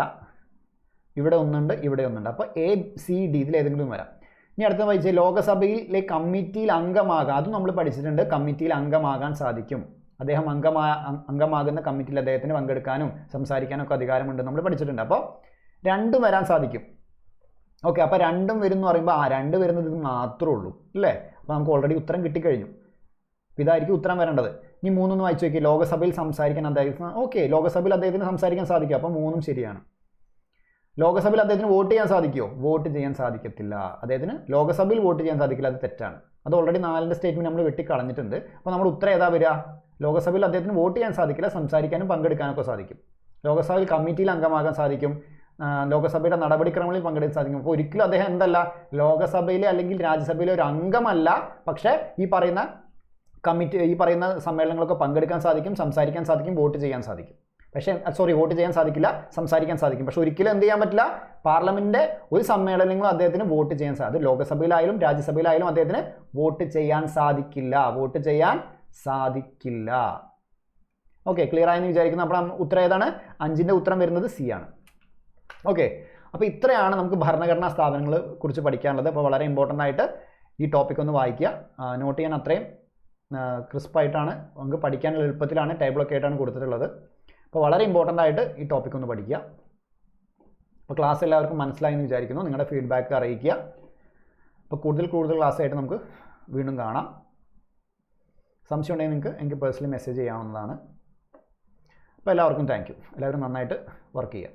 ഇവിടെ ഒന്നുണ്ട്, ഇവിടെ ഒന്നുണ്ട്. അപ്പോൾ A, C, D ഇതിലേതെങ്കിലും വരാം. ഇനി അടുത്ത വായിച്ചാൽ ലോകസഭയിലെ കമ്മിറ്റിയിൽ അംഗമാകാൻ, അതും നമ്മൾ പഠിച്ചിട്ടുണ്ട്. കമ്മിറ്റിയിൽ അംഗമാകാൻ സാധിക്കും. അദ്ദേഹം അംഗമാകുന്ന കമ്മിറ്റിയിൽ അദ്ദേഹത്തിന് പങ്കെടുക്കാനും സംസാരിക്കാനും ഒക്കെ അധികാരമുണ്ട് നമ്മൾ പഠിച്ചിട്ടുണ്ട്. അപ്പോൾ 2 വരാൻ സാധിക്കും. ഓക്കെ, അപ്പോൾ 2 വരും എന്ന് പറയുമ്പോൾ 2 വരുന്നത് ഇത് മാത്രമേ ഉള്ളൂ അല്ലേ? അപ്പോൾ നമുക്ക് ഓൾറെഡി ഉത്തരം കിട്ടിക്കഴിഞ്ഞു. ഇതായിരിക്കും ഉത്തരം വരേണ്ടത്. ഇനി 3 വായിച്ചു നോക്കി. ലോകസഭയിൽ സംസാരിക്കാൻ അദ്ദേഹത്തിന്, ഓക്കെ, ലോകസഭയിൽ അദ്ദേഹത്തിന് സംസാരിക്കാൻ സാധിക്കും. അപ്പോൾ 3ഉം ശരിയാണ്. ലോകസഭയിൽ അദ്ദേഹത്തിന് വോട്ട് ചെയ്യാൻ സാധിക്കുമോ? വോട്ട് ചെയ്യാൻ സാധിക്കത്തില്ല. അദ്ദേഹത്തിന് ലോകസഭയിൽ വോട്ട് ചെയ്യാൻ സാധിക്കില്ല, അത് തെറ്റാണ്. അത് ഓൾറെഡി 4ന്റെ സ്റ്റേറ്റ്മെൻറ്റ് നമ്മൾ വെട്ടിക്കളഞ്ഞിട്ടുണ്ട്. അപ്പോൾ നമ്മുടെ ഉത്തരം ഏതാ വരിക? ലോകസഭയിൽ അദ്ദേഹത്തിന് വോട്ട് ചെയ്യാൻ സാധിക്കില്ല, സംസാരിക്കാനും പങ്കെടുക്കാനൊക്കെ സാധിക്കും. ലോകസഭയിൽ കമ്മിറ്റിയിൽ അംഗമാകാൻ സാധിക്കും, ലോകസഭയുടെ നടപടിക്രമങ്ങളിൽ പങ്കെടുക്കാൻ സാധിക്കും. അപ്പോൾ ഒരിക്കലും അദ്ദേഹം എന്തല്ല, ലോകസഭയിലെ അല്ലെങ്കിൽ രാജ്യസഭയിലെ ഒരു അംഗമല്ല. പക്ഷേ ഈ പറയുന്ന സമ്മേളനങ്ങളൊക്കെ പങ്കെടുക്കാൻ സാധിക്കും, സംസാരിക്കാൻ സാധിക്കും, വോട്ട് ചെയ്യാൻ സാധിക്കും. പക്ഷേ വോട്ട് ചെയ്യാൻ സാധിക്കില്ല, സംസാരിക്കാൻ സാധിക്കും. പക്ഷെ ഒരിക്കലും എന്ത് ചെയ്യാൻ പറ്റില്ല, പാർലമെന്റിന്റെ ഒരു സമ്മേളനങ്ങളും അദ്ദേഹത്തിന് വോട്ട് ചെയ്യാൻ സാധിക്കും. ലോകസഭയിലായാലും രാജ്യസഭയിലായാലും അദ്ദേഹത്തിന് വോട്ട് ചെയ്യാൻ സാധിക്കില്ല. ഓക്കെ, ക്ലിയർ ആയെന്ന് വിചാരിക്കുന്നു. അപ്പോൾ ഉത്തരം ഏതാണ്? 5ന്റെ ഉത്തരം വരുന്നത് C ആണ്. ഓക്കെ, അപ്പോൾ ഇത്രയാണ് നമുക്ക് ഭരണഘടനാ സ്ഥാപനങ്ങളെ കുറിച്ച് പഠിക്കാനുള്ളത്. അപ്പോൾ വളരെ ഇമ്പോർട്ടൻ്റ് ആയിട്ട് ഈ ടോപ്പിക് ഒന്ന് വായിക്കുക. നോട്ട് ചെയ്യാൻ അത്രയും ക്രിസ്പായിട്ടാണ്, നമുക്ക് പഠിക്കാനുള്ള എളുപ്പത്തിലാണ്, ടേബിളൊക്കെ ആയിട്ടാണ് കൊടുത്തിട്ടുള്ളത്. അപ്പോൾ വളരെ ഇമ്പോർട്ടൻ്റ് ആയിട്ട് ഈ ടോപ്പിക് ഒന്ന് പഠിക്കുക. അപ്പോൾ ക്ലാസ് എല്ലാവർക്കും മനസ്സിലായി എന്ന് വിചാരിക്കുന്നു. നിങ്ങളുടെ ഫീഡ്ബാക്ക് അറിയിക്കുക. അപ്പോൾ കൂടുതൽ ക്ലാസ് ആയിട്ട് നമുക്ക് വീണ്ടും കാണാം. സംശയം ഉണ്ടെങ്കിൽ എനിക്ക് പേഴ്സണലി മെസ്സേജ് ചെയ്യാവുന്നതാണ്. അപ്പോൾ എല്ലാവർക്കും താങ്ക് യു. എല്ലാവരും നന്നായിട്ട് വർക്ക് ചെയ്യുക.